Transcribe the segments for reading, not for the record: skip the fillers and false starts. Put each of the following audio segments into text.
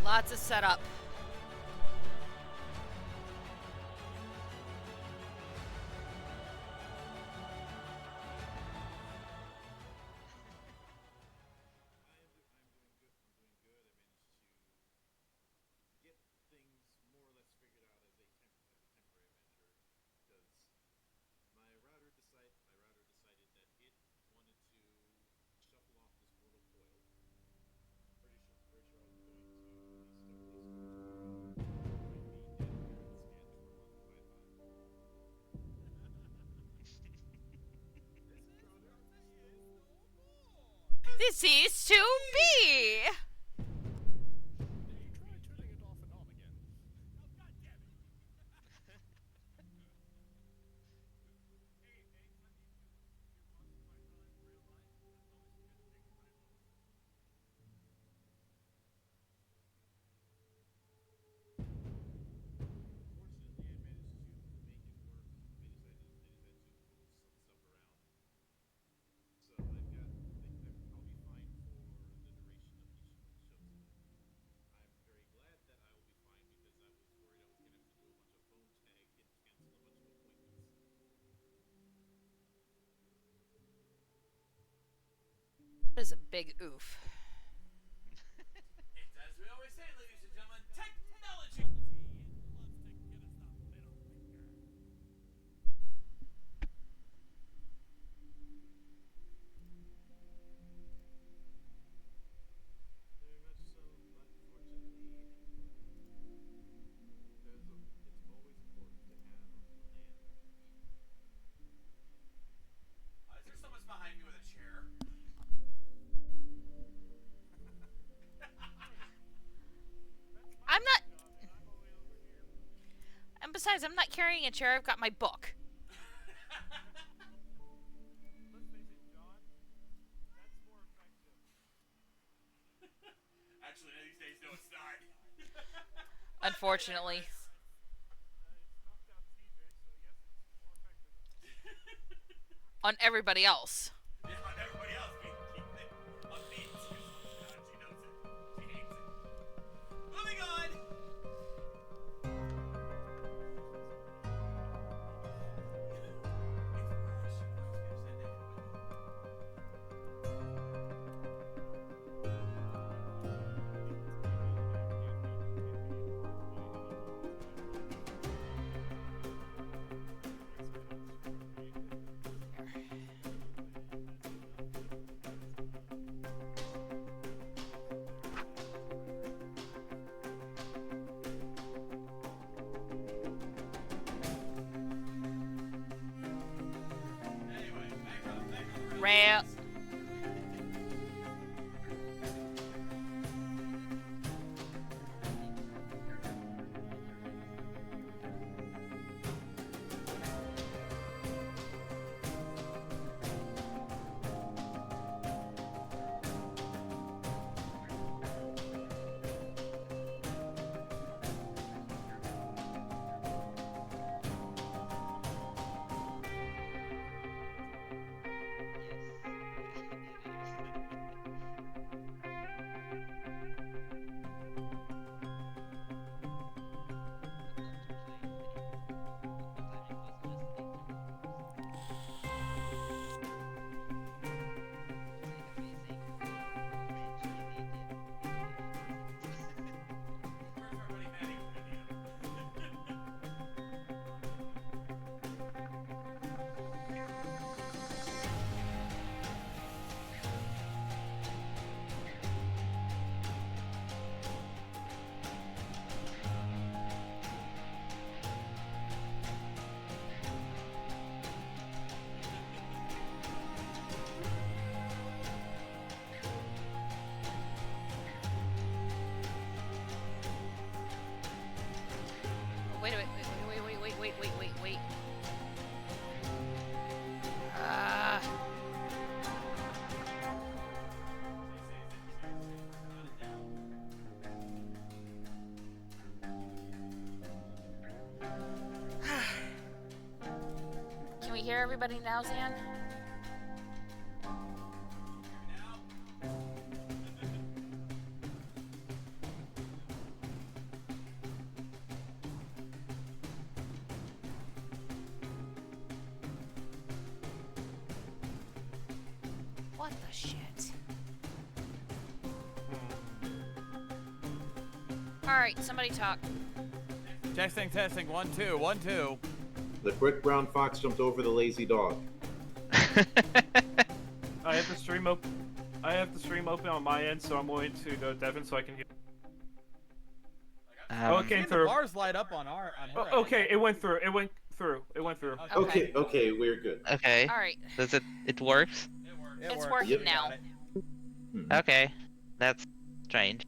Lots of setup. This is to be. That is a big oof. It's as we always say, ladies and gentlemen, technology! Very much so, but unfortunately, it's always important to have a plan. Is there someone behind me with a chair? I'm not. And besides, I'm not carrying a chair. I've got my book. Let's face it, John. That's more effective. Actually, these days, no, it's not. Unfortunately. It's knocked out TJ, so yes, it's more effective. On everybody else. Yeah, on everybody else. On me, it's useless. God, she knows it. She hates it. Moving on! Rail. hear everybody now, Zan? What the shit? Alright, somebody talk. Testing, 1, 2, 1, 2. The quick brown fox jumped over the lazy dog. I have the stream open on my end, so I'm going to go Devin so I can hear. Oh, it came The through. bars light up on her. Oh, okay, it went through. It went through. Okay. Okay, we're good. Okay. Alright, Does it works? it's works. working Yep. now. Okay. That's strange.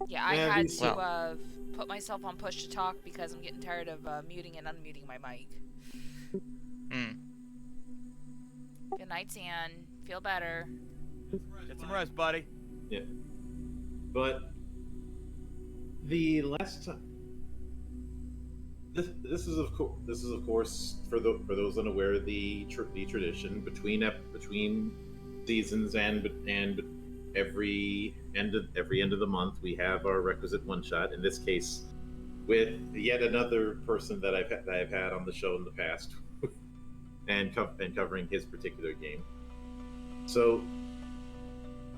Yeah, I Yeah, had these- to put myself on push to talk because I'm getting tired of muting and unmuting my mic. Hmm. Good night, Zan. Feel better. Get some rest, buddy. Yeah. But the last time, this is of course for those unaware the tradition between seasons and every end of the month we have our requisite one shot. In this case, with yet another person that I've had on the show in the past, and covering his particular game. So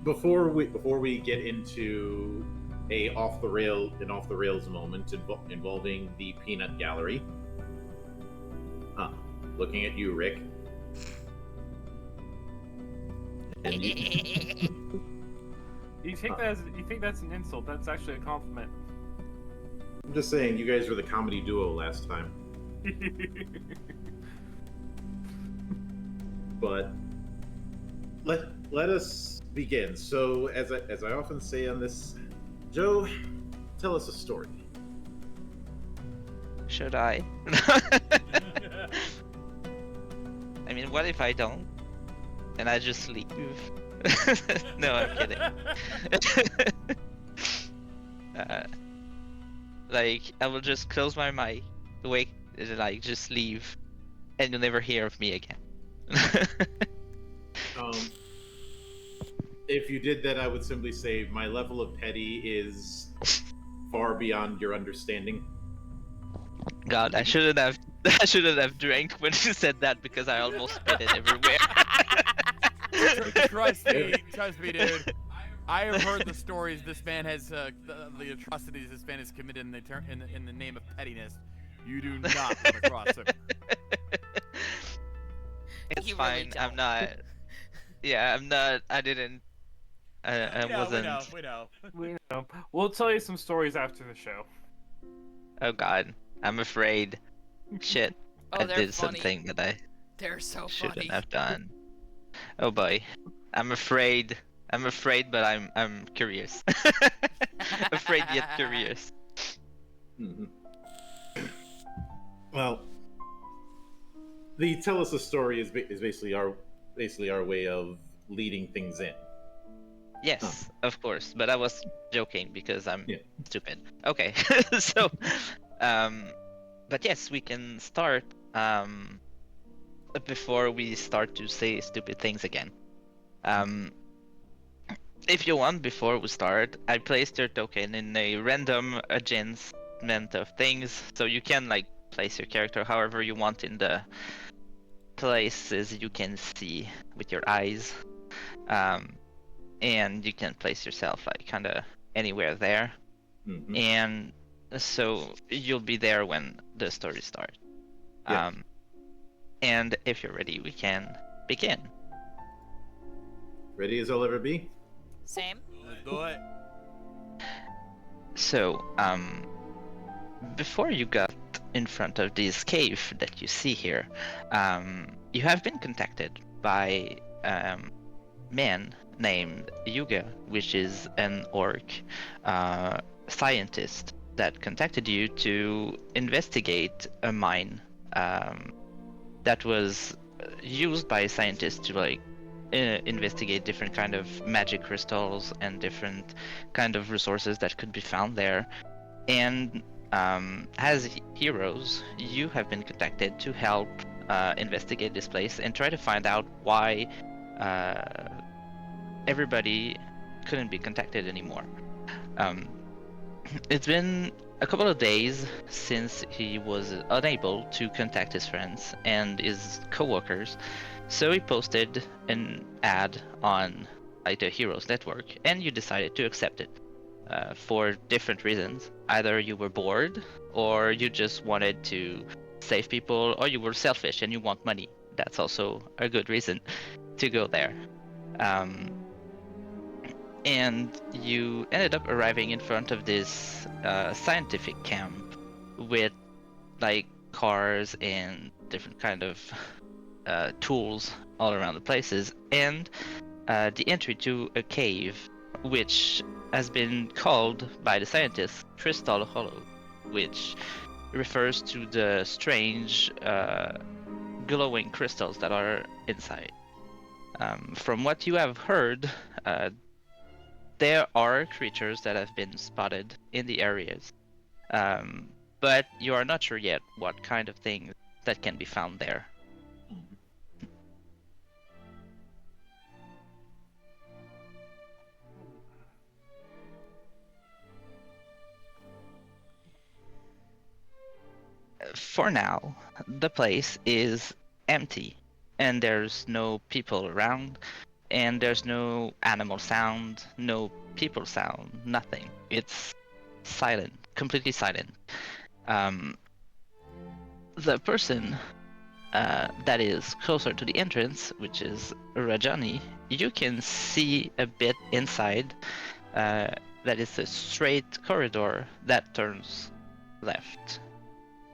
before we get into an off the rails moment involving the peanut gallery, looking at you, Rick. And You think that's an insult? That's actually a compliment. I'm just saying, you guys were the comedy duo last time. But let us begin. So, as I often say on this, Joe, tell us a story. Should I? I mean, what if I don't? And I just leave? No, I'm kidding. Like, I will just close my mic, just leave, and you'll never hear of me again. If you did that, I would simply say my level of petty is far beyond your understanding. God, I shouldn't have drank when you said that because I almost spit it everywhere. Trust me, dude. I have heard the stories this man has, the atrocities this man has committed in the name of pettiness. You do not come across him. It's You really fine. I'm don't. not. Yeah, I'm not. I didn't. I wasn't. We know. We know. We'll tell you some stories after the show. Oh God, I'm afraid. Shit, Oh, I they're did funny. something that I They're so shouldn't funny. have done. Oh boy, I'm afraid. But I'm curious. Afraid yet curious. Mhm. Well, the tell us a story is basically our way of leading things in. Yes, of course, but I was joking because I'm Yeah. stupid. Okay, so, but yes, we can start. Before we start to say stupid things again. If you want, before we start, I placed your token in a random adjustment of things, so you can like place your character however you want in the places you can see with your eyes, and you can place yourself like kind of anywhere there, Mhm. and so you'll be there when the story starts. Yeah. And if you're ready, we can begin. Ready as I'll ever be. Same. Let's do it. So, before you got in front of this cave that you see here, you have been contacted by a man named Yuga, which is an orc scientist that contacted you to investigate a mine that was used by scientists to like investigate different kind of magic crystals and different kind of resources that could be found there. And as heroes, you have been contacted to help investigate this place and try to find out why everybody couldn't be contacted anymore. It's been a couple of days since he was unable to contact his friends and his co-workers, so he posted an ad on like the Heroes Network, and you decided to accept it for different reasons. Either you were bored, or you just wanted to save people, or you were selfish and you want money. That's also a good reason to go there. And you ended up arriving in front of this scientific camp with like cars and different kind of tools all around the places, and the entry to a cave which has been called by the scientists Crystal Hollow, which refers to the strange glowing crystals that are inside. From what you have heard, there are creatures that have been spotted in the areas, but you are not sure yet what kind of things that can be found there. For now, the place is empty, and there's no people around, and there's no animal sound, no people sound, nothing. It's silent, completely silent. The person that is closer to the entrance, which is Rajani, you can see a bit inside. That is a straight corridor that turns left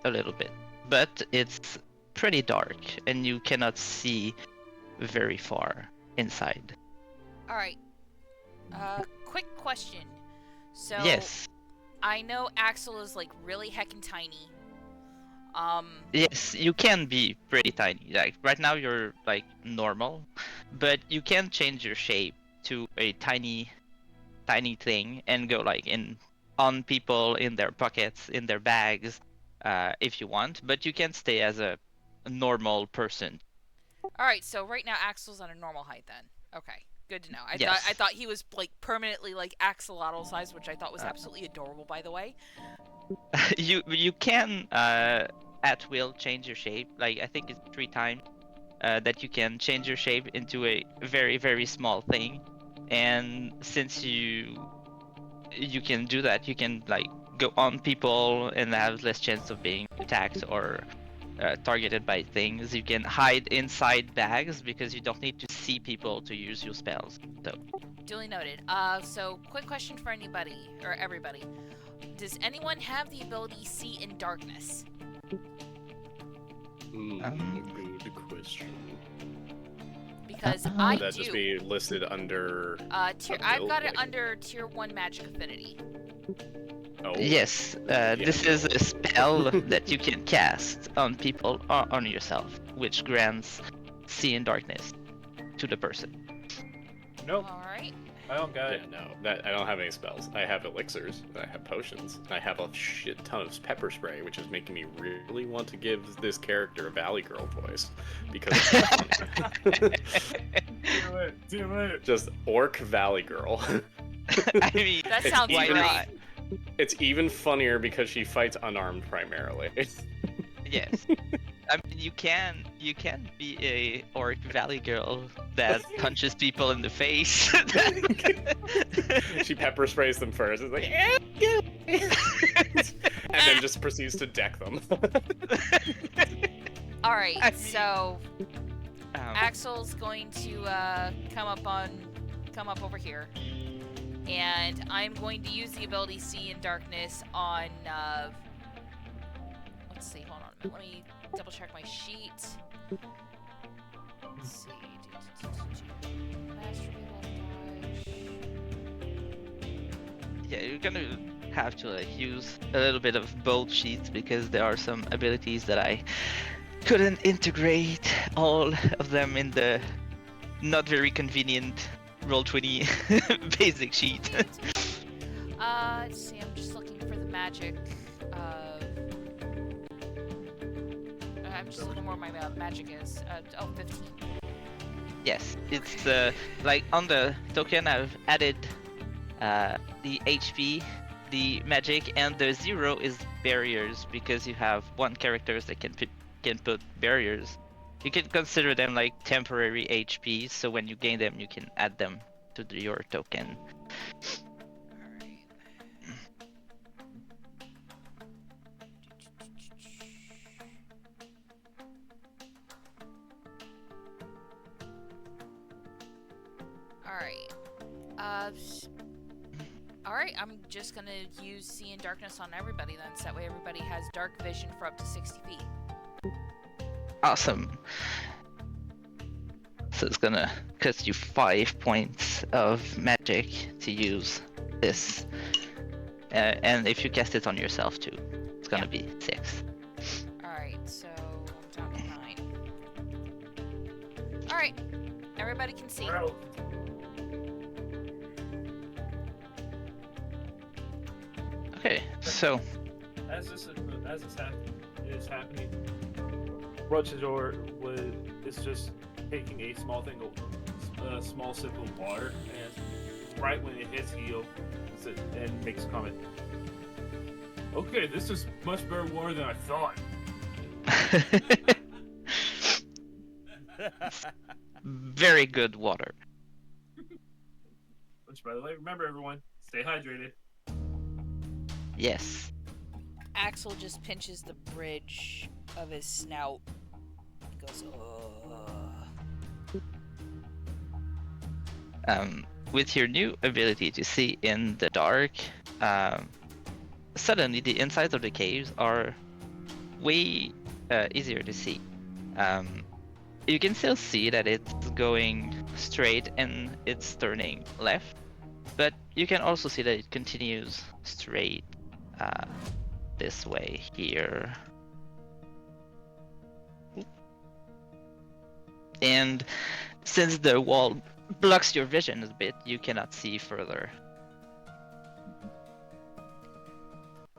a little bit, but it's pretty dark and you cannot see very far inside. All right. Quick question. So Yes. I know Axel is like really heckin' tiny. Yes, you can be pretty tiny. Like right now you're like normal, but you can change your shape to a tiny thing and go like on people, in their pockets, in their bags, if you want, but you can stay as a normal person. All right. So right now Axel's on a normal height then. Okay. Good to know. Yes. I thought he was like permanently like axolotl size, which I thought was absolutely adorable, by the way. You can at will change your shape. Like I think it's 3 times that you can change your shape into a very, very small thing. And since you can do that, you can like go on people and have less chance of being attacked or targeted by things. You can hide inside bags because you don't need to see people to use your spells. So Duly noted. So quick question for anybody or everybody: does anyone have the ability see in darkness? Good question. Because I Would that do. just be listed under? I've got it like- under tier 1 magic affinity. Oh. yes, this is a spell that you can cast on people or on yourself, which grants see in darkness to the person. Nope, All right. I don't got Yeah, it. no, I don't have any spells. I have elixirs, I have potions, I have a shit ton of pepper spray, which is making me really want to give this character a Valley Girl voice because Do it. just Orc Valley Girl. I mean, That It's sounds why even- great. not? It's even funnier because she fights unarmed primarily. Yes. I mean, you can be a Orc Valley girl that punches people in the face. She pepper sprays them first. It's like, and then just proceeds to deck them. All right. I mean- So Um, Axel's going to come up over here, and I'm going to use the ability See in Darkness on. Let's see. Hold on a minute. Let me double check my sheet. Let's see. Master yeah, you're gonna have to like use a little bit of both sheets because there are some abilities that I couldn't integrate all of them in the not very convenient Roll20 basic sheet. Let's see. I'm just looking for the magic. I'm just looking where my magic is. 15. Yes, it's like on the token I've added the HP, the magic, and the 0 is barriers because you have one characters that can put barriers. You can consider them like temporary HP, so when you gain them, you can add them to your token. Alright, I'm just gonna use See in Darkness on everybody then, so that way everybody has dark vision for up to 60 feet. Awesome. So it's gonna cost you 5 points of magic to use this. And if you cast it on yourself too, it's gonna be 6. Alright, so I'm down to 9. Alright, everybody can see. Okay, so As this is happening, Rutschador is just taking a small small sip of water, and right when it hits, he opens it and makes a comment. Okay, this is much better water than I thought. very good water. Which, by the way, remember everyone, stay hydrated. Yes. Axel just pinches the bridge of his snout. He goes, ugh. With your new ability to see in the dark, suddenly the insides of the caves are way easier to see. You can still see that it's going straight and it's turning left, but you can also see that it continues straight this way here. And since the wall blocks your vision a bit, you cannot see further.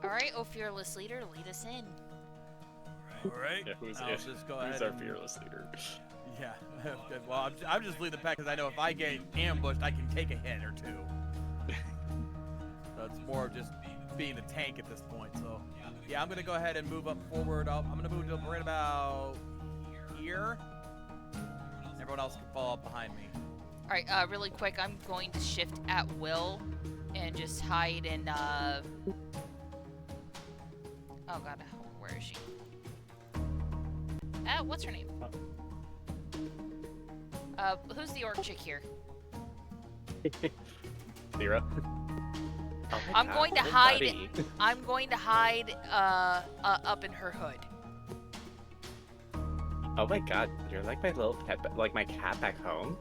Alright, oh fearless leader, lead us in. Alright. Yeah, who's just go ahead our and- fearless leader? Yeah, good. Well, I'm just leading the pack because I know if I get ambushed, I can take a hit or two. So it's more of just being a tank at this point. So, yeah, I'm gonna go ahead and move up forward. I'm gonna move to right about here. Everyone else can follow up behind me. Alright, really quick, I'm going to shift at will and just hide in, oh god, where is she? What's her name? Who's the orc chick here? Lyra. Oh my I'm God, going to hey, hide. buddy. I'm going to hide up in her hood. Oh my God, you're like my little pet, like my cat back home.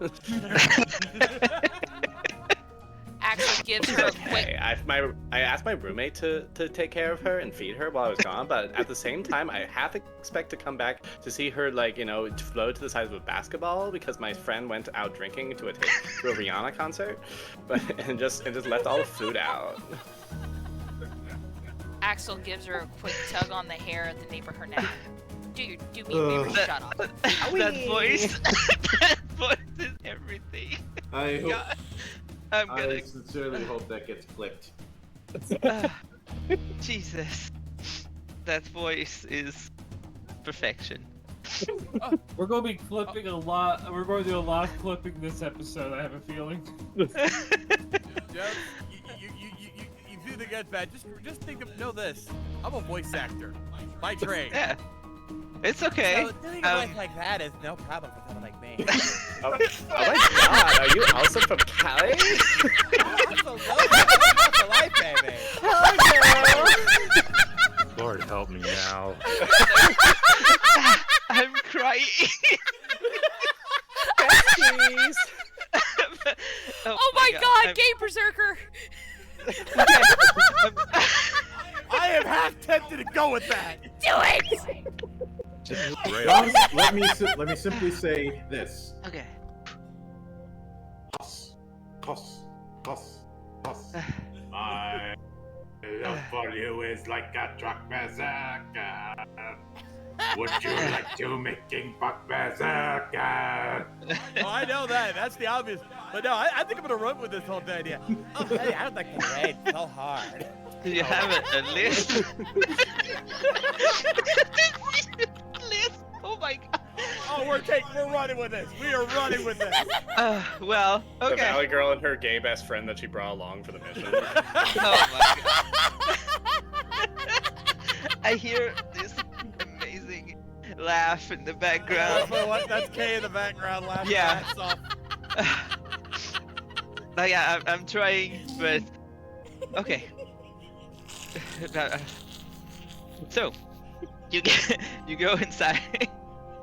Axel gives her a quick. Hey, I asked my roommate to take care of her and feed her while I was gone, but at the same time, I half expect to come back to see her, like, you know, float to the size of a basketball because my friend went out drinking to a Rihanna concert, and just left all the food out. Axel gives her a quick tug on the hair at the nape of her neck. Do me a favor, shut up. That voice, that voice is everything. I hope. God, I'm I gonna. sincerely hope that gets clipped. Jesus, that voice is perfection. We're going to be clipping a lot. We're going to do a lot of clipping this episode, I have a feeling. Just, you do the get bad. Just know this. I'm a voice actor by trade. Yeah, it's okay. So doing a voice like that is no problem for someone like me. Oh my God, are you also from Cali? Absolutely. That's a life, baby. Lord help me now. I'm crying. Besties. Oh my god, gay berserker! I am half tempted to go with that. Do it! Right. Let me simply say this. Okay. Cuss. My love for you is like a truck berserker. Would you like to make King Buck berserker? Oh, I know that. That's the obvious. But no, I think I'm gonna run with this whole idea. Oh, hey, I would like to raid so hard. Do you have a list? List? Oh my god. Oh, we're running with this. We are running with this. Well, The okay. Valley Girl and her gay best friend that she brought along for the mission. Oh my god. I hear this amazing laugh in the background. That's Kay in the background laughing. Yeah. Her ass off. Like I'm trying, but okay. So you you go inside,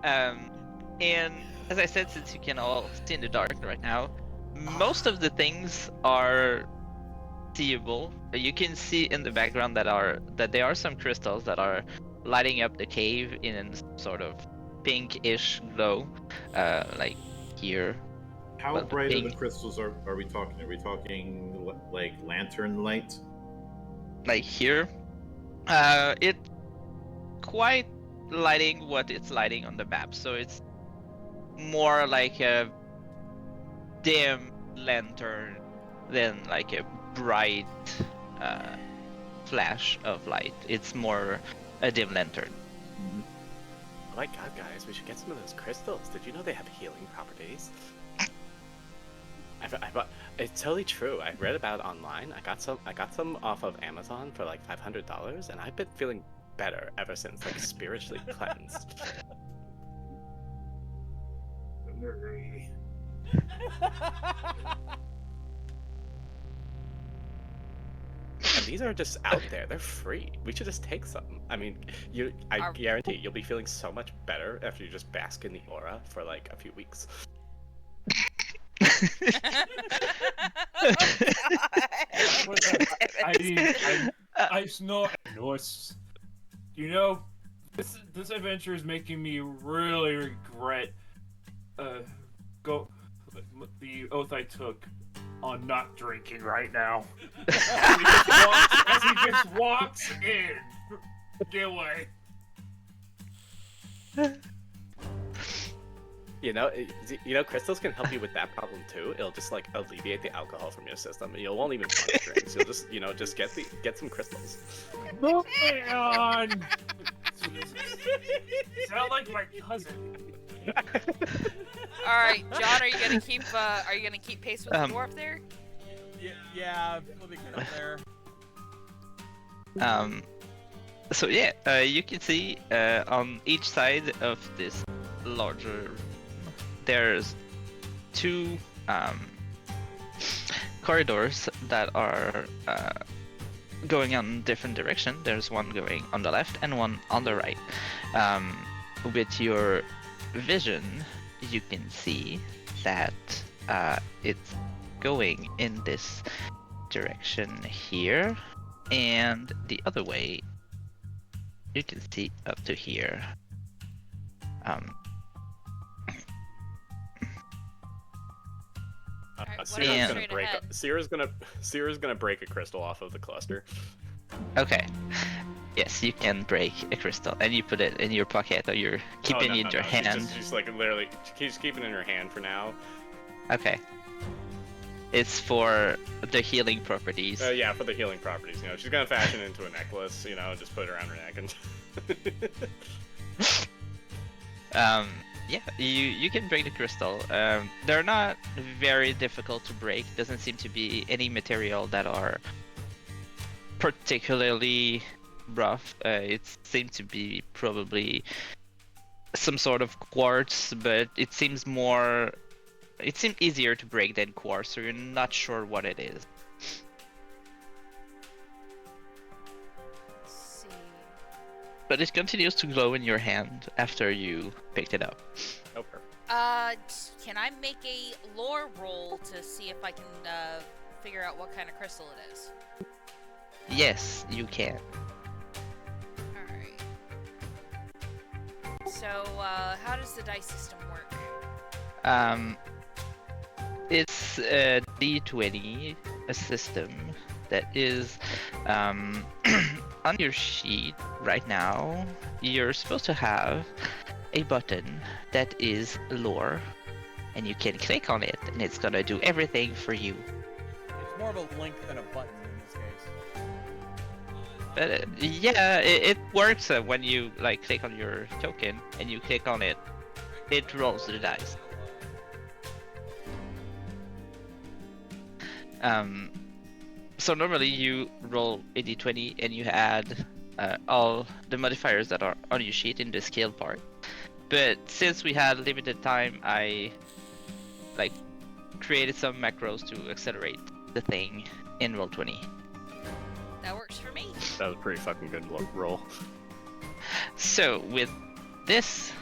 and as I said, since you can all see in the dark right now, most of the things are seeable. You can see in the background that there are some crystals that are lighting up the cave in sort of pinkish glow, like here. How But the bright are the pink- crystals are we talking? Are we talking like lantern light? Like here, it quite lighting what it's lighting on the map, so it's more like a dim lantern than like a bright flash of light. It's more a dim lantern. Oh my god, guys, we should get some of those crystals. Did you know they have healing properties? It's totally true. I read about it online. I got some off of Amazon for like $500, and I've been feeling better ever since, like spiritually cleansed. And these are just out there. They're free. We should just take some. I mean, I guarantee you'll be feeling so much better after you just bask in the aura for like a few weeks. I snort. You know, this adventure is making me really regret the oath I took on not drinking right now. As he just walks in. Get away. You know, crystals can help you with that problem too. It'll just like alleviate the alcohol from your system. You won't even want to drink. So you'll just get some crystals. Moving on. Sound like my cousin. All right, John, are you gonna keep pace with the dwarf there? Yeah, let me get up there. So yeah, you can see on each side of this larger, there's two corridors that are going in different direction. There's one going on the left and one on the right. With your vision, you can see that it's going in this direction here, and the other way you can see up to here. Alright, what Sierra's about gonna straight break. ahead? Sierra's gonna break a crystal off of the cluster. Okay. Yes, you can break a crystal, and you put it in your pocket, or you're keeping it in your hand. She's like literally, she's keeping it in her hand for now. Okay. It's for the healing properties. Yeah, for the healing properties. You know, she's gonna fashion it into a necklace. You know, just put it around her neck and. Yeah, you can break the crystal. They're not very difficult to break. Doesn't seem to be any material that are particularly rough. It seems to be probably some sort of quartz, but it seems easier to break than quartz, so you're not sure what it is. Let's see. But it continues to glow in your hand after you picked it up. Oh, perfect. Can I make a lore roll to see if I can figure out what kind of crystal it is? Yes, you can. Alright. So, how does the dice system work? It's a D20, a system that is on your sheet right now, you're supposed to have a button that is lore, and you can click on it, and it's gonna do everything for you. It's more of a link than a button in this case. But yeah, it works when you like click on your token and you click on it, it rolls the dice. So normally you roll a d20 and you add all the modifiers that are on your sheet in the scale part. But since we had limited time, I like created some macros to accelerate the thing in Roll20. That works for me. That was a pretty fucking good roll. So with this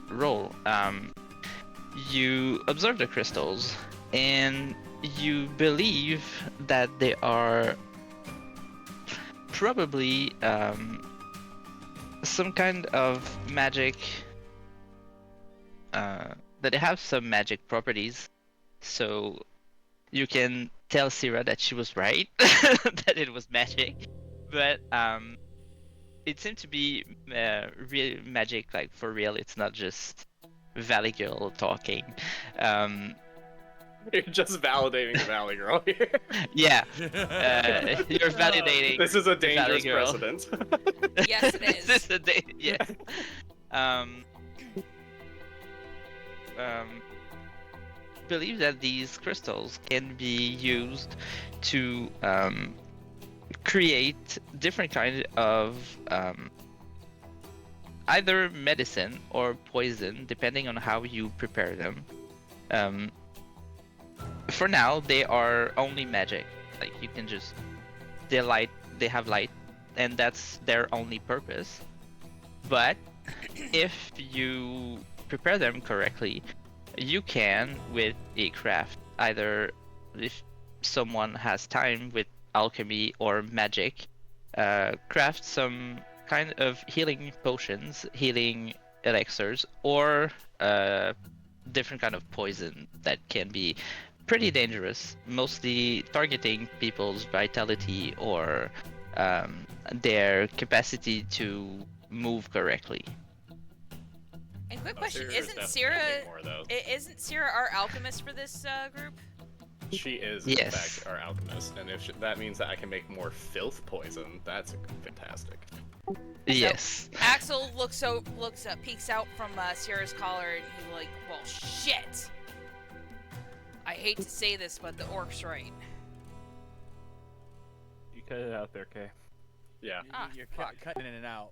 roll, you observe the crystals and you believe that they are probably some kind of magic, that they have some magic properties. So you can tell Syrah that she was right, that it was magic, but it seemed to be real magic, like for real. It's not just Valley Girl talking. You're just validating the Valley Girl here. Yeah, you're validating. This is a the Valley dangerous Girl. precedent. Yes, it is. This is a yeah. Believe that these crystals can be used to create different kinds of either medicine or poison, depending on how you prepare them. For now, they are only magic. Like you can just they have light, and that's their only purpose. But if you prepare them correctly, you can, with a craft, either if someone has time with alchemy or magic, craft some kind of healing potions, healing elixirs, or different kind of poison that can be pretty dangerous, mostly targeting people's vitality or their capacity to move correctly. And quick question: Syrah is isn't definitely Syrah making more, though. isn't Syrah our alchemist for this group? She is, in Yes. fact, our alchemist, and if that means that I can make more filth poison, that's fantastic. Yes. Axel looks up, peeks out from Sierra's collar, and he's like, "Well, shit. I hate to say this, but the orc's right." You cut it out there, Kay. Yeah. Ah, You're fuck. cutting in and out.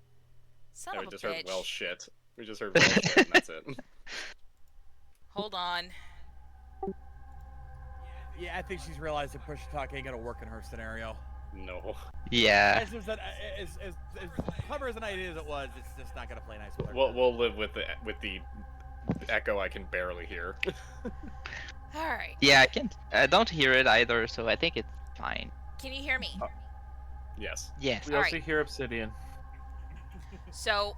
Son Yeah, of we a just bitch. heard well shit. We just heard well shit, and that's it. Hold on. Yeah, I think she's realized that push talk ain't gonna work in her scenario. No. Yeah. As clever as an idea as it was, it's just not gonna play nice with her. We'll live with the echo I can barely hear. All right. Yeah, I don't hear it either, so I think it's fine. Can you hear me? Yes. Yes. We Alright. also hear obsidian. So,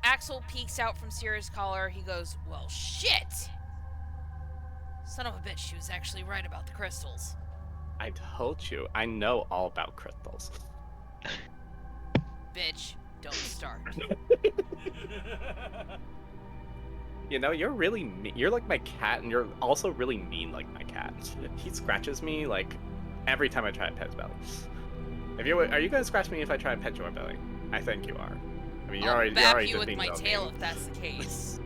Axel peeks out from Sierra's collar. He goes, "Well, shit. Son of a bitch, she was actually right about the crystals." I told you, I know all about crystals. Bitch, don't start. You know, you're really you're like my cat, and you're also really mean like my cat. He scratches me like every time I try to pet his belly. Are you gonna scratch me if I try and pet your belly? I think you are. I mean, you're I'll already bap just you with being my real tail mean. if that's the case.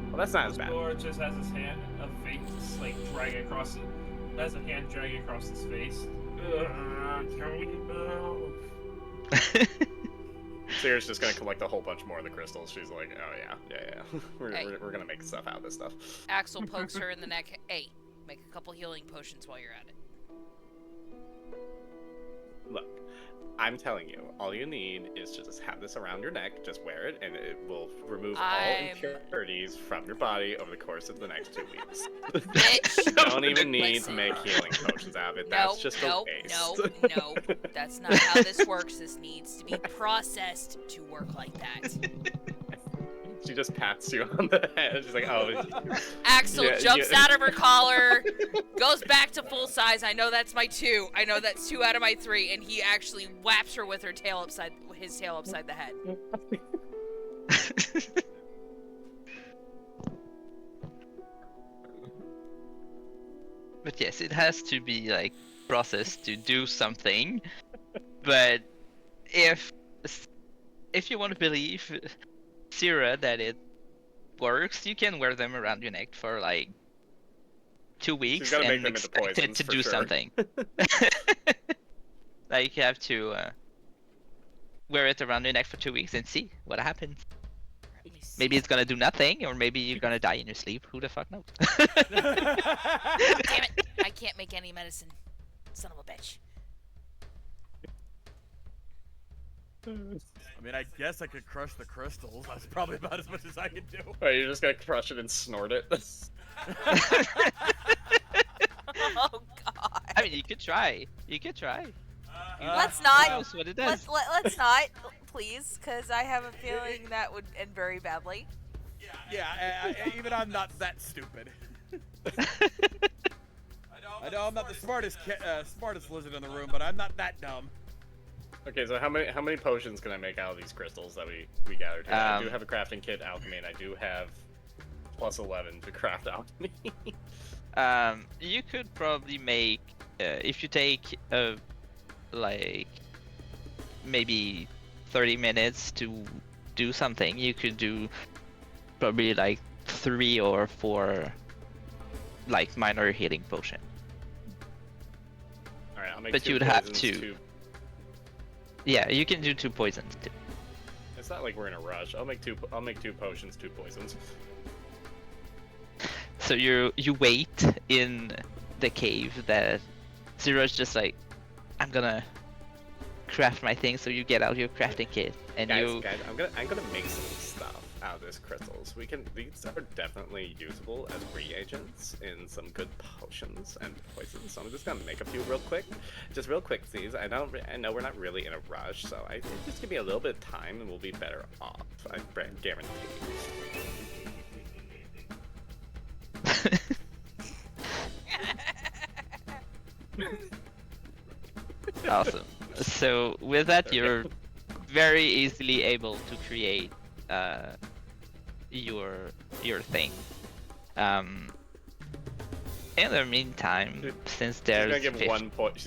Well, that's not as bad. Or just has his hand, a face, like drag across it. Has a hand drag across his face. Sarah's just gonna collect a whole bunch more of the crystals. She's like, oh yeah. Hey. We're gonna make stuff out of this stuff. Axel pokes her in the neck. "Hey, make a couple healing potions while you're at it." Look, I'm telling you, all you need is to just have this around your neck, just wear it, and it will remove all impurities from your body over the course of the next 2 weeks. Bitch! You don't even need Listen. to make healing potions out of it. No, That's just no, a waste. no. That's not how this works. This needs to be processed to work like that. She just pats you on the head. She's like, oh. Axel Yeah, jumps yeah. out of her collar, goes back to full size. I know that's my 2. I know that's 2 out of my 3, and he actually whaps her with his tail upside the head. But yes, it has to be like processed to do something. But if you want to believe Syrah that it works, you can wear them around your neck for like 2 weeks gotta make and them into expect it poisons, to for do sure. something. Like you have to wear it around your neck for 2 weeks and see what happens. Let me see. Maybe it's gonna do nothing, or maybe you're gonna die in your sleep. Who the fuck knows? Damn it! I can't make any medicine. Son of a bitch. I mean, I guess I could crush the crystals. That's probably about as much as I could do. Wait, you're just gonna crush it and snort it? Oh god. I mean, you could try. You could try. Let's Who not. knows what it does? Let's not, please, because I have a feeling that would end very badly. Yeah, even I'm not that stupid. I know I'm not the smartest lizard in the room, but I'm not that dumb. Okay, so how many potions can I make out of these crystals that we gathered here? I do have a crafting kit, alchemy, and I do have plus 11 to craft alchemy. You could probably make if you take like maybe 30 minutes to do something. You could do probably like 3 or 4 like minor healing potion. All right, I'll make But 2 you would have poisons, to. 2. Yeah, you can do 2 poisons too. It's not like we're in a rush. I'll make 2 potions, 2 poisons. So you wait in the cave that Zero's just like, I'm gonna craft my thing. So you get out your crafting kit and Guys, I'm gonna make some stuff out of this crystals. These are definitely usable as reagents in some good potions and poisons. So I'm just gonna make a few real quick, just real quick. These I know we're not really in a rush, so just give me a little bit of time and we'll be better off. I guarantee. Awesome. So with that, you're very easily able to create your thing. In the meantime, since there's she's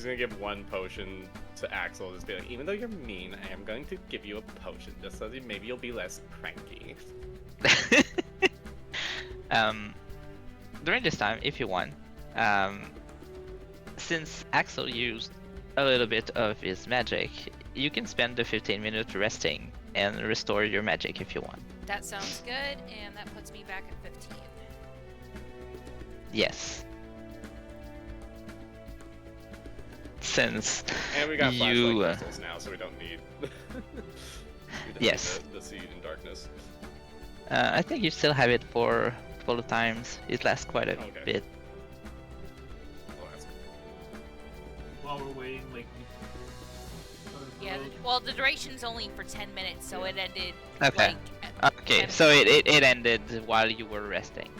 gonna give one potion to Axel. Just be like, even though you're mean, I am going to give you a potion just so that maybe you'll be less cranky. During this time, if you want, since Axel used a little bit of his magic, you can spend the 15 minutes resting and restore your magic if you want. That sounds good, and that puts me back at 15. Yes. Since And we got you, flashlight crystals now, so we don't need. Yes. The seed in darkness. I think you still have it for a couple of times. It lasts quite a Okay. bit. Oh, that's While we're waiting, like. Yeah, well, the duration's only for 10 minutes, so it ended, Okay. like, at Okay, 10 so it ended while you were resting.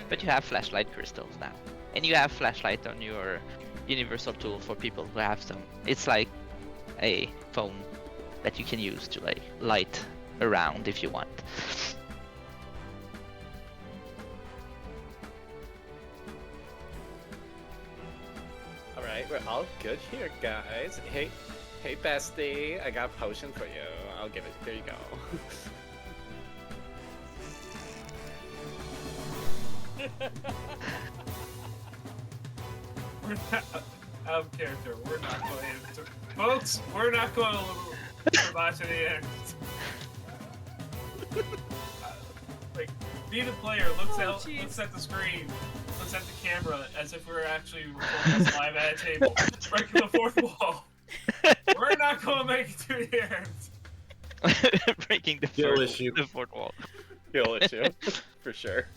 But you have flashlight crystals now. And you have flashlight on your universal tool for people who have some. It's like a phone that you can use to like light around if you want. Alright, we're all good here, guys. Hey, bestie, I got a potion for you. I'll give it. There you go. We're not out of character. We're not going to. Folks, we're not going to survive to the end. Like, be the player, looks at the screen, looks at the camera as if we're actually recording this live at a table, breaking the fourth wall. We're not going to make it to the end. Breaking the Skill issue. the fourth wall. Skill issue, for sure.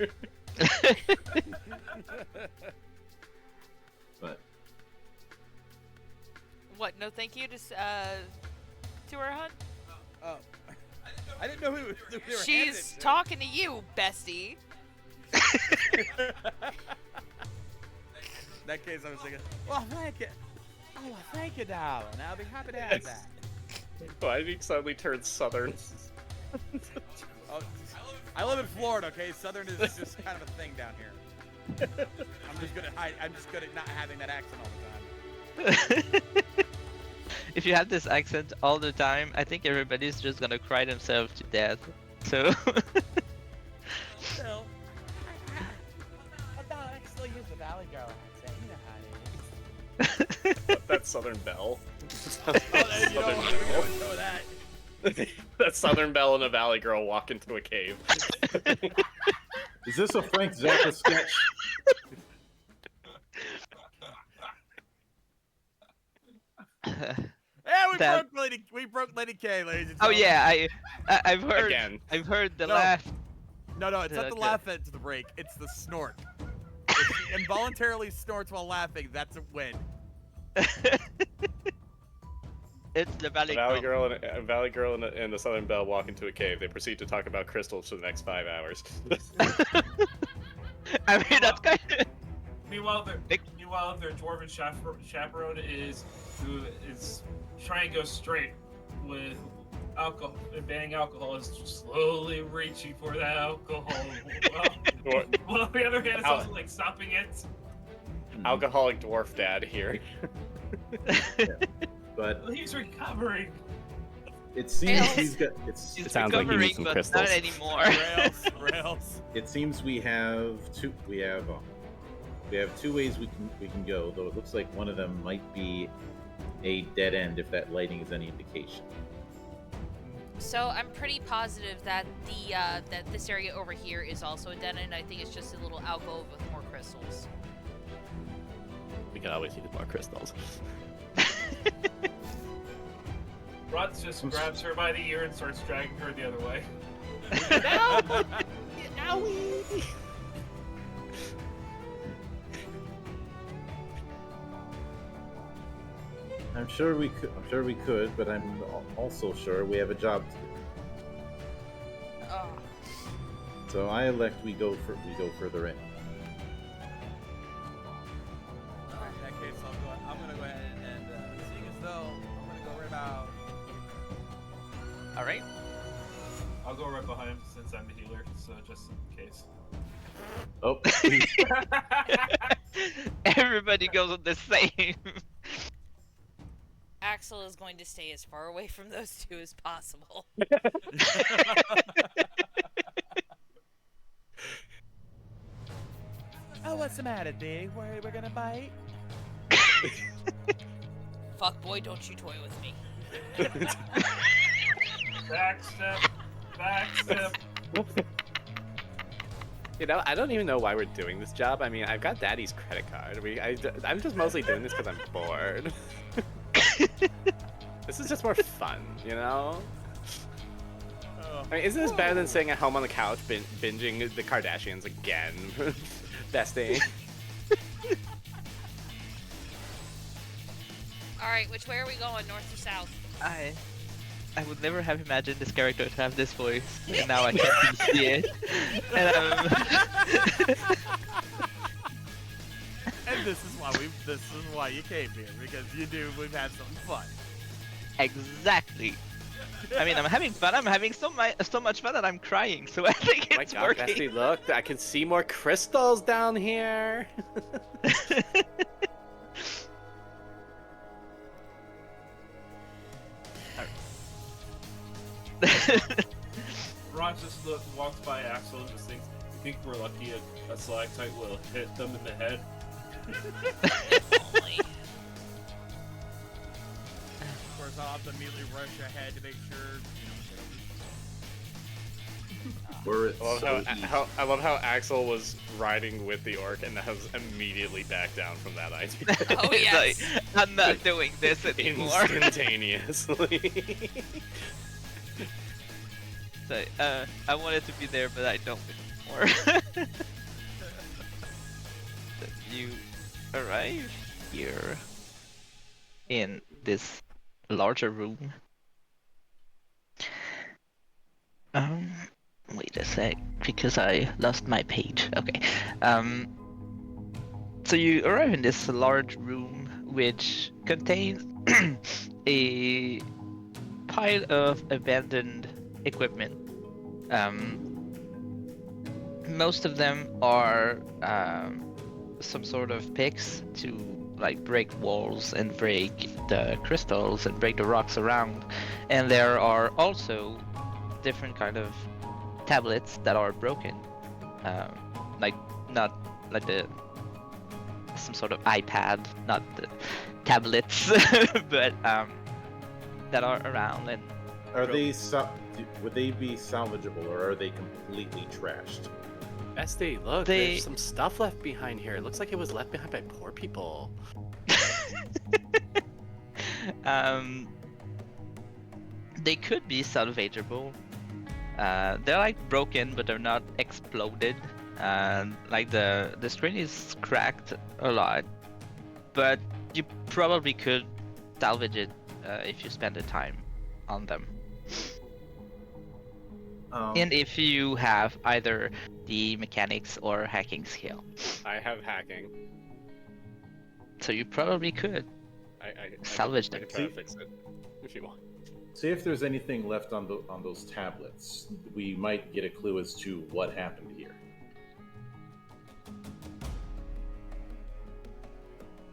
But What? No, thank you to our hunt. Oh, I didn't know who they were She's talking to you, bestie. In that case, I was thinking, well, thank you. Oh, well, thank you, darling. I'll be happy to have that. Why did he suddenly turn southern? Oh, I live in Florida, okay? Southern is just kind of a thing down here. I'm just good at not having that accent all the time. If you have this accent all the time, I think everybody's just gonna cry themselves to death. So. Still, I still use the Valley Girl accent. You know how it is. That Southern Belle. Oh, you know, Southern we Belle. don't know that. That Southern Belle and a Valley Girl walk into a cave. Is this a Frank Zappa sketch? Yeah, That- we broke Lady K, ladies and Oh gentlemen. yeah, I've heard. Again. I've heard the No. laugh. No, it's not the Okay. laugh that's the break. It's the snort. If she involuntarily snorts while laughing, that's a win. It's the Valley A Valley Girl and the Southern Belle walk into a cave. They proceed to talk about crystals for the next 5 hours. I mean, that's kind of. Meanwhile, their dwarven chaperone is trying to go straight with alcohol and banning alcohol is slowly reaching for that alcohol. Well, on the other hand, it's also like stopping it. Alcoholic dwarf dad here. But He's recovering. it seems Rails. he's got. He's It sounds like he needs recovering, some but crystals. not anymore. Rails. It seems we have two. We have 2 ways we can go. Though it looks like one of them might be a dead end if that lighting is any indication. So I'm pretty positive that that this area over here is also a dead end. I think it's just a little alcove with more crystals. We can always use more crystals. Rod just grabs her by the ear and starts dragging her the other way. I'm sure we could, but I'm also sure we have a job to do. Oh. So I elect we go further in. In that case, I'm gonna go ahead and seeing as though I'm gonna go right about. All right. I'll go right behind him since I'm the healer, so just in case. Oh, Everybody goes on the same. Axel is going to stay as far away from those two as possible. Oh, what's the matter, Dig? We're gonna bite? Fuck boy, don't you toy with me. Backstep. You know, I don't even know why we're doing this job. I mean, I've got Daddy's credit card. I'm just mostly doing this because I'm bored. This is just more fun, you know? I mean, isn't this better than sitting at home on the couch binging the Kardashians again? Bestie. Alright, which way are we going? North or south? I would never have imagined this character to have this voice, and now I can see it. And And this is why you came here, because we've had some fun. exactly. I mean, I'm having fun. I'm having so much fun that I'm crying. So I think Oh my it's god, working. Bestie, look! I can see more crystals down here! Rod just walks by Axel and just thinks, "You think we're lucky a stalactite will hit them in the head?" Only. Of course, I'll have to immediately rush ahead to make sure. Were it I love how Axel was riding with the orc and has immediately backed down from that idea. Oh, It's yes. like, I'm not doing this anymore. Instantaneously. So, I wanted to be there, but I don't anymore. So you arrive here in this larger room. Um, Wait a sec, because I lost my page. Okay. Um, so you arrive in this large room which contains a pile of abandoned equipment. Um, Most of them are some sort of picks to like break walls and break the crystals and break the rocks around, and there are also different kind of tablets that are broken, um, like not like the some sort of iPad, not the tablets, but that are around and Are broken. they would they be salvageable or are they completely trashed? Esty, look, They- there's some stuff left behind here. It looks like it was left behind by poor people. um, they could be salvageable. They're like broken, but they're not exploded. Like the screen is cracked a lot, but you probably could salvage it if you spend the time on them. And if you have either the mechanics or hacking skill, I have hacking. so you probably could. I Salvage I them. can try to fix it if you want. See if there's anything left on those tablets. We might get a clue as to what happened here.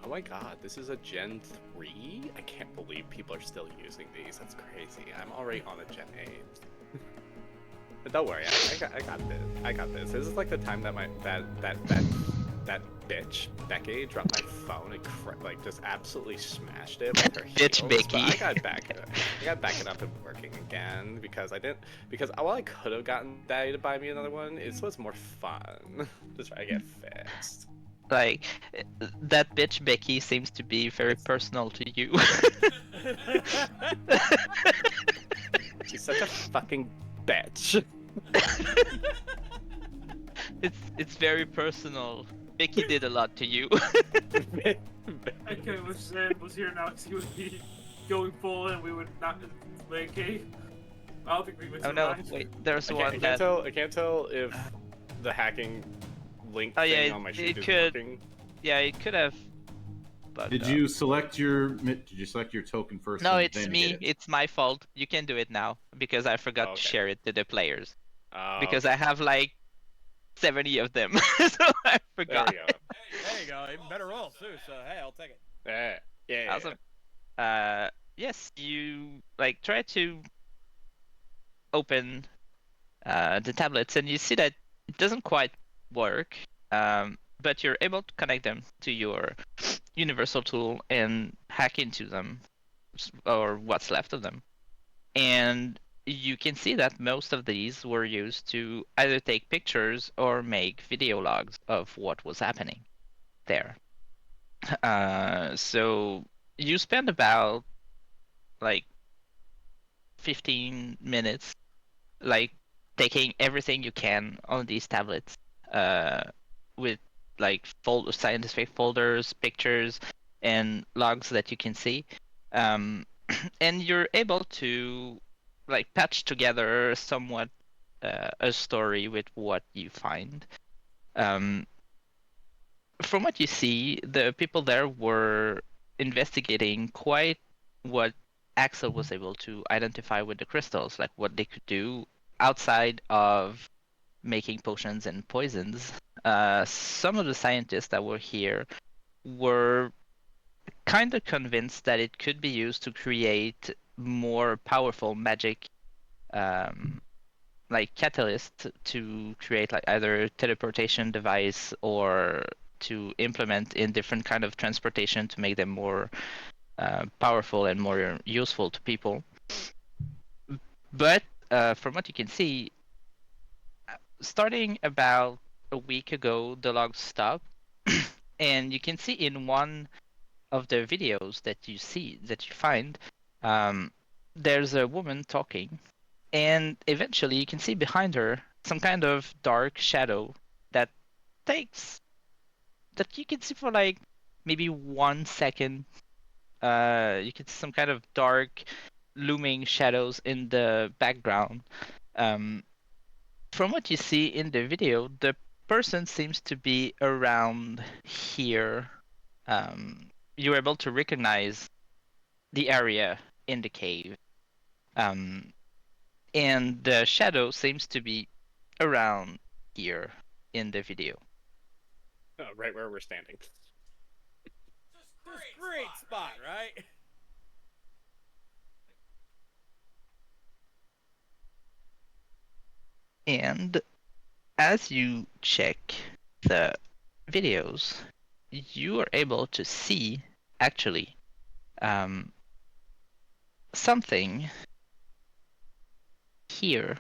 Oh my god, this is a Gen 3? I can't believe people are still using these. That's crazy. I'm already on a Gen 8. But don't worry, I got this. I got this. This is like the time that that bitch Becky dropped my phone and like just absolutely smashed it with her Bitch heels. Becky. But I got back it up and working again because while I could have gotten Daddy to buy me another one, it was more fun to try to get fixed. Like that bitch Becky seems to be very personal to you. She's such a fucking bitch. It's very personal. Becky did a lot to you. Okay, was here now because he would be going full and we would not okay. I don't think we would Oh no, survive. wait, there's I one can't that. I can't tell if the hacking link Oh, yeah, thing on my sheet it is could- working. Yeah, it could have. But, Did you select your token first? No, and it's then me. hit it? It's my fault. You can do it now because I forgot Okay. to share it to the players. Oh, Because okay. I have like 70 of them, so I There forgot. we go. There you go. Even better rolls too. So hey, I'll take it. Yeah. Awesome. Yes, you like try to open the tablets, and you see that it doesn't quite work. But you're able to connect them to your universal tool and hack into them, or what's left of them. And you can see that most of these were used to either take pictures or make video logs of what was happening there. So you spend about like 15 minutes like taking everything you can on these tablets with like scientific folders, pictures, and logs that you can see. And you're able to like patch together somewhat a story with what you find. From what you see, the people there were investigating quite what Axel was able to identify with the crystals, like what they could do outside of making potions and poisons. Some of the scientists that were here were kind of convinced that it could be used to create more powerful magic, like catalyst to create like either teleportation device or to implement in different kind of transportation to make them more powerful and more useful to people. But from what you can see, starting about a week ago, the logs stopped, and you can see in one of the videos that you find, there's a woman talking, and eventually you can see behind her some kind of dark shadow that you can see for like maybe 1 second. You can see some kind of dark looming shadows in the background, From what you see in the video, the person seems to be around here. You're able to recognize the area in the cave. And the shadow seems to be around here in the video. Right where we're standing. Just great spot, right? And as you check the videos, you are able to see actually something here.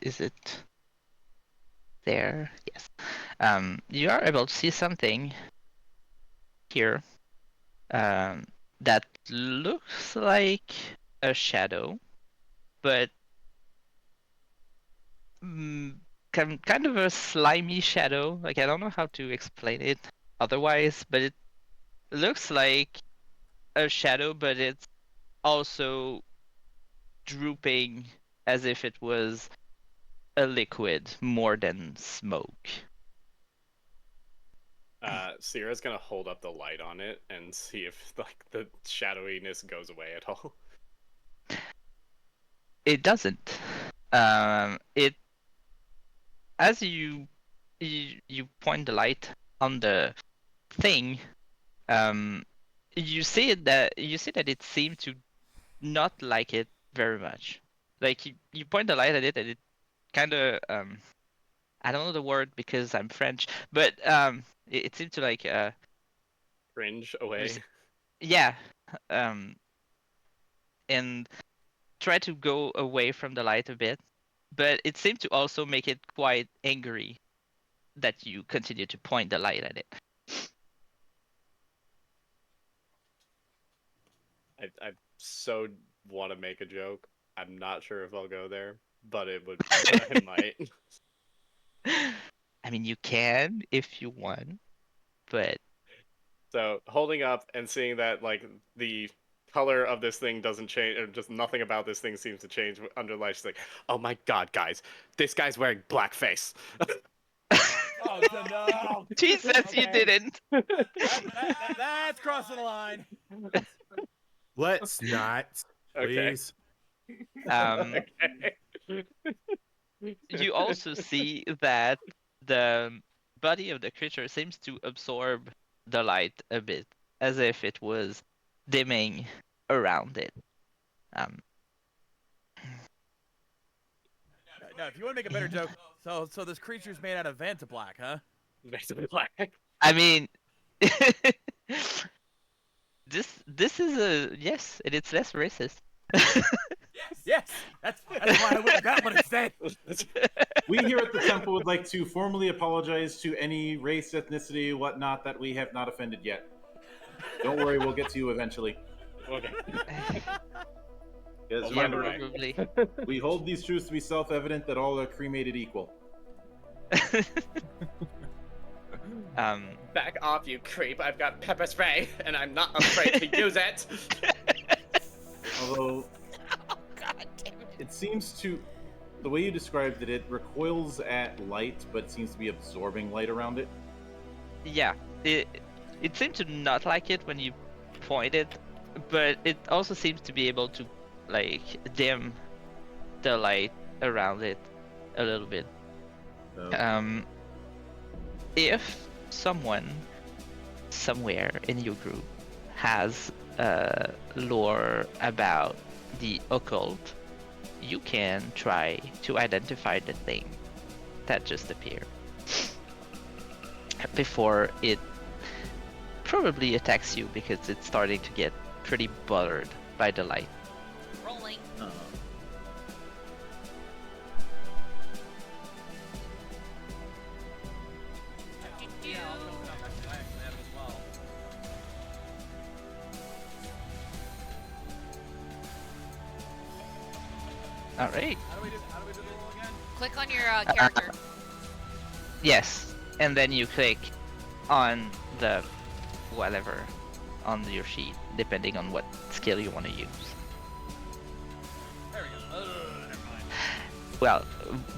Is it there? Yes. You are able to see something here that looks like a shadow, but kind of a slimy shadow. Like, I don't know how to explain it otherwise, but it looks like a shadow, but it's also drooping as if it was a liquid more than smoke. Sierra's gonna hold up the light on it and see if like the shadowiness goes away at all. It doesn't. It as you point the light on the thing, you see that it seemed to not like it very much. Like you point the light at it and it kind of I don't know the word because I'm French, but it seemed to like Cringe away. yeah, and try to go away from the light a bit, but it seemed to also make it quite angry that you continue to point the light at it. I so want to make a joke. I'm not sure if I'll go there, but I might. I mean, you can if you want, but So holding up and seeing that like the color of this thing doesn't change, or just nothing about this thing seems to change under light. She's like, "Oh my god, guys, this guy's wearing blackface." Oh no! Jesus, you Okay. didn't. That's crossing the line. Let's not, Okay. please. Okay. You also see that the body of the creature seems to absorb the light a bit, as if it was dimming around it. No, if you want to make a better joke, so this creature's made out of Vanta Black, huh? Basically black. I mean, this is a yes, and it's less racist. Yes, that's why I went with that one instead. We here at the temple would like to formally apologize to any race, ethnicity, whatnot that we have not offended yet. Don't worry, we'll get to you eventually. Okay. Because Yeah, remember, probably. we hold these truths to be self-evident that all are cremated equal. Back off, you creep! I've got pepper spray, and I'm not afraid to use it. Although Oh god damn it. it seems to, the way you described it, it recoils at light, but seems to be absorbing light around it. Yeah, it seemed to not like it when you point it, but it also seems to be able to like dim the light around it a little bit. So, If someone somewhere in your group has lore about the occult, you can try to identify the thing that just appeared before it probably attacks you, because it's starting to get pretty bothered by the light. Rolling. Yeah, I'll open up actually. I actually have it as well. All right. How do we do the roll again? Click on your character. Yes, and then you click on the whatever on your sheet, depending on what skill you want to use. Well,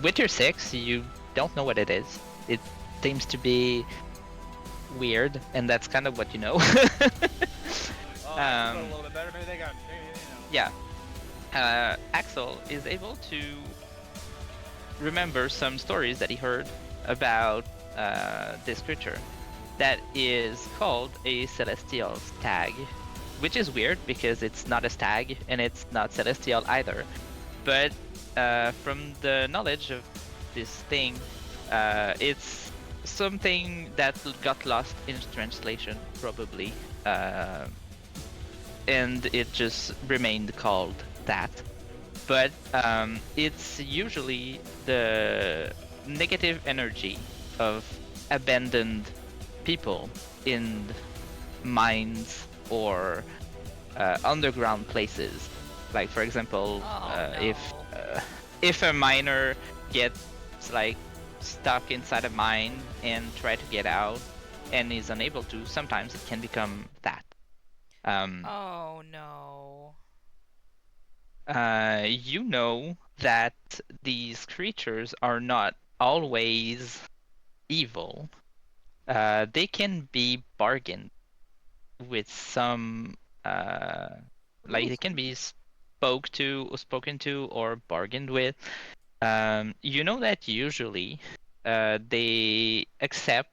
with your 6, you don't know what it is. It seems to be weird, and that's kind of what you know. Oh, I can a little bit better. Maybe they got. Maybe, Yeah. Axel is able to remember some stories that he heard about this creature that is called a celestial stag, which is weird because it's not a stag and it's not celestial either. But from the knowledge of this thing, it's something that got lost in translation, probably, and it just remained called that. But it's usually the negative energy of abandoned people in mines or underground places. Like, for example, if a miner gets like stuck inside a mine and try to get out and is unable to, sometimes it can become that. Oh no. You know that these creatures are not always evil. They can be bargained with some, like they can be spoken to, or bargained with. You know that usually, they accept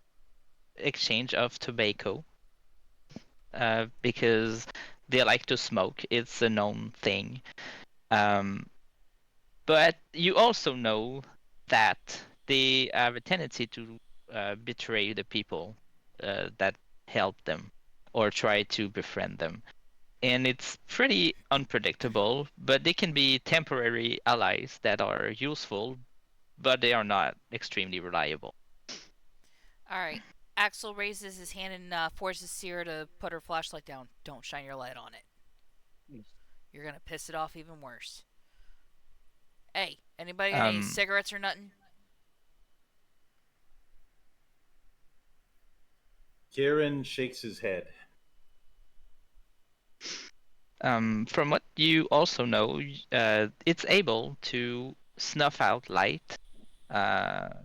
exchange of tobacco, because they like to smoke. It's a known thing. But you also know that they have a tendency to betray the people that help them or try to befriend them. And it's pretty unpredictable, but they can be temporary allies that are useful, but they are not extremely reliable. Alright. Axel raises his hand and forces Sierra to put her flashlight down. Don't shine your light on it. You're gonna piss it off even worse. Hey, anybody got any cigarettes or nothing? Kieran shakes his head. From what you also know, it's able to snuff out light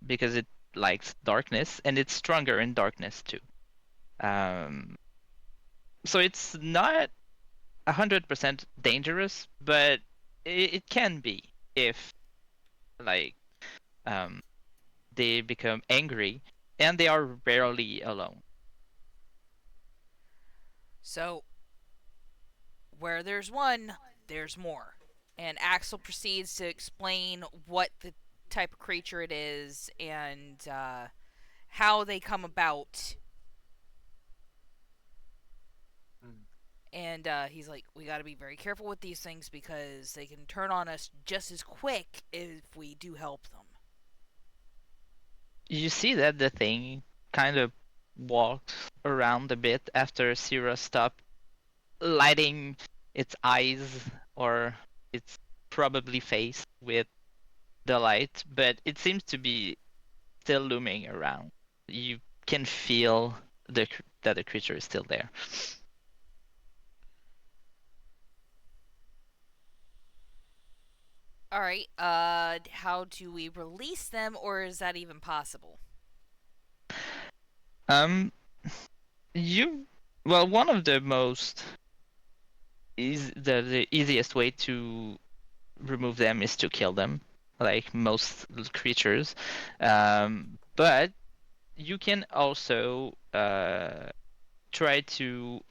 because it likes darkness, and it's stronger in darkness too. So it's not 100% dangerous, but it can be if, like, they become angry, and they are rarely alone. So, where there's one, there's more. And Axel proceeds to explain what the type of creature it is and how they come about. And he's like, we gotta be very careful with these things because they can turn on us just as quick if we do help them. You see that the thing kind of walks around a bit after Sierra stopped lighting its eyes or its probably face with the light, but it seems to be still looming around. You can feel that the creature is still there. Alright, how do we release them, or is that even possible? Well, one of the most the easiest way to remove them is to kill them, like most creatures. But you can also try to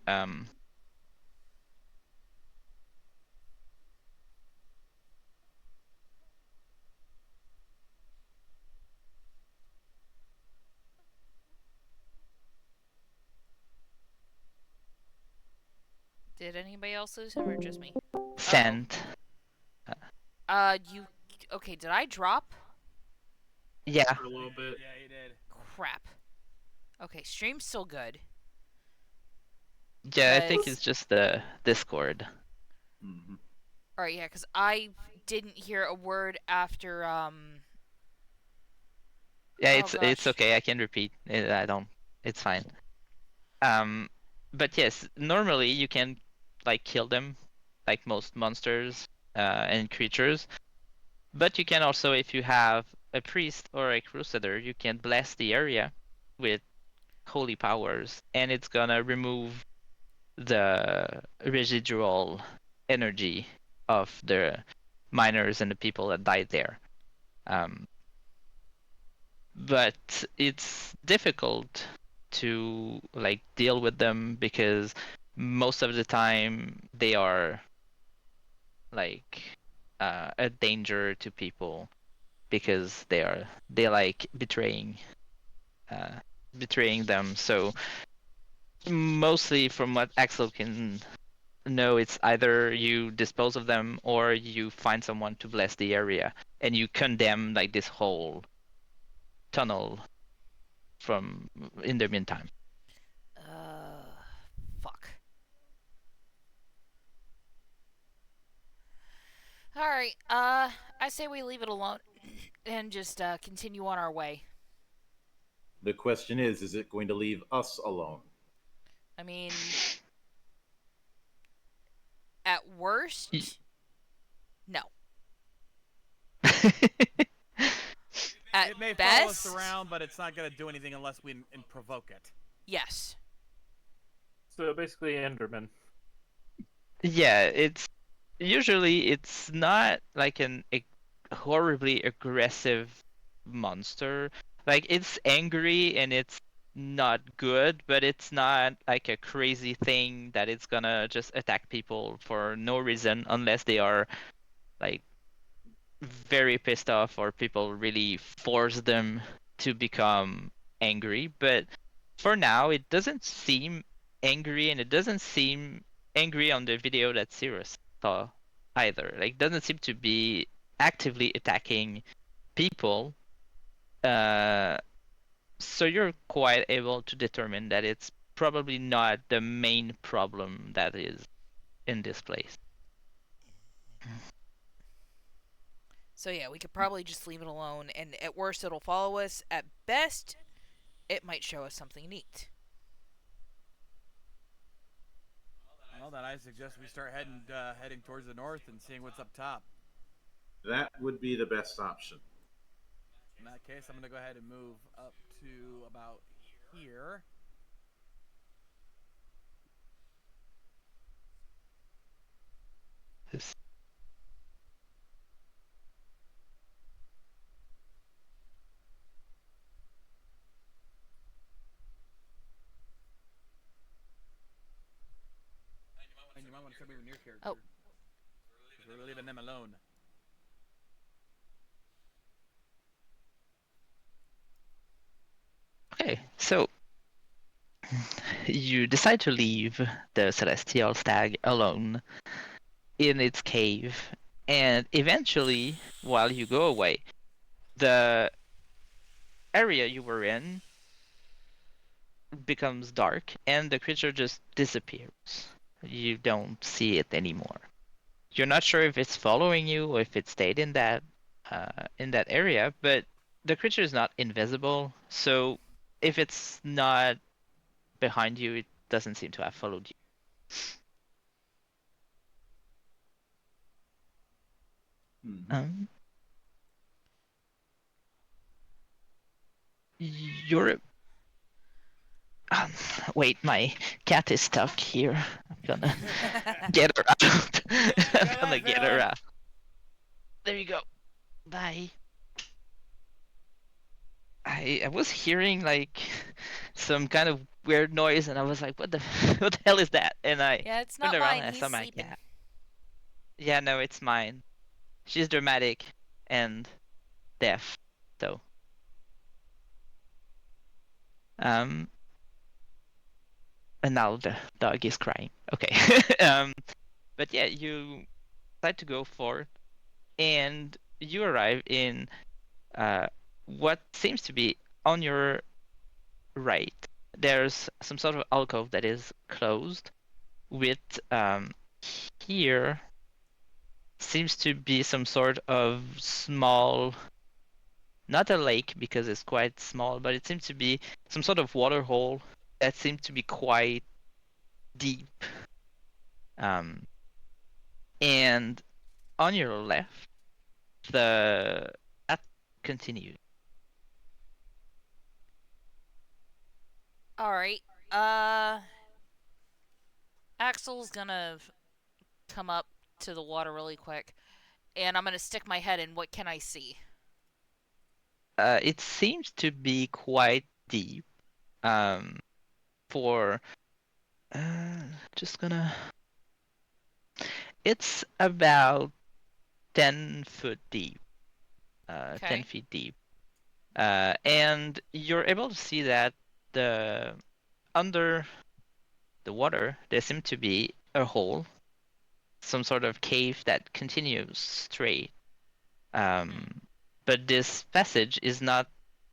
Did anybody else lose him or just me? send. You. Okay, did I drop? Yeah. For a little bit. Yeah, he did. Crap. Okay, stream's still good. Yeah, I think Cause- it's just the Discord. Mm-hmm. Alright, yeah, because I didn't hear a word after, Yeah, Oh, it's gosh. okay. I can repeat. I don't. It's fine. But yes, normally you can like kill them, like most monsters and creatures. But you can also, if you have a priest or a crusader, you can bless the area with holy powers, and it's gonna remove the residual energy of the miners and the people that died there. Um, but it's difficult to like deal with them because most of the time they are like a danger to people because they like uh, betraying them. So mostly from what Axel can know, it's either you dispose of them or you find someone to bless the area and you condemn like this whole tunnel from in the meantime. Fuck. All right. I say we leave it alone and just continue on our way. The question is it going to leave us alone? I mean, at worst, no. At It may follow us best, around, but it's not going to do anything unless we provoke it. yes. So basically, Enderman. Yeah, it's usually it's not like horribly aggressive monster. Like it's angry and it's not good, but it's not like a crazy thing that it's gonna just attack people for no reason unless they are like very pissed off or people really force them to become angry. But for now, it doesn't seem angry, and it doesn't seem angry on the video that Cirrus saw either. Like, doesn't seem to be actively attacking people. Uh, so you're quite able to determine that it's probably not the main problem that is in this place. So yeah, we could probably just leave it alone, and at worst, it'll follow us. At best, it might show us something neat. Well, then I suggest we start heading towards the north and seeing what's up top. That would be the best option. In that case, I'm going to go ahead and move up to about here. This- And you might want to show me your near character. Oh. Because we're leaving them alone. Okay, so you decide to leave the celestial stag alone in its cave, and eventually, while you go away, the area you were in becomes dark and the creature just disappears. You don't see it anymore. You're not sure if it's following you or if it stayed in that area, but the creature is not invisible, so if it's not behind you, it doesn't seem to have followed you. Um, you're um, wait, my cat is stuck here. I'm gonna get her out. I'm gonna get her out. There you go. Bye. I was hearing like some kind of weird noise, and I was like, "What the what the hell is that?" And I Yeah, it's turned not around mine. and I He's saw my sleeping. cat. Yeah, no, it's mine. She's dramatic and deaf, so um. And now the dog is crying. Okay. But yeah, you decide to go forth, and you arrive in what seems to be on your right. There's some sort of alcove that is closed with here seems to be some sort of small, not a lake because it's quite small, but it seems to be some sort of water hole that seems to be quite deep. Um, and on your left, the that continues. All right. Axel's gonna come up to the water really quick, and I'm gonna stick my head in. What can I see? It seems to be quite deep. Um, for just gonna. It's about 10 foot deep. 10 Okay. feet deep. And you're able to see that the under the water there seems to be a hole, some sort of cave that continues straight. Um, but this passage is not.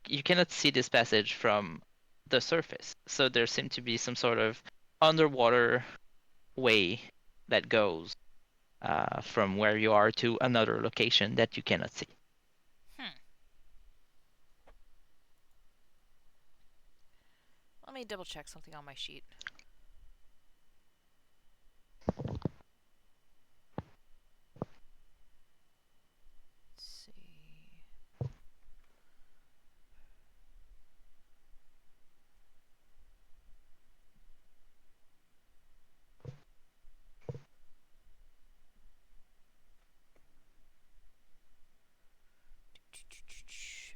You cannot see this passage from the surface. So there seems to be some sort of underwater way that goes from where you are to another location that you cannot see. Hmm. Let me double check something on my sheet. Let's see.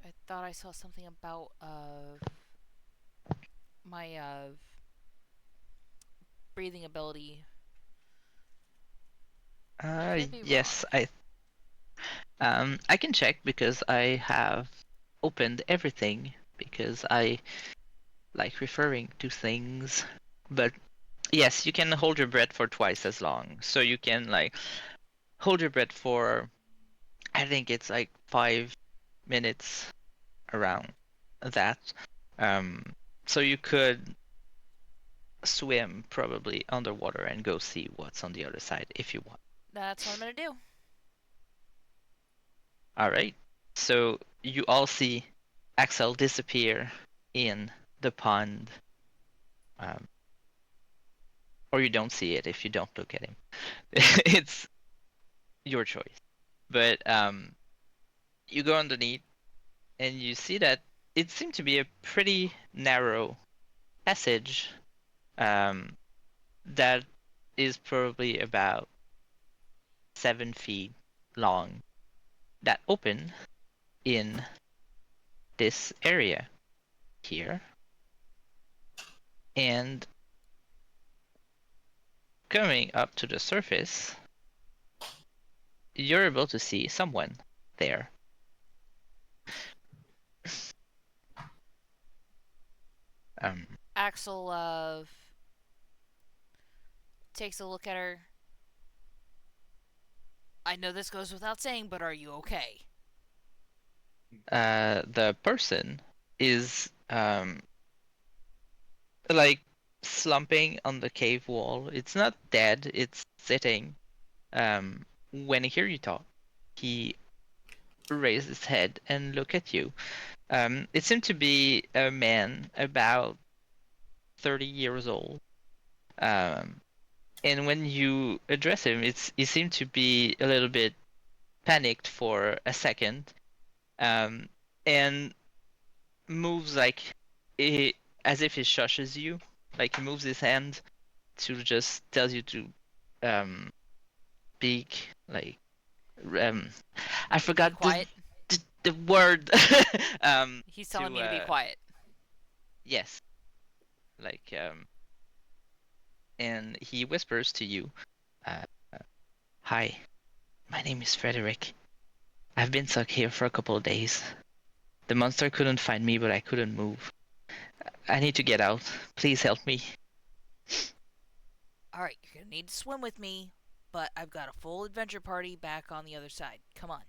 I thought I saw something about my breathing ability. I could be wrong. Yes, I can check because I have opened everything because I like referring to things. But yes, you can hold your breath for twice as long. So you can like hold your breath for I think it's like 5 minutes around that. Um, so you could swim probably underwater and go see what's on the other side if you want. That's what I'm gonna do. All right. So you all see Axel disappear in the pond. Um, or you don't see it if you don't look at him. It's your choice. But you go underneath and you see that it seemed to be a pretty narrow passage um, that is probably about 7 feet long that open in this area here. And coming up to the surface, you're able to see someone there. Um, Axel takes a look at her. I know this goes without saying, but are you okay? the person is like slumping on the cave wall. It's not dead, it's sitting. When he hears you talk, he raises his head and look at you. It seemed to be a man about 30 years old. Um, and when you address him, he seemed to be a little bit panicked for a second, um, and moves like he, as if he shushes you. Like he moves his hand to just tells you to um, speak. Like um, I To be forgot quiet. the word. He's telling To me to be quiet. yes, like and he whispers to you, uh, "Hi, my name is Frederick. I've been stuck here for a couple of days. The monster couldn't find me, but I couldn't move. I need to get out. Please help me." Alright, you're gonna need to swim with me, but I've got a full adventure party back on the other side. Come on.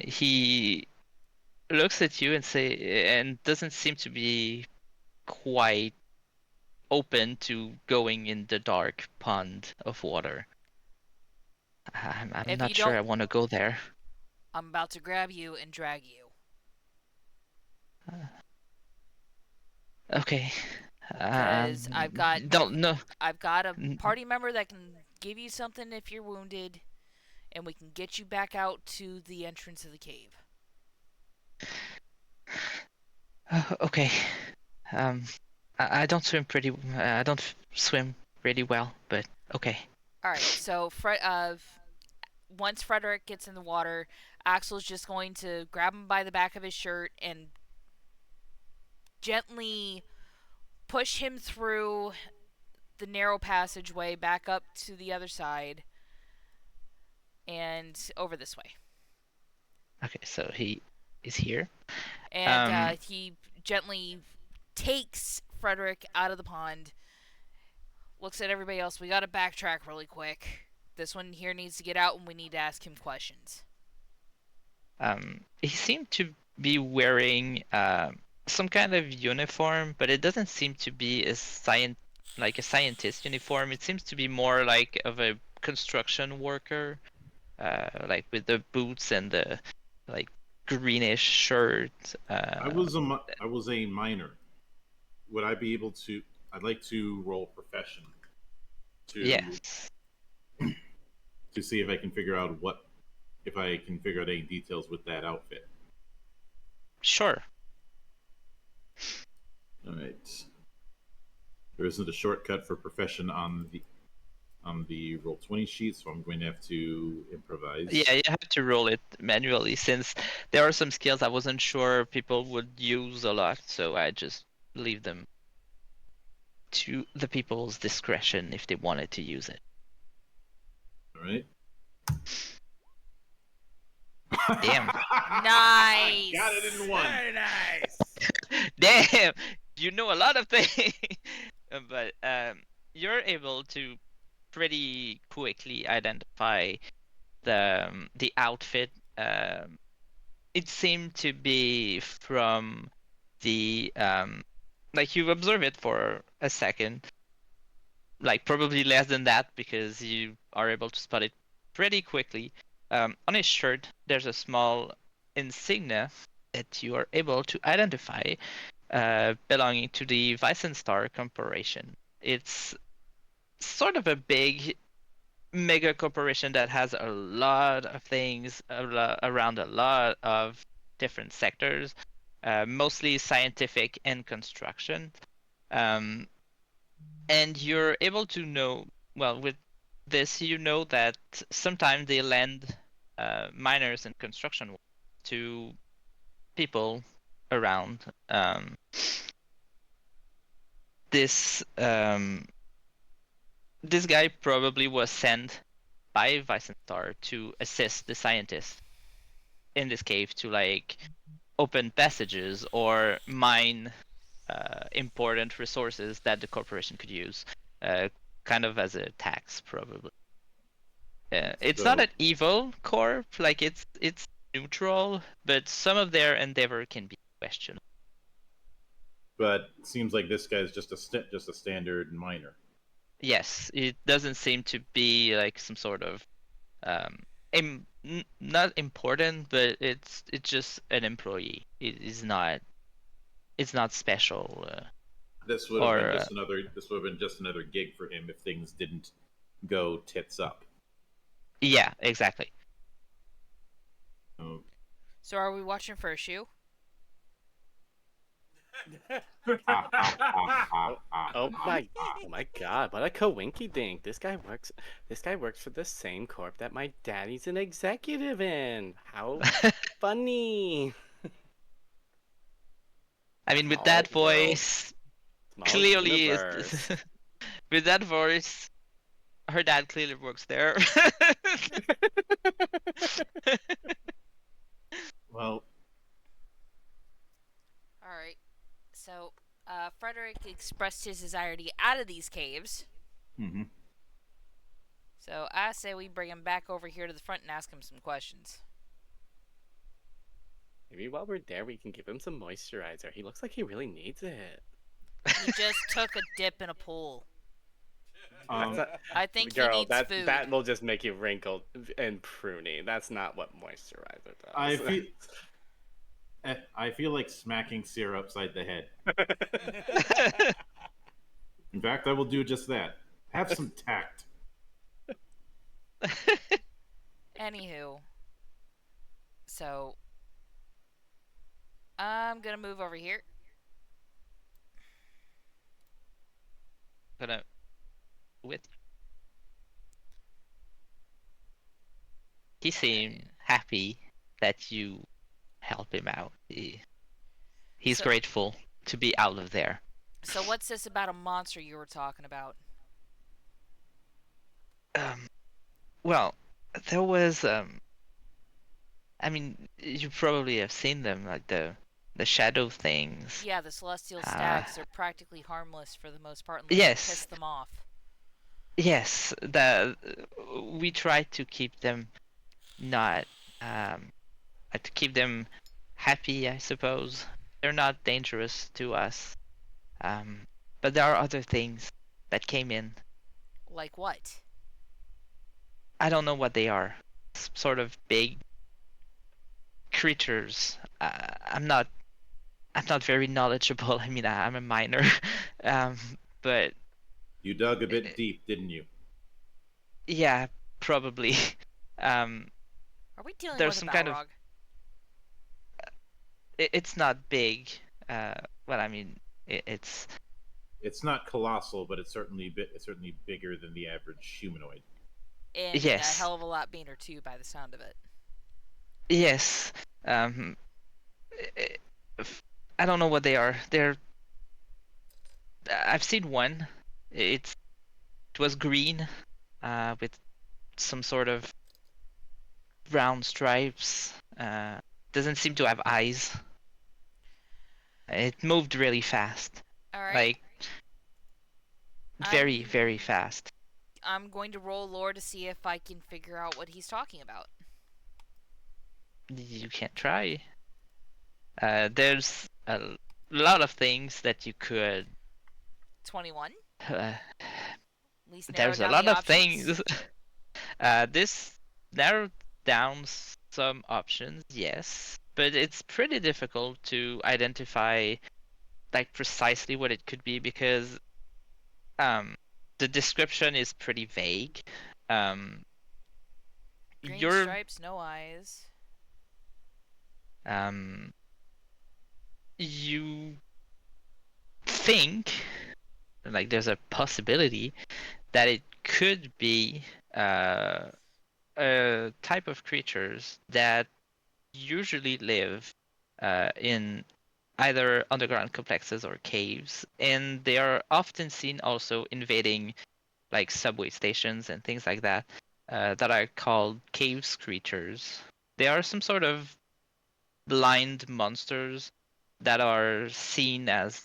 He looks at you and doesn't seem to be quite open to going in the dark pond of water. I'm If not you sure don't, I want to go there. I'm about to grab you and drag you. Okay. Because Don't no. I've got a party member that can give you something if you're wounded, and we can get you back out to the entrance of the cave. Okay. I don't swim pretty. I don't swim really well, but okay. All right. So once Frederick gets in the water, Axel's just going to grab him by the back of his shirt and gently push him through the narrow passageway back up to the other side and over this way. Okay, so he is here. And he gently takes Frederick out of the pond, looks at everybody else. We gotta backtrack really quick. This one here needs to get out and we need to ask him questions. He seemed to be wearing some kind of uniform, but it doesn't seem to be a scientist uniform. It seems to be more like of a construction worker, like with the boots and the like greenish shirt. I was a miner. Would I be able to? I'd like to roll profession to Yes. to see if I can figure out any details with that outfit. Sure. All right. There isn't a shortcut for profession on the roll 20 sheet, so I'm going to have to improvise. Yeah, you have to roll it manually since there are some skills I wasn't sure people would use a lot, so I just leave them to the people's discretion if they wanted to use it. All right. Damn. Nice. Got it in one. Very nice. Damn, you know a lot of things. But you're able to pretty quickly identify the outfit. It seemed to be from the like you observe it for a second, like probably less than that because you are able to spot it pretty quickly. On his shirt, there's a small insignia that you are able to identify belonging to the Weissenstar Corporation. It's sort of a big mega corporation that has a lot of things around a lot of different sectors, mostly scientific and construction. And you're able to know, well, with this, you know that sometimes they lend miners and construction to people around. This guy probably was sent by Weissenstar to assist the scientists in this cave to like open passages or mine important resources that the corporation could use, kind of as a tax probably. It's not So- an evil corp, like it's neutral, but some of their endeavor can be questionable. But it seems like this guy's just a standard miner. Yes, it doesn't seem to be like some sort of not important, but it's just an employee. It's not special. This would have Or, been just another gig for him if things didn't go tits up. Yeah, exactly. Oh. So are we watching for a shoe? Oh my god, what a coinky dink. This guy works for the same corp that my daddy's an executive in. How funny. I mean, with Small that world, voice, small clearly universe. with that voice, her dad clearly works there. Well, All right. So Frederick expressed his desire to get out of these caves. mm-hmm. So I say we bring him back over here to the front and ask him some questions. Maybe while we're there, we can give him some moisturizer. He looks like he really needs it. He just took a dip in a pool. That's not- I think he Girl, needs that food. that will just make you wrinkled and pruny. That's not what moisturizer does. I feel like smacking Seer upside the head. In fact, I will do just that. Have some tact. Anywho, so I'm gonna move over here. Gonna with he Okay. seemed happy that you help him out. He's So, grateful to be out of there. so what's this about a monster you were talking about? Um, well, there was I mean, you probably have seen them, like the shadow things. Yeah, the celestial Uh, stags are practically harmless for the most part unless you piss yes, them off. yes. The we try to keep them not to keep them happy, I suppose. They're not dangerous to us. Um, but there are other things that came in. Like what? I don't know what they are. Sort of big creatures. I'm not very knowledgeable. I mean, I'm a minor, um, but You dug a uh, bit deep, didn't you? yeah, probably. Um, Are we dealing there's with a some kind of. Balrog? It's not big. Uh, well, I mean, it's It's not colossal, but it's certainly bigger than the average humanoid. And a yes, hell of a lot meaner too, by the sound of it. yes. Um, I I don't know what they are. They're. I've seen one. It was green, with some sort of brown stripes. Doesn't seem to have eyes. It moved really fast, All right. like very, very I'm fast. I'm going to roll lore to see if I can figure out what he's talking about. You can try. There's a lot of things that you could. 21. Uh, At least narrow there's a down the lot of options. things. This narrowed down some options, yes, but it's pretty difficult to identify like precisely what it could be because um the description is pretty vague. Um, Green you're stripes, no eyes. um you think like there's a possibility that it could be uh, a type of creatures that usually live in either underground complexes or caves, and they are often seen also invading like subway stations and things like that, that are called cave creatures. They are some sort of blind monsters that are seen as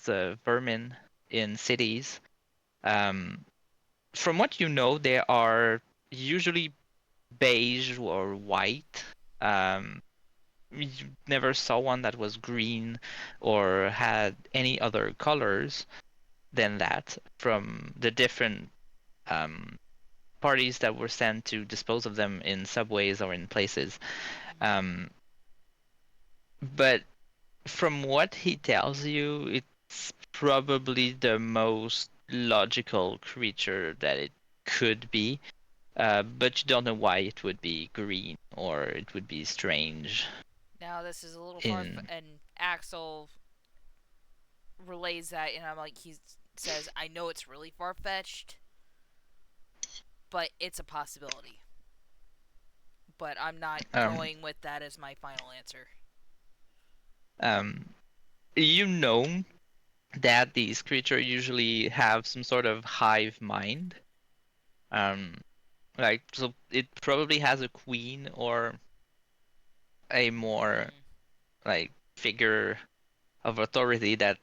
vermin in cities. Um, from what you know, they are usually beige or white. You never saw one that was green or had any other colors than that from the different um, parties that were sent to dispose of them in subways or in places. Mm-hmm. Um, but from what he tells you, it's probably the most logical creature that it could be. But you don't know why it would be green or it would be strange. Now this is a little In and Axel relays that, and I'm like, he says, I know it's really far fetched, but it's a possibility. But I'm not um going with that as my final answer. um you know that these creatures usually have some sort of hive mind. Um, like so it probably has a queen or a more Mm. like figure of authority that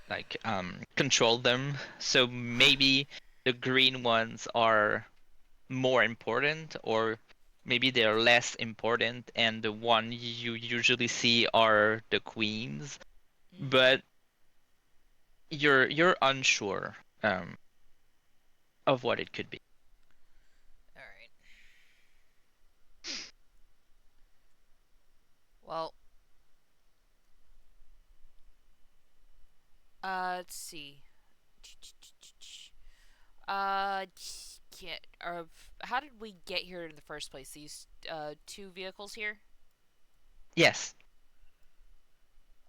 like control them. So maybe the green ones are more important, or maybe they're less important, and the one you usually see are the queens. Mm-hmm. But you're unsure of what it could be. All right. Well, let's see. can't. How did we get here in the first place? These two vehicles here. Yes.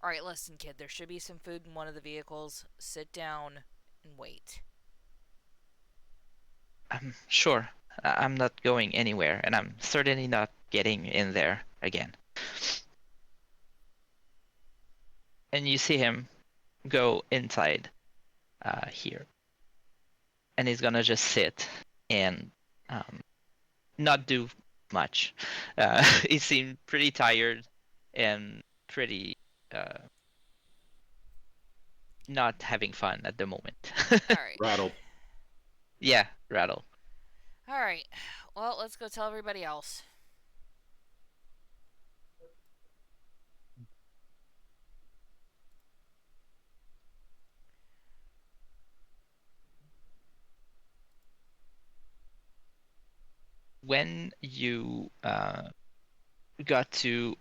All right, listen, kid. There should be some food in one of the vehicles. Sit down and wait. Sure. I'm not going anywhere, and I'm certainly not getting in there again. And you see him go inside here. And he's gonna just sit and not do much. He seemed pretty tired and pretty not having fun at the moment. All right. Rattled. Yeah, rattle. All right. Well, let's go tell everybody else. When you got to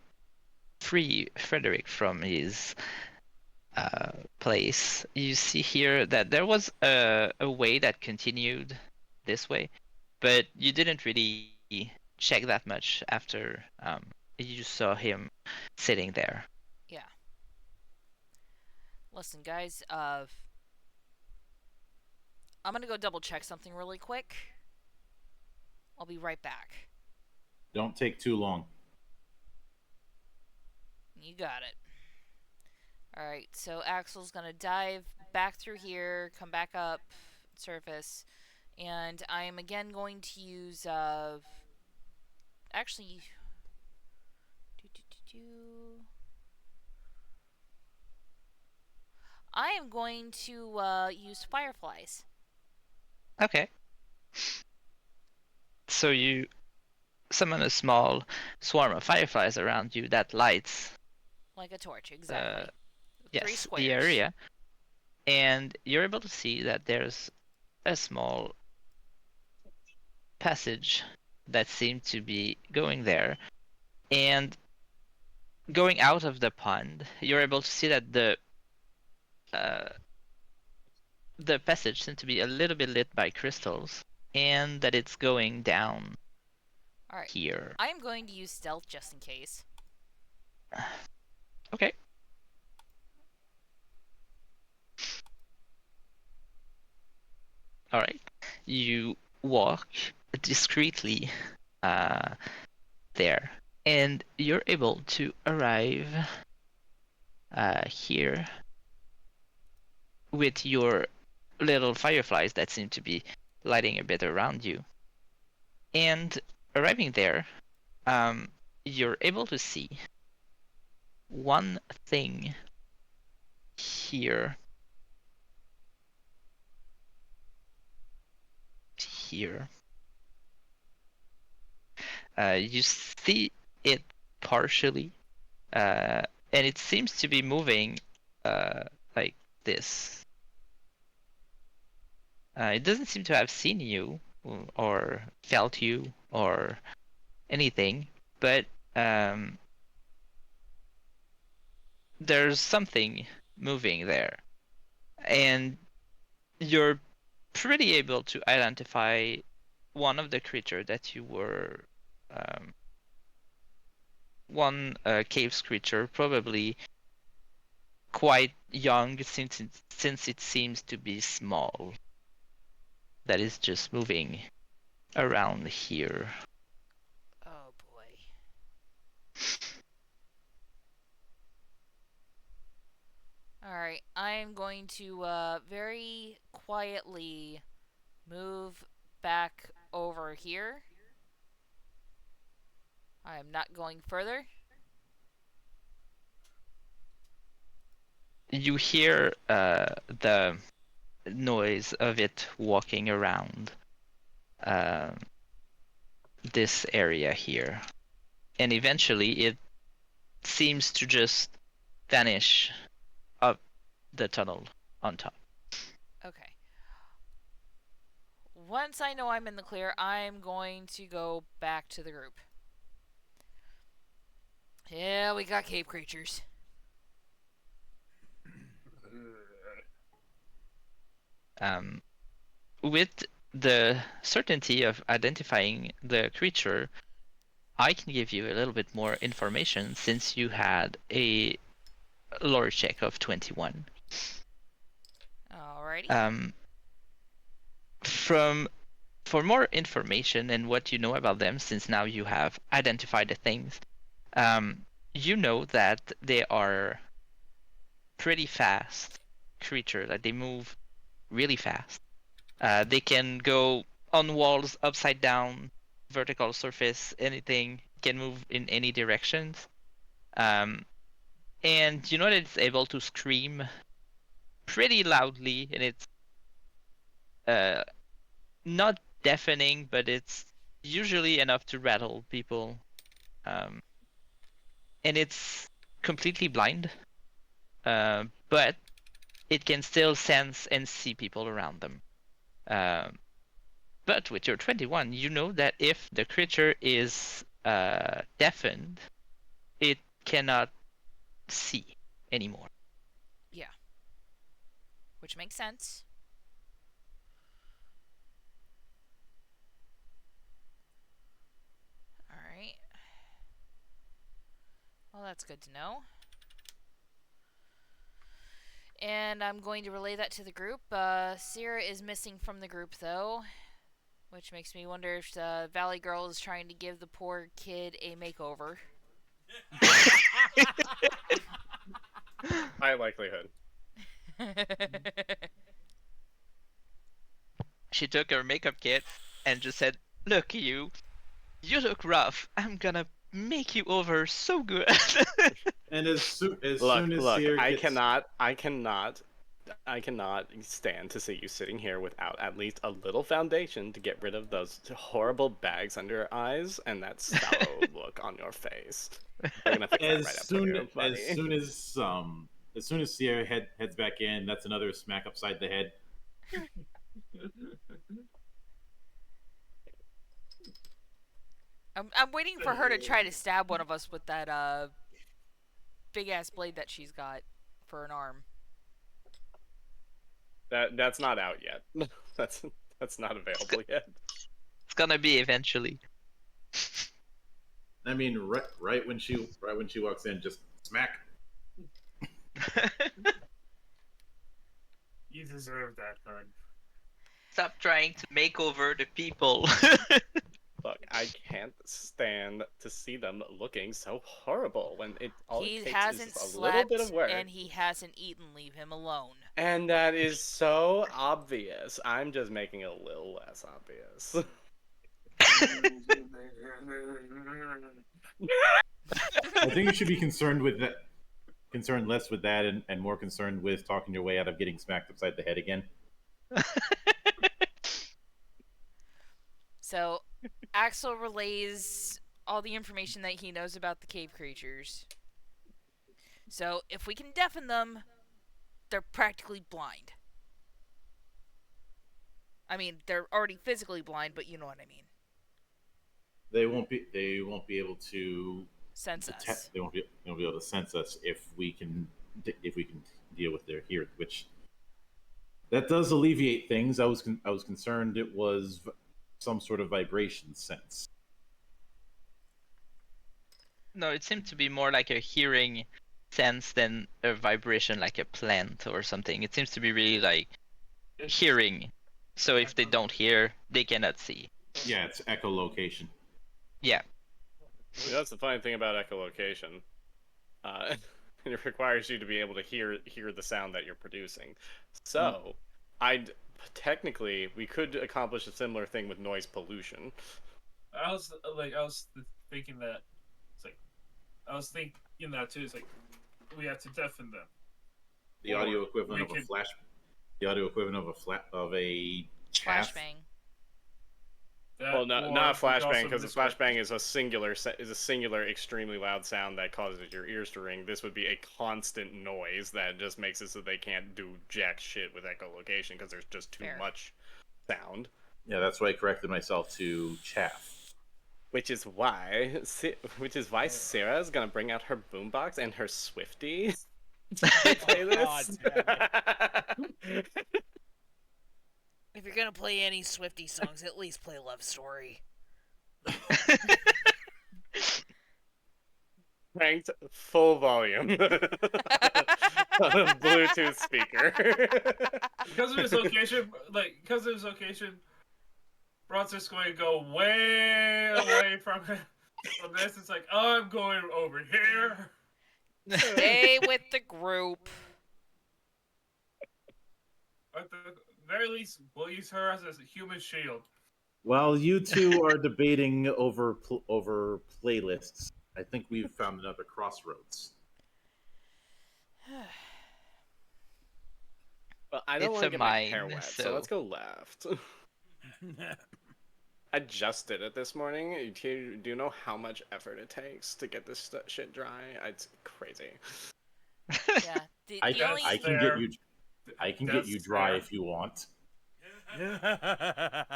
free Frederick from his place, you see here that there was a way that continued this way, but you didn't really check that much after you saw him sitting there. Yeah. Listen, guys. I'm gonna go double check something really quick. I'll be right back. Don't take too long. You got it. All right. So Axel's gonna dive back through here, come back up, surface, and I am again going to use actually. I am going to use fireflies. Okay. So you summon a small swarm of fireflies around you that lights Like a torch, exactly. 3 yes, squares. the area, and you're able to see that there's a small passage that seemed to be going there, and going out of the pond, you're able to see that the passage seems to be a little bit lit by crystals, and that it's going down All right. here. I am going to use stealth just in case. Okay. All right. You walk discreetly there, and you're able to arrive here with your little fireflies that seem to be lighting a bit around you. And arriving there, you're able to see one thing here. Here. You see it partially, and it seems to be moving like this. It doesn't seem to have seen you or felt you or anything, but there's something moving there, and you're pretty able to identify one of the creature that you were one cave creature, probably quite young since it seems to be small, that is just moving around here. Oh boy. Alright, I'm going to very quietly move back over here. I am not going further. You hear the noise of it walking around this area here, and eventually it seems to just vanish up the tunnel on top. Okay. Once I know I'm in the clear, I'm going to go back to the group. Yeah, we got cave creatures. With the certainty of identifying the creature, I can give you a little bit more information since you had a lore check of 21. Alrighty. For more information and what you know about them, since now you have identified the things, you know that they are pretty fast creatures. Like they move really fast. They can go on walls, upside down, vertical surface, anything. Can move in any directions. And you know that it's able to scream pretty loudly, and it's not deafening, but it's usually enough to rattle people. And it's completely blind, but it can still sense and see people around them. But with your 21, you know that if the creature is deafened, it cannot see anymore. Yeah. Which makes sense. Alright. Well, that's good to know. And I'm going to relay that to the group. Sierra is missing from the group, though, which makes me wonder if the Valley Girl is trying to give the poor kid a makeover. High likelihood. She took her makeup kit and just said, "Look, you look rough. I'm gonna make you over so good." And as soon as Look, Seer I gets... cannot stand to see you sitting here without at least a little foundation to get rid of those horrible bags under your eyes and that sallow look on your face. We're gonna fix that as right up soon for you, buddy. as soon as Sierra heads back in, that's another smack upside the head. I'm waiting for her to try to stab one of us with that big ass blade that she's got for an arm. That's not out yet. That's not available yet. It's gonna be eventually. I mean, right when she walks in, just smack. You deserve that, bud. Stop trying to make over the people. Look, I can't stand to see them looking so horrible when all He it takes hasn't is just a little bit slept of work. and he hasn't eaten. Leave him alone. And that is so obvious. I'm just making it a little less obvious. I think you should be concerned less with that and more concerned with talking your way out of getting smacked upside the head again. So, Axel relays all the information that he knows about the cave creatures. So, if we can deafen them, they're practically blind. I mean, they're already physically blind, but you know what I mean. They won't be able to Sense us. They won't be able to sense us if we can deal with their hearing, which that does alleviate things. I was concerned it was some sort of vibration sense. No, it seemed to be more like a hearing sense than a vibration like a plant or something. It seems to be really like hearing. So if they don't hear, they cannot see. Yeah, it's echolocation. Yeah. That's the funny thing about echolocation. It requires you to be able to hear the sound that you're producing. So, technically we could accomplish a similar thing with noise pollution. I was thinking that. It's like I was thinking that too. It's like we have to deafen them. The audio equivalent of a flash. The audio equivalent of a chaff. Flashbang. Well, not a flashbang, because a flashbang is a singular extremely loud sound that causes your ears to ring. This would be a constant noise that just makes it so they can't do jack shit with echolocation because there's just too much sound. Yeah, that's why I corrected myself to chaff. Which is why Sarah is gonna bring out her boombox and her Swiftie to play this. If you're gonna play any Swifty songs, at least play Love Story. Cranked full volume on a Bluetooth speaker. Because of his location, Bronster's going to go way away from this. It's like, oh, I'm going over here. Stay with the group. At the very least, we'll use her as a human shield. While you two are debating over playlists, I think we've found another crossroads. Well, I don't It's want a to get my hair mine, wet, so so- let's go left. I just did it this morning. Do you know how much effort it takes to get this shit dry? It's crazy. Yeah. I The only can get you. I can get you That's dry fair. if you want. The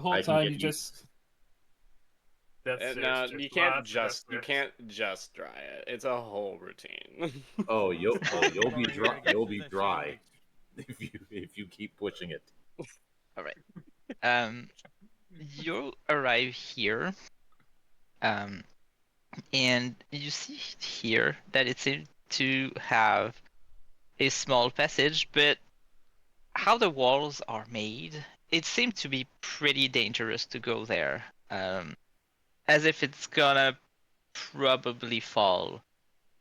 whole I can time get you you- just. That's No, serious, you just can't lots of just effort. dry it. It's a whole routine. Oh, you'll be Over dry. here, I You'll guess be it's dry if you keep pushing it. All right. You arrive here, and you see here that it seems to have a small passage, but how the walls are made, it seemed to be pretty dangerous to go there. As if it's gonna probably fall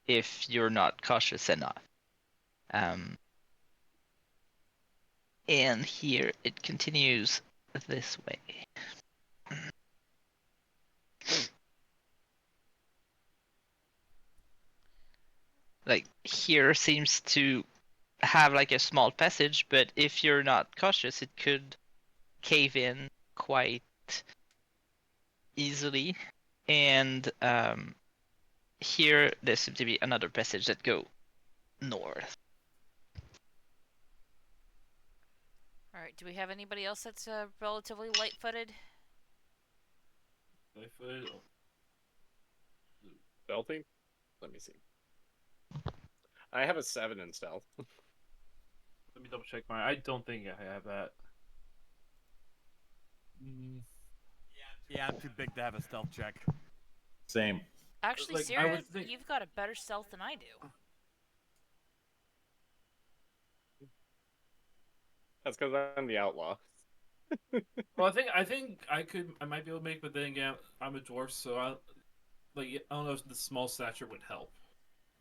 if you're not cautious enough. And here it continues this way. Like here seems to have like a small passage, but if you're not cautious, it could cave in quite easily. And here there seems to be another passage that go north. All right. Do we have anybody else that's relatively light-footed? Stealthy? Let me see. I have a 7 in stealth. Let me double check mine. I don't think I have that. Yeah, I'm too big to have a stealth check. Same. Actually, Like, I Sarah, would think- you've got a better stealth than I do. That's because I'm the outlaw. Well, I think I might be able to make, but then again, I'm a dwarf, so I don't know if the small stature would help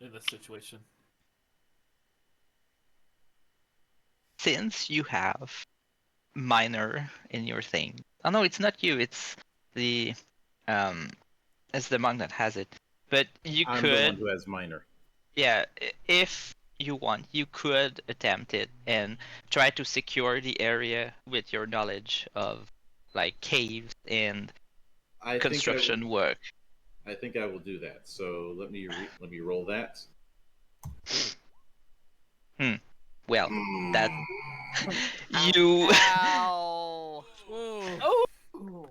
in this situation. Since you have minor in your thing. Oh no, it's not you, it's the monk that has it. But you I'm could the one who has minor. Yeah, if you want, you could attempt it and try to secure the area with your knowledge of like caves and construction work. I think I will do that. So let me roll that. Well, that you Ow. Whoa.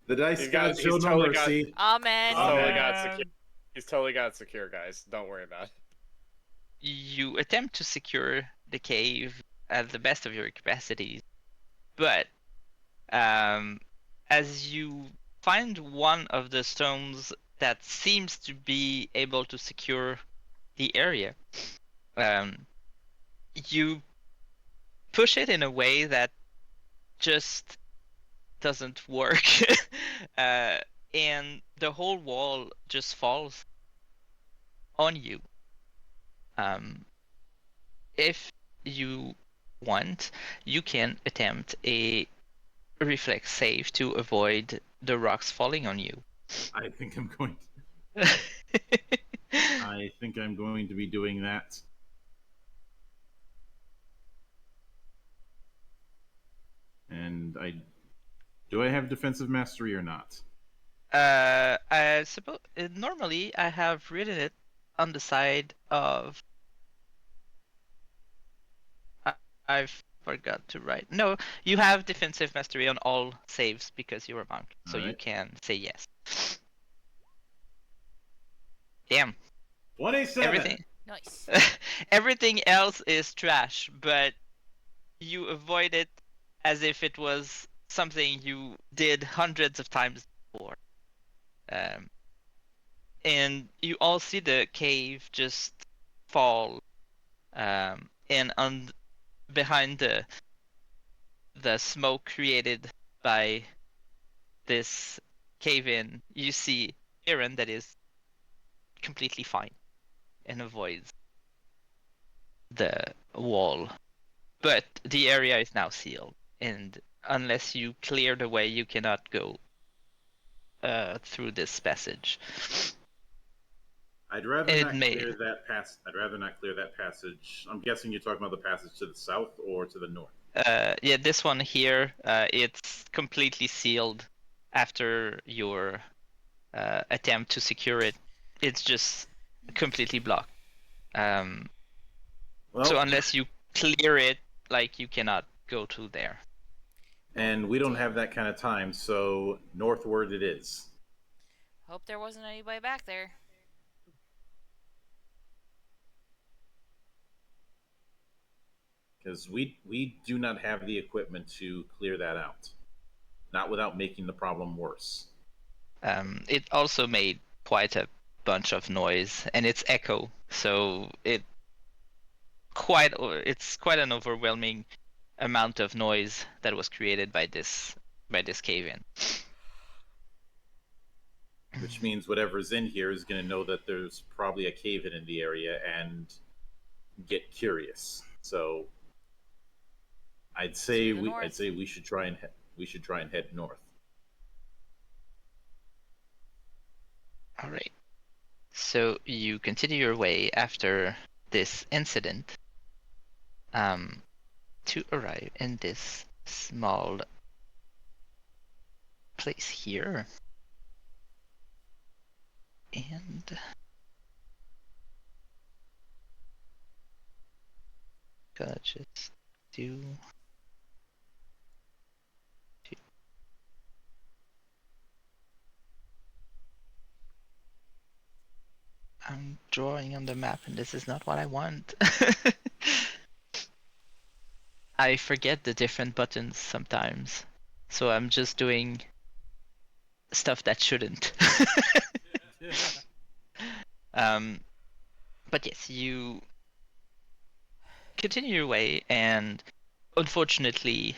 The dice He's gods got- show he's no totally got- mercy. Amen. He's totally man. got secure. He's totally got secure, guys. Don't worry about it. you attempt to secure the cave at the best of your capacities, but as you find one of the stones that seems to be able to secure the area, you push it in a way that just doesn't work, and the whole wall just falls on you. If you want, you can attempt a reflex save to avoid the rocks falling on you. I think I'm going. I think I'm going to be doing that. And do I have defensive mastery or not? I suppose normally I have written it on the side of. I forgot to write. No, you have defensive mastery on all saves because you're a monk, so you Alright. can say yes. Damn. 27. Everything. Nice. Everything else is trash, but you avoid it as if it was something you did hundreds of times before. And you all see the cave just fall, and behind the smoke created by this cave-in, you see Aaron that is completely fine and avoids the wall. But the area is now sealed, and unless you clear the way, you cannot go through this passage. I'd rather And it not may clear that pass. I'd rather not clear that passage. I'm guessing you're talking about the passage to the south or to the north. yeah, this one here, it's completely sealed after your attempt to secure it. It's just completely blocked. So Well, unless you clear it, like, you cannot go to there. and we don't have that kind of time, so northward it is. Hope there wasn't anybody back there. Because we do not have the equipment to clear that out. Not without making the problem worse. It also made quite a bunch of noise, and it's echo, so it's quite an overwhelming amount of noise that was created by this cave-in. Which means whatever's in here is going to know that there's probably a cave in the area and get curious. So I'd say we should try and head north. All right. So you continue your way after this incident, to arrive in this small place here. And gonna just do. I'm drawing on the map, and this is not what I want. I forget the different buttons sometimes, so I'm just doing stuff that shouldn't. But yes, you continue your way, and unfortunately,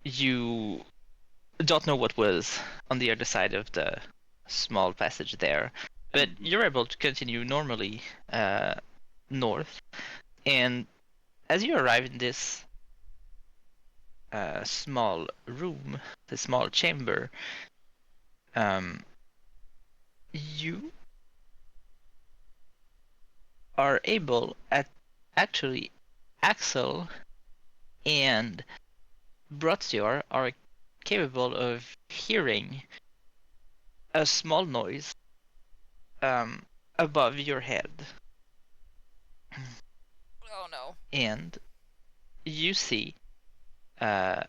you don't know what was on the other side of the small passage there, but you're able to continue normally north, and as you arrive in this small room, the small chamber, you are able actually Axel and Brotsior are capable of hearing a small noise above your head. Oh no. And you see that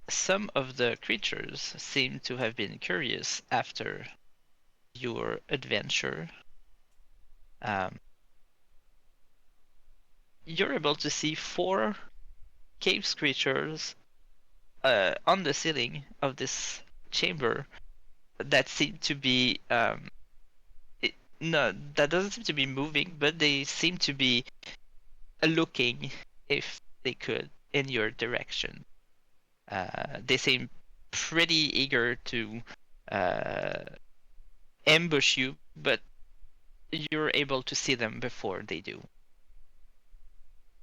some of the creatures seem to have been curious after your adventure. You're able to see 4 cave creatures on the ceiling of this chamber that seem to be no, that doesn't seem to be moving, but they seem to be looking, if they could, in your direction. They seem pretty eager to ambush you, but you're able to see them before they do,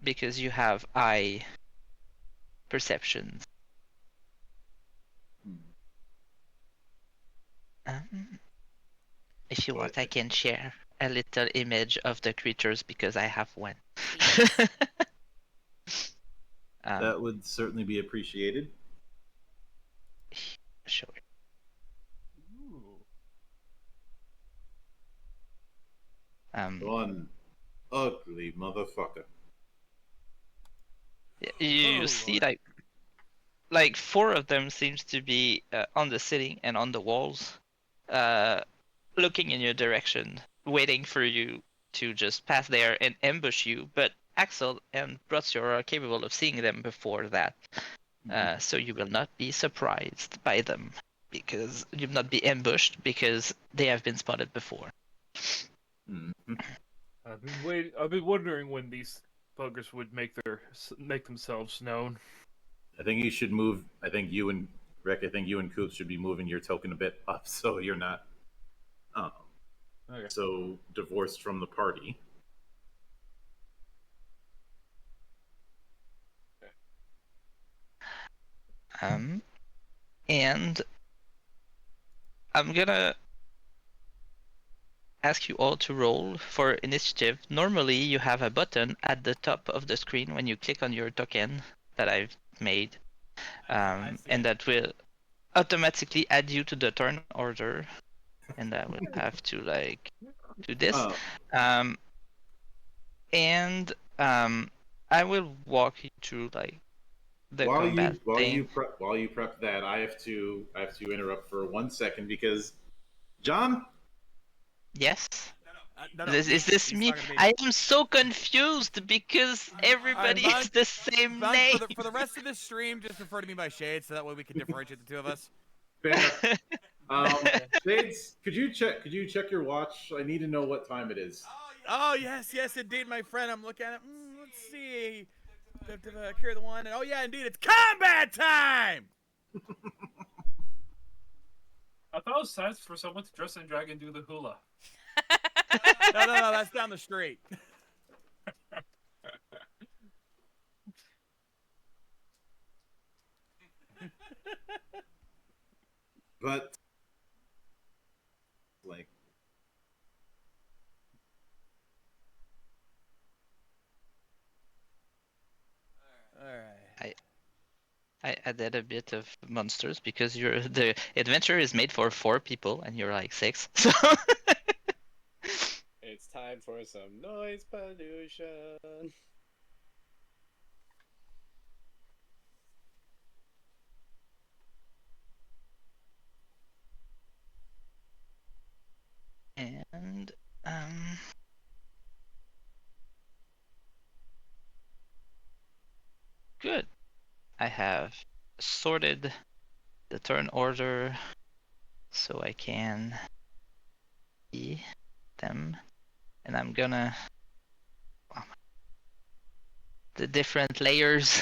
because you have eye perceptions. If you want, I can share a little image of the creatures because I have one. That would certainly be appreciated. Sure. One ugly motherfucker. You see, like 4 of them seems to be on the ceiling and on the walls, looking in your direction, waiting for you to just pass there and ambush you, but Axel and Brutzio are capable of seeing them before that. So you will not be surprised by them, because you'll not be ambushed because they have been spotted before. I've been wondering when these buggers would make themselves known. I think you should move. I think you and Rick. I think you and Coop should be moving your token a bit up so you're not so divorced from the party. And I'm gonna ask you all to roll for initiative. Normally, you have a button at the top of the screen when you click on your token that I've made, and that will automatically add you to the turn order, and I will have to do this. And I will walk you through the combat thing. While you prep that, I have to interrupt for 1 second because John. Yes. No, Is this me? I am so confused because everybody is the same name. For the rest of the stream, just refer to me by Shades, so that way we can differentiate the two of us. Fair. Shades, could you check your watch? I need to know what time it is. Oh yes, indeed, my friend. I'm looking at it. Let's see. Carry the one. And oh yeah, indeed, it's combat time. I thought it was time for someone to dress in drag and do the hula. No, that's down the street. But like, all right. I added a bit of monsters because the adventure is made for 4 people and you're like 6. So It's time for some noise pollution. and good. I have sorted the turn order so I can see them, and I'm gonna the different layers.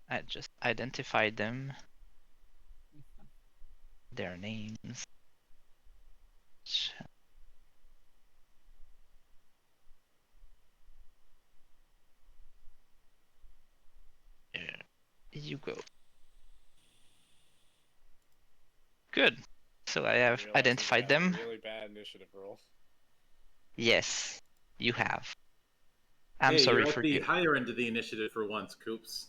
I just identified them, their names. There you go. Good. So I have identified them. Really bad initiative roll. Yes, you have. I'm sorry you're at for the you. higher end of the initiative for once, Coops.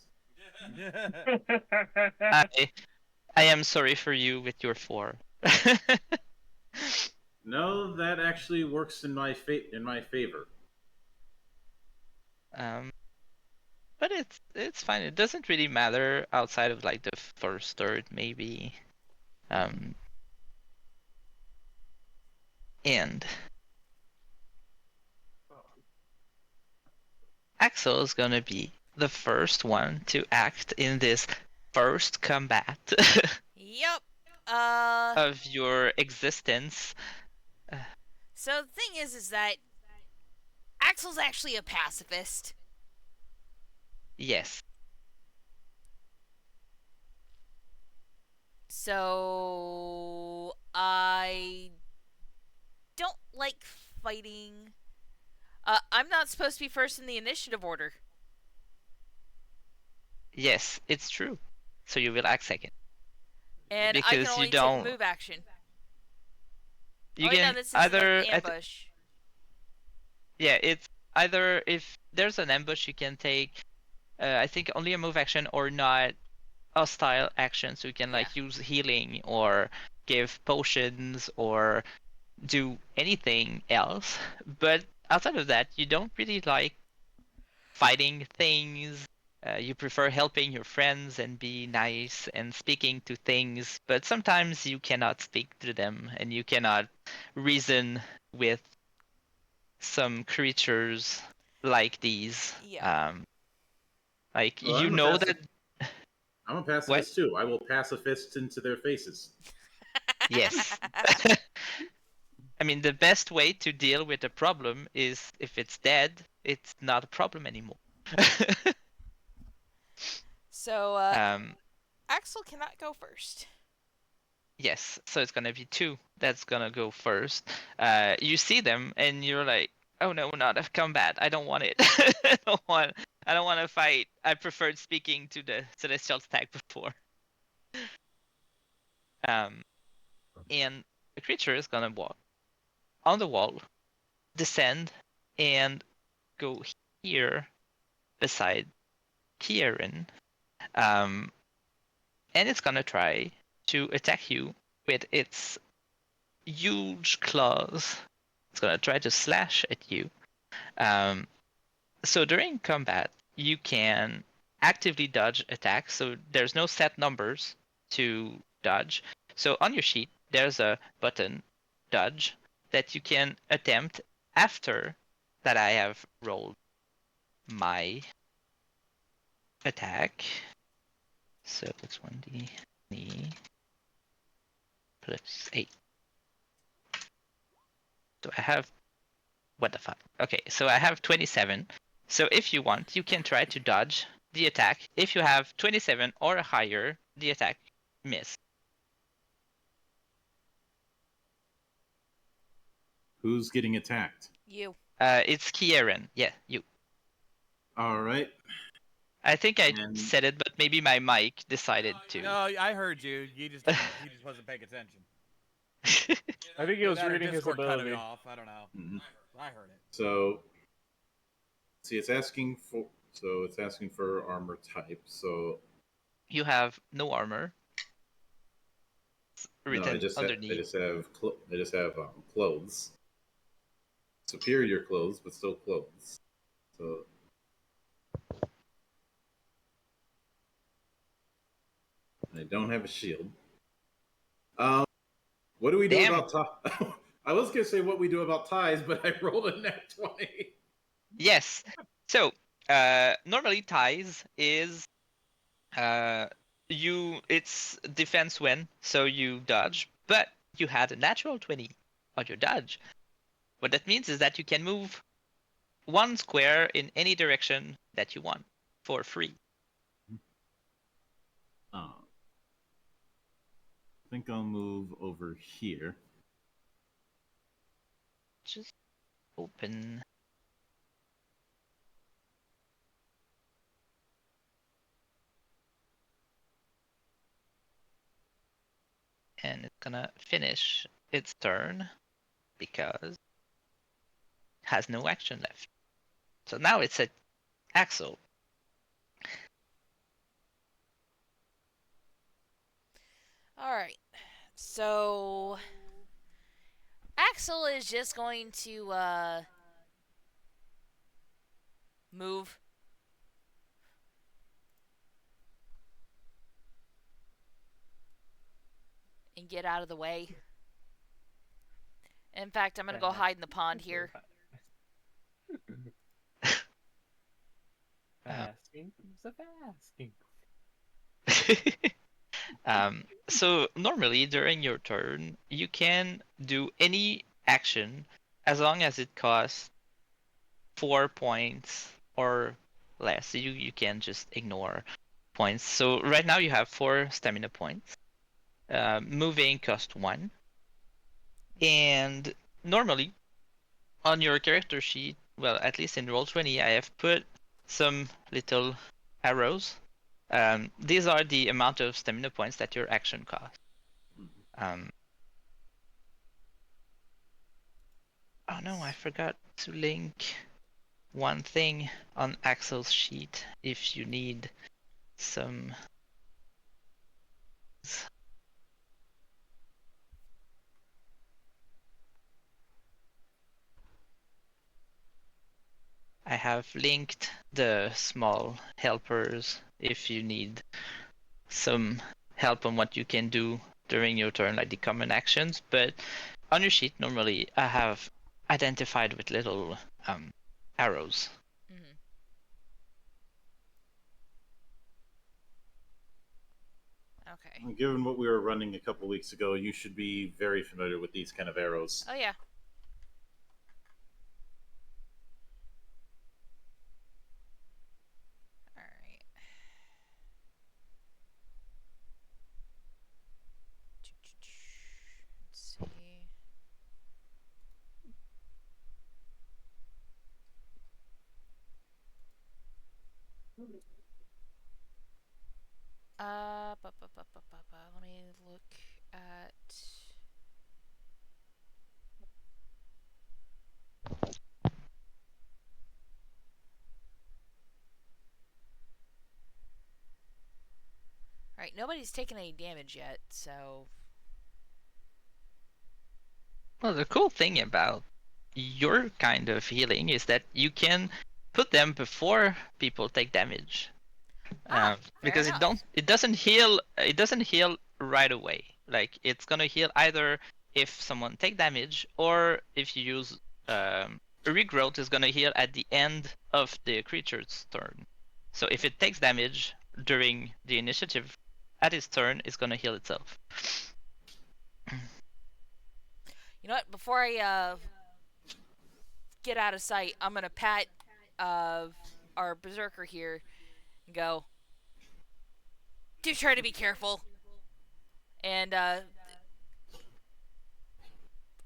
I am sorry for you with your 4. No, that actually works in my favor. But it's fine. It doesn't really matter outside of the first third maybe. And Axel is gonna be the first one to act in this first combat Yep. of your existence. So the thing is that Axel's actually a pacifist. Yes. So I don't like fighting. I'm not supposed to be first in the initiative order. Yes, it's true. So you will act second. And because I can only you don't take move action. You oh, can no, this is either like ambush. yeah, it's either if there's an ambush you can take I think only a move action or not hostile action, so you can use healing or give potions or do anything else. But outside of that, you don't really like fighting things. You prefer helping your friends and be nice and speaking to things, but sometimes you cannot speak to them and you cannot reason with some creatures like these. Yeah. Like Well, you know that I'm a what? pacifist too. I will pacifist into their faces. Yes. I mean, the best way to deal with a problem is if it's dead, it's not a problem anymore. So, um, Axel cannot go first. yes, so it's gonna be two that's gonna go first. You see them and you're like, oh no, not a combat. I don't want it. I don't want to fight. I preferred speaking to the celestial stag before. Um, and the creature is gonna walk on the wall, descend, and go here beside Kieran. Um, and it's gonna try to attack you with its huge claws. It's gonna try to slash at you. So during combat, you can actively dodge attacks. So there's no set numbers to dodge. So on your sheet, there's a button, dodge, that you can attempt after that I have rolled my attack. So it's 1d plus 8. So I have what the fuck? Okay, so I have 27. So if you want, you can try to dodge the attack. If you have 27 or higher, the attack miss. Who's getting attacked? You. It's Kieran. Yeah, you. All right. I think I And said it, but maybe my mic decided to. No, I heard you. He just wasn't paying attention. I think he Either was that or reading his Discord cut ability. it off. I don't know. Mhm. I heard it. So, see, it's asking for armor type. So You have no armor. It's no, I written just underneath. have clothes, superior clothes, but still clothes. So I don't have a shield. What do we do Damn. about ties? I was gonna say what we do about ties, but I rolled a net 20. Yes. So normally ties is it's defense win, so you dodge, but you had a natural 20 on your dodge. What that means is that you can move one square in any direction that you want for free. I think I'll move over here. Just open. And it's gonna finish its turn because it has no action left. So now it's at Axel. Alright. So. Axel is just going to, move. And get out of the way. In fact, I'm going to go hide in the pond here. Asking, asking. So normally during your turn, you can do any action as long as it costs 4 points or less. You can just ignore points. So right now you have 4 stamina points. Moving cost 1. And normally on your character sheet, well, at least in Roll20, I have put some little arrows. These are the amount of stamina points that your action costs. Oh no, I forgot to link one thing on Axel's sheet if you need some. I have linked the small helpers if you need some help on what you can do during your turn, like the common actions. But on your sheet, normally I have identified with little arrows. Mm-hmm. Okay. Given what we were running a couple weeks ago, you should be very familiar with these kind of arrows. Oh yeah. All right. Let's see. Let me look at. All right, nobody's taken any damage yet, so. Well, the cool thing about your kind of healing is that you can put them before people take damage. Fair Because enough. it doesn't heal right away. Like it's gonna heal either if someone take damage or if you use regrowth is gonna heal at the end of the creature's turn. So if it takes damage during the initiative at its turn, it's gonna heal itself. You know what? Before I get out of sight, I'm gonna pat our berserker here and go. Do try to be careful. And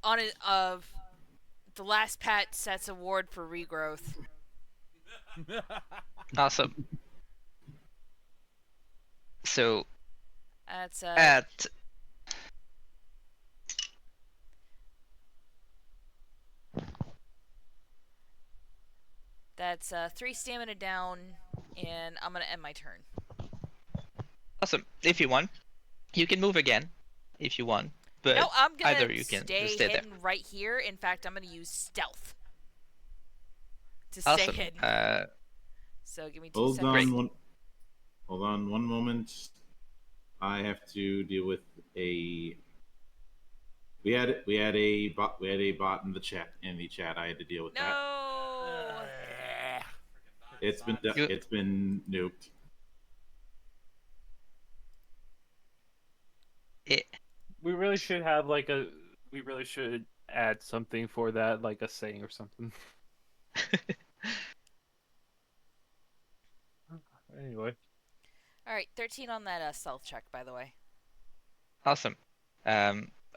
on it of the last pat sets a ward for regrowth. Awesome. So That's at that's 3 stamina down, and I'm gonna end my turn. awesome. If you want, you can move again. If you want, but No, I'm gonna either you can stay just stay there. hidden right here. In fact, I'm gonna use stealth to stay Awesome. hidden. So give me 2 Hold seconds. on hold on one moment. I have to deal with a. We had a bot in the chat I had to deal with that. No. Freaking bots. It's been nuked. We really should have like a. We really should add something for that, like a saying or something. Anyway. All right, 13 on that stealth check, by the way. Awesome.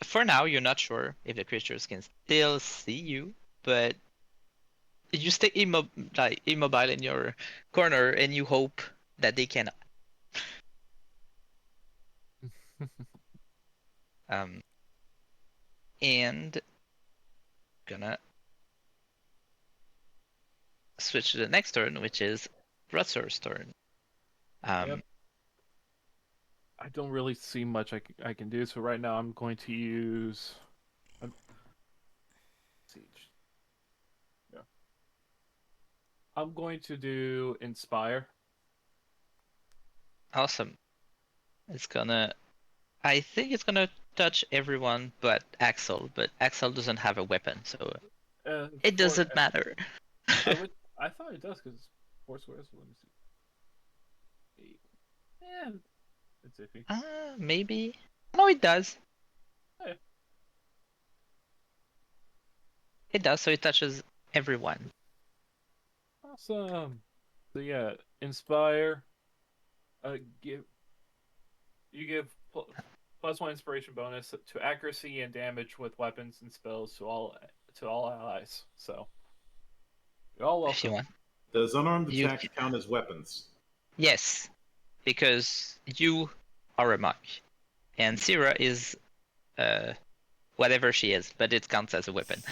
For now, you're not sure if the creatures can still see you, but you stay immobile in your corner, and you hope that they cannot. And gonna switch to the next turn, which is Rutzer's turn. Yep. I don't really see much I can do, so right now I'm going to use Siege. Yeah. I'm going to do Inspire. Awesome. I think it's gonna touch everyone but Axel, but Axel doesn't have a weapon, so it doesn't matter. I thought it does because four squares. Let me see. 8. Yeah, it's iffy. Maybe. No, it does. Oh, yeah. It does, so it touches everyone. Awesome. So yeah, Inspire. You give +1 inspiration bonus to accuracy and damage with weapons and spells to all allies. So you're all welcome. If you want. Does unarmed attacks count as weapons? Yes, because you are a monk, and Syrah is whatever she is, but it counts as a weapon.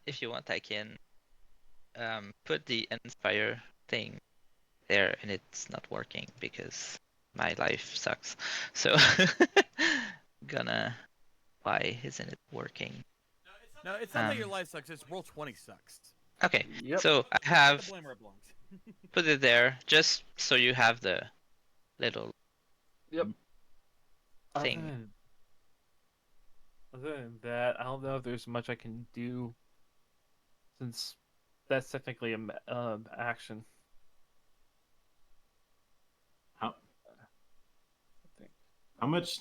If you want, I can put the Inspire thing there, and it's not working because my life sucks. So why isn't it working? No, it's not that your life sucks. It's roll 20 sucks. Okay, Yep. so I Put the have blame where it belongs. put it there just so you have the little Yep. Other thing. than, other than that, I don't know if there's much I can do, since that's technically an action. How I think.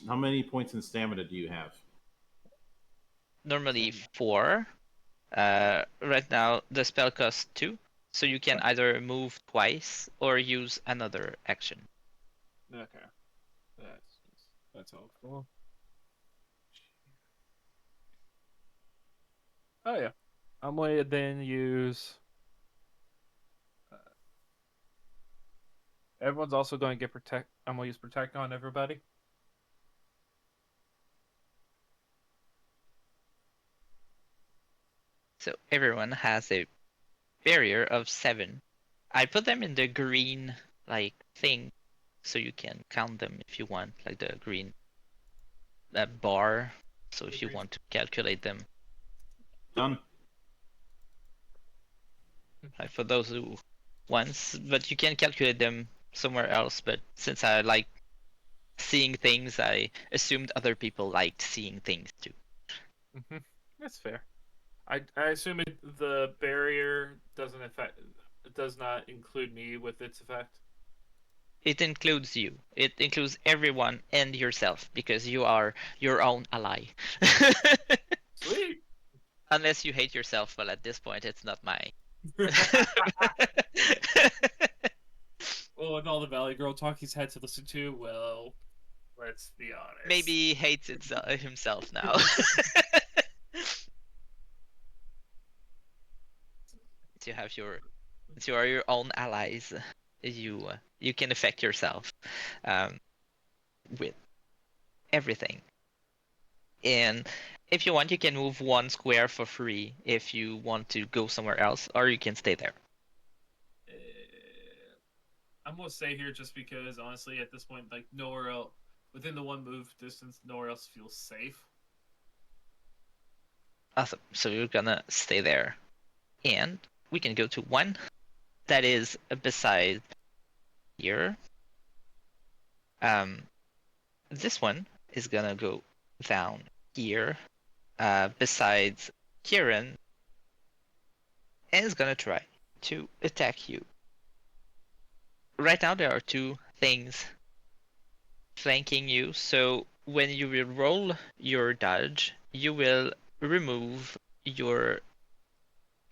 how many points in stamina do you have? Normally Same. 4. Right now the spell costs 2, so you can either move twice or use another action. Okay. That's helpful. Oh yeah. I'm going to then use. Everyone's also going to get protect. I'm going to use protect on everybody. So everyone has a barrier of 7. I put them in the green like thing, so you can count them if you want, like the green bar. So if you want to calculate them, Done. like for those who wants, but you can calculate them somewhere else. But since I like seeing things, I assumed other people liked seeing things too. Mm-hmm. That's fair. I assume the barrier does not include me with its effect. It includes you. It includes everyone and yourself because you are your own ally. Sweet. Unless you hate yourself, well, at this point, it's not my. Oh, and all the Valley Girl talk he's had to listen to. Well, let's be honest. Maybe he hates himself now. you have your, you are your own allies. You can affect yourself with everything. And if you want, you can move 1 square for free if you want to go somewhere else, or you can stay there. I'm gonna stay here just because, honestly, at this point, like nowhere else within the 1 move distance, nowhere else feels safe. Awesome. So you're gonna stay there, and we can go to 1 that is beside here. This one is gonna go down here, besides Kieran, and is gonna try to attack you. Right now there are 2 things flanking you, so when you will roll your dodge, you will remove your,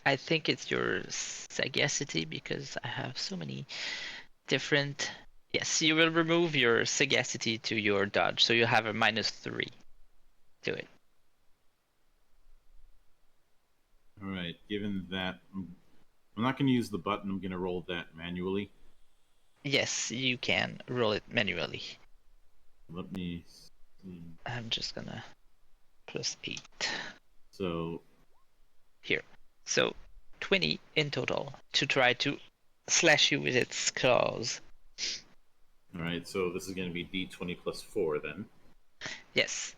I think it's your sagacity, because I have so many different. Yes, you will remove your sagacity to your dodge, so you have a -3 to it. All right. Given that, I'm not going to use the button. I'm going to roll that manually. Yes, you can roll it manually. Let me see. I'm just gonna +8 So here. So 20 in total to try to slash you with its claws. all right. So this is going to be D20 plus 4 then. Yes.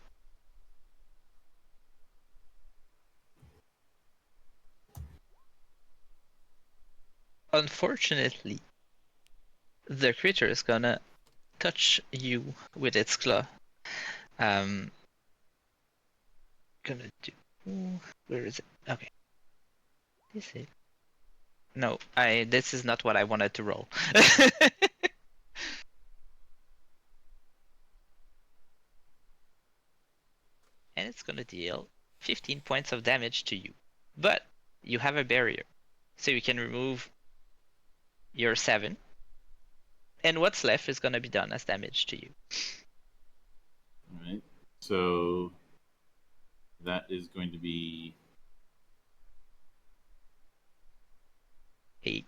Unfortunately, the creature is gonna touch you with its claw. Gonna do. Where is it? Okay. Is it? No, This is not what I wanted to roll. And it's gonna deal 15 points of damage to you. But you have a barrier, so you can remove your 7, and what's left is gonna be done as damage to you. All right. So that is going to be 8.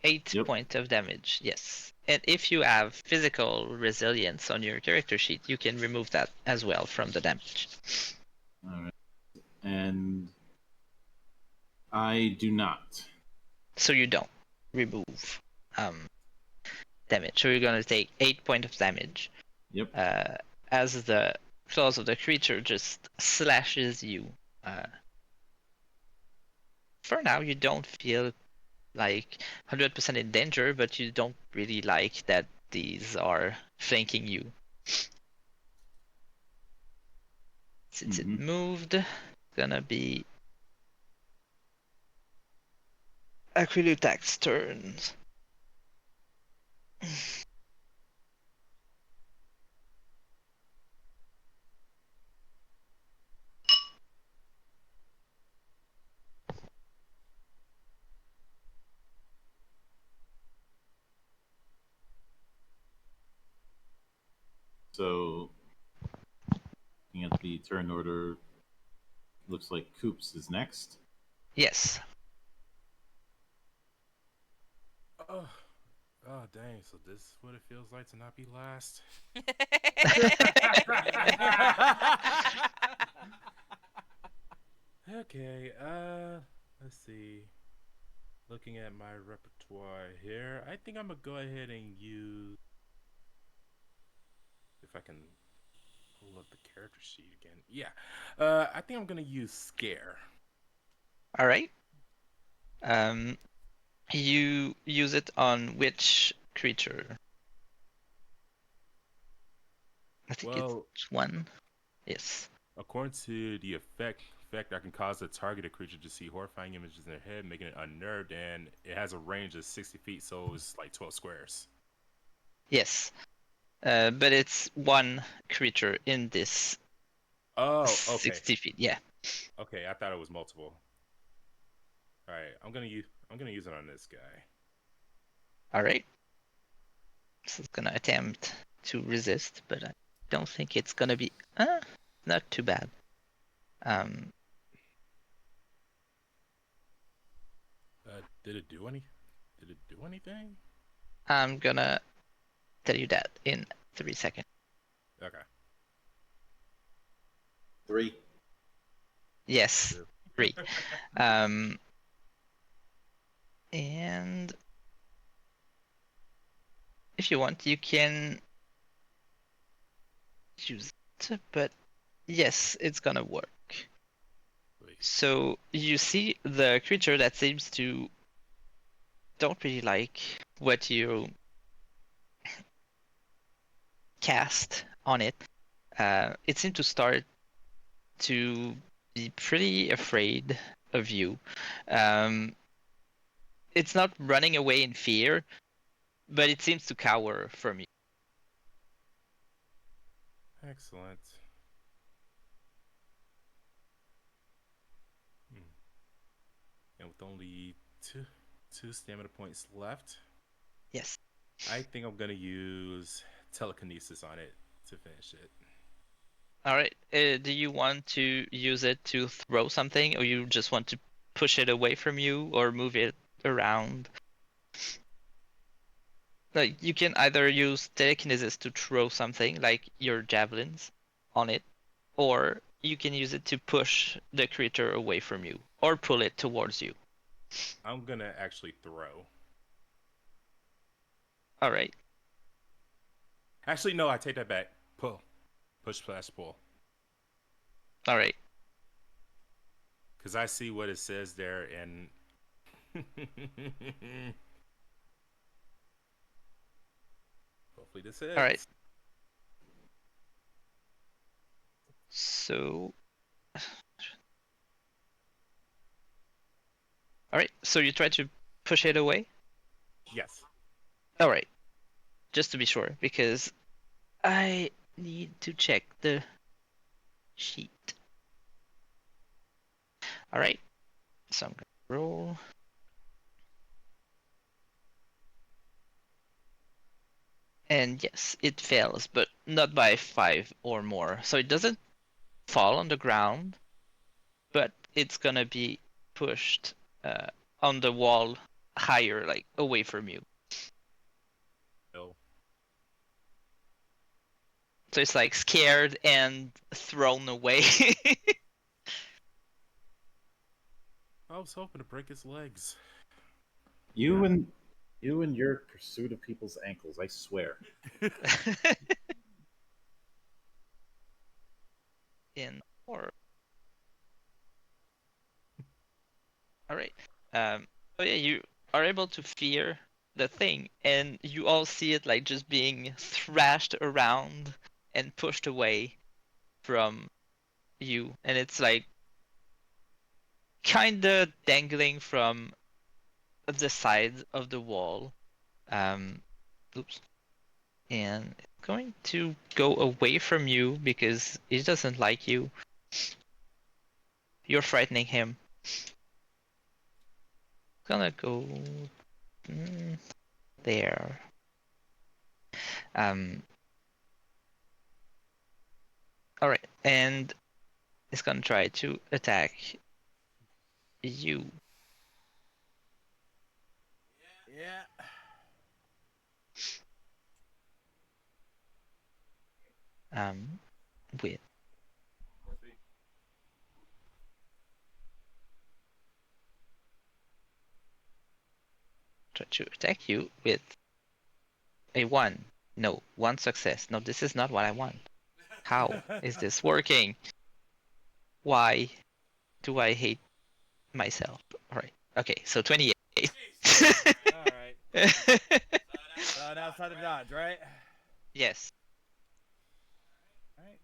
8 Yep. point of damage, yes. And if you have physical resilience on your character sheet, you can remove that as well from the damage. all right. And I do not. So you don't remove damage. So you're gonna take 8 point of damage. Yep. As the claws of the creature just slashes you For now, you don't feel like 100% in danger, but you don't really like that these are flanking you. Since it moved, it's gonna be Aquilutak's turn. So, looking at the turn order, looks like Coops is next. Yes. Oh, oh, dang. So this is what it feels like to not be last. Okay, let's see. Looking at my repertoire here, I think I'm gonna go ahead and use, if I can pull up the character sheet again. Yeah, I think I'm gonna use Scare. All right. You use it on which creature? I think Well, it's one. Yes. according to the effect, I can cause the targeted creature to see horrifying images in their head, making it unnerved, and it has a range of 60 feet, so it's like 12 squares. Yes. But it's one creature in this Oh, okay. 60 feet. Yeah. Okay, I thought it was multiple. All right, I'm gonna use it on this guy. All right. This is gonna attempt to resist, but I don't think it's gonna be not too bad. Did it do any? Did it do anything? I'm gonna tell you that in 3 seconds. Okay. 3. Yes, 3. And if you want, you can use it, but yes, it's gonna work. Wait. So you see the creature that seems to don't really like what you cast on it. It seemed to start to be pretty afraid of you. It's not running away in fear, but it seems to cower from you. Excellent. And with only two stamina points left, Yes. I think I'm gonna use telekinesis on it to finish it. All right. Do you want to use it to throw something, or you just want to push it away from you, or move it around? Like you can either use telekinesis to throw something, like your javelins, on it, or you can use it to push the creature away from you, or pull it towards you. I'm gonna actually throw. All right. Actually, no, I take that back. Pull, push, slash, pull. All right. Because I see what it says there, and hopefully this hits. All right. So. All right. So you try to push it away. Yes. All right. Just to be sure, because I need to check the sheet. All right. So I'm gonna roll. And yes, it fails, but not by 5 or more. So it doesn't fall on the ground, but it's gonna be pushed on the wall higher, like away from you. No. So it's like scared and thrown away. I was hoping to break his legs. You and your pursuit of people's ankles, I swear. In or All right. So yeah, you are able to fear the thing, and you all see it like just being thrashed around and pushed away from you, and it's like kind of dangling from the side of the wall. Oops. And it's going to go away from you because it doesn't like you. You're frightening him. Gonna go there. Um. All right, and it's gonna try to attack you. Yeah. With try to attack you with a 1. No, 1 success. No, this is not what I want. How is this working? Why do I hate myself? Alright. Okay, so 28. All right. Now it's time to dodge, right? Yes. All right.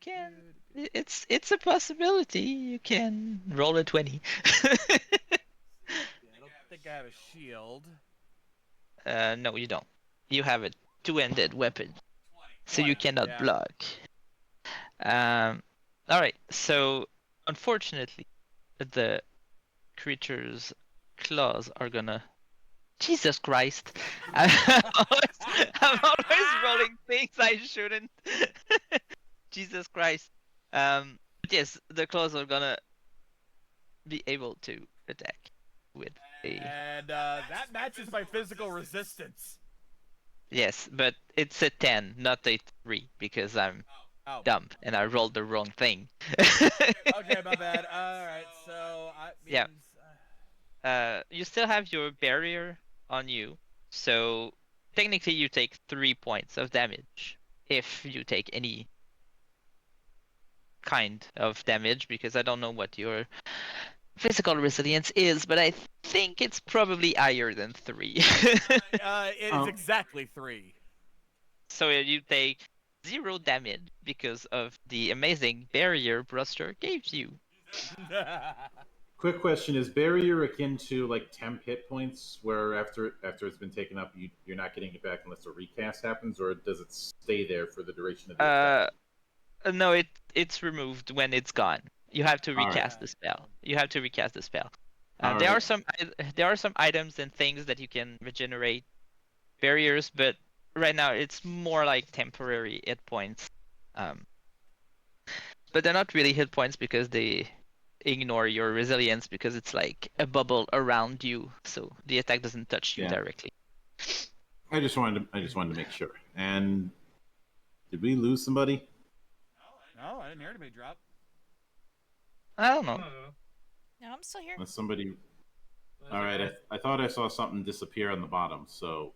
Can it's a possibility. You can roll a 20. Yeah, I don't think I have a shield. No, you don't. You have a two-handed weapon, so you 20, cannot yeah. block. All right. So, unfortunately, the creature's claws are gonna. Jesus Christ! I'm always rolling things I shouldn't. Jesus Christ. But yes, the claws are gonna be able to attack with a. And that matches my physical resistance. Yes, but it's a 10, not a 3, because I'm Oh. dumb and I rolled the wrong thing. Okay, my bad. All right, so Yeah. You still have your barrier on you, so technically you take 3 points of damage if you take any kind of damage, because I don't know what your physical resilience is, but I think it's probably higher than 3. It is exactly 3. So you take 0 damage because of the amazing barrier Bruster gave you. Quick question: is barrier akin to like temp hit points, where after it's been taken up, you're not getting it back unless a recast happens, or does it stay there for the duration of the effect? No, it's removed when it's gone. You have to All right. recast the spell. You have to recast the spell. All There are right. some items and things that you can regenerate barriers, but right now it's more like temporary hit points. But they're not really hit points because they ignore your resilience, because it's like a bubble around you, so the attack doesn't touch you Yeah. directly. I just wanted to make sure. And did we lose somebody? No, I didn't hear anybody drop. I don't know. No, I'm still here. Unless somebody. All right. I thought I saw something disappear on the bottom. So.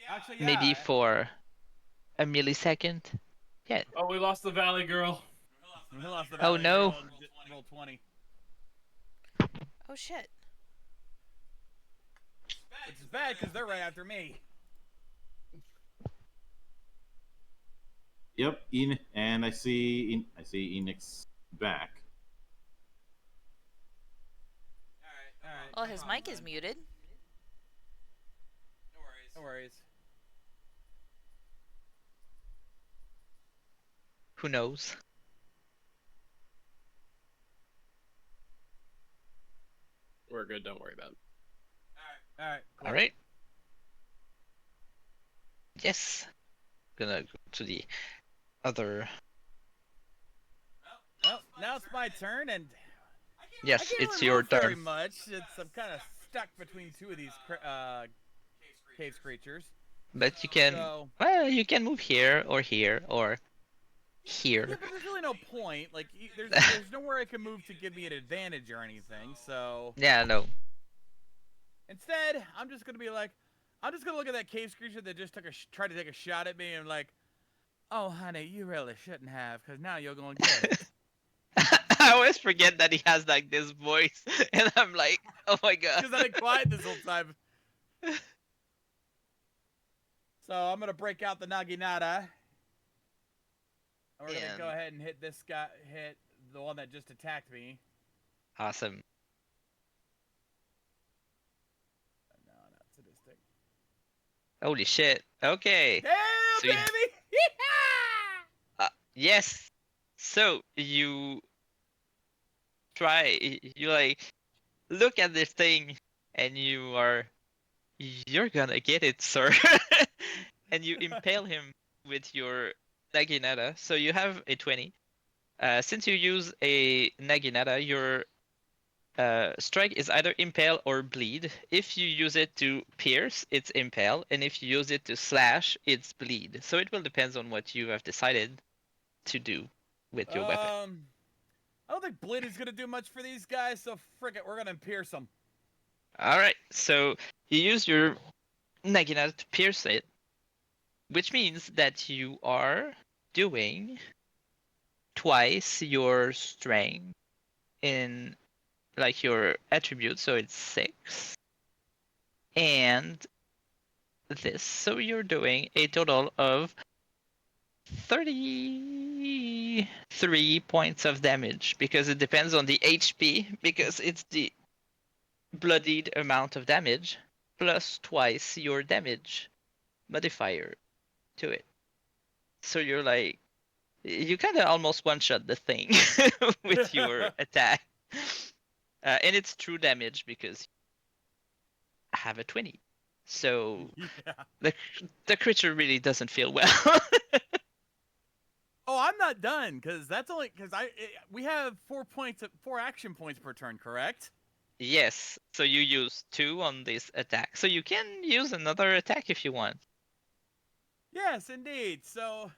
Actually, yeah. Maybe for a millisecond. Yeah. Oh, we lost the Valley Girl. We lost the Oh, Valley no. Girl and roll 20. Oh shit. Which is bad because they're right after me. Yep. And I see Enix back. All right. Well, his mic is muted. No worries. Who knows? We're good. Don't worry about it. All right. Cool. All right. Yes. Gonna go to the other. Well, now it's my turn, and Yes, I can't it's really your move very turn. much. I'm kind of stuck between two of these cave creatures. But you can. So, Well, you can move here or here or here. yeah, but there's really no point. Like, there's nowhere I can move to give me an advantage or anything. So Yeah, no. instead, I'm just gonna look at that cave creature that just tried to take a shot at me, and like, oh honey, you really shouldn't have, because now you're gonna get it. I always forget that he has like this voice, and I'm like, oh my god. Because I've been quiet this whole time. So I'm gonna break out the Naginata. And we're gonna And- go ahead and hit this guy. Hit the one that just attacked me. Awesome. No, not sadistic. Holy shit. Okay. Damn, So you- baby! Yes. So you try. You like look at this thing, and you're gonna get it, sir. And you impale him with your naginata. So you have a 20. Since you use a naginata, your strike is either impale or bleed. If you use it to pierce, it's impale, and if you use it to slash, it's bleed. So it will depend on what you have decided to do with your weapon. I don't think bleed is gonna do much for these guys, so frick it, we're gonna pierce them. All right, so you use your naginata to pierce it, which means that you are doing twice your strength in like your attribute, so it's 6. And this, so you're doing a total of 33 points of damage, because it depends on the HP, because it's the bloodied amount of damage plus twice your damage modifier to it. So you're like, you kind of almost one-shot the thing with your attack. And it's true damage because I have a 20. So Yeah. the creature really doesn't feel well. Oh, I'm not done because that's only because we have 4 action points per turn, correct? Yes, so you use 2 on this attack. So you can use another attack if you want. Yes, indeed. So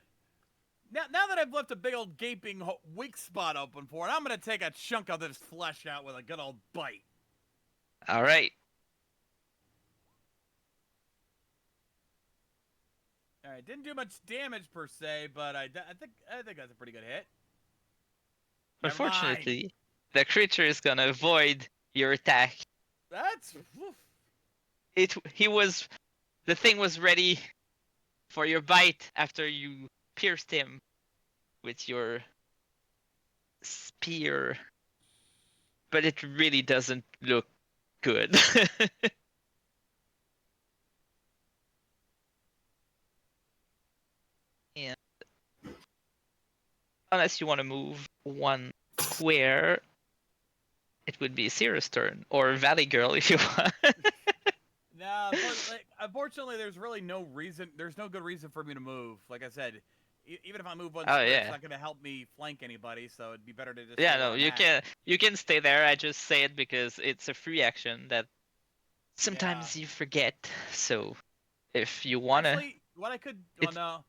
now that I've left a big old gaping weak spot open for it, I'm gonna take a chunk of this flesh out with a good old bite. All right. All right, didn't do much damage per se, but I think that's a pretty good hit. Never mind. Unfortunately, the creature is gonna avoid your attack. That's The thing was ready for your bite after you pierced him with your spear, but it really doesn't look good. And unless you want to move one square, it would be Sierra's turn, or Valley Girl if you want. No, unfortunately, there's really no reason. There's no good reason for me to move. Like I said, even if I move one square, it's not going to help me flank anybody. So it'd be better to just. Yeah, stay no, where I'm you at. can stay there. I just say it because it's a free action that sometimes you forget. So if you wanna, Actually, what I could. Well, no,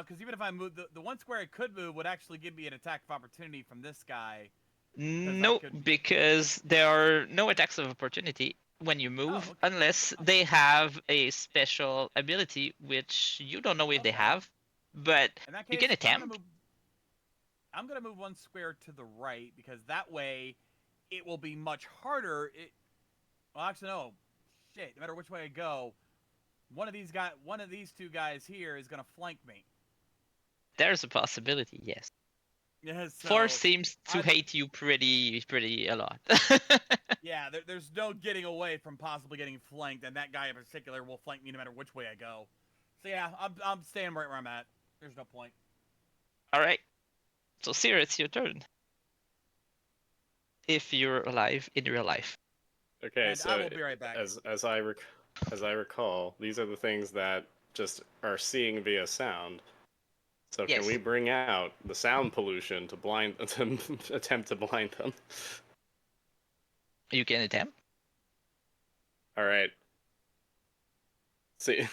because even if I move the one square I could move would actually give me an attack of opportunity from this guy. no, because there are no attacks of opportunity when you move, unless they have a special ability, which you don't know if they have, but In that you case, can attempt. I'm gonna move one square to the right because that way, it will be much harder. Well, actually, no. Shit. No matter which way I go, one of these two guys here is gonna flank me. There's a possibility, yes. Yeah, so Force seems to hate you pretty a lot. Yeah, there's no getting away from possibly getting flanked, and that guy in particular will flank me no matter which way I go. So yeah, I'm staying right where I'm at. There's no point. All right. So Sierra, it's your turn. If you're alive in real life. Okay, And so I will be right back. as I recall, these are the things that just are seeing via sound. So Yes. can we bring out the sound pollution to attempt to blind them? You can attempt. All right. See,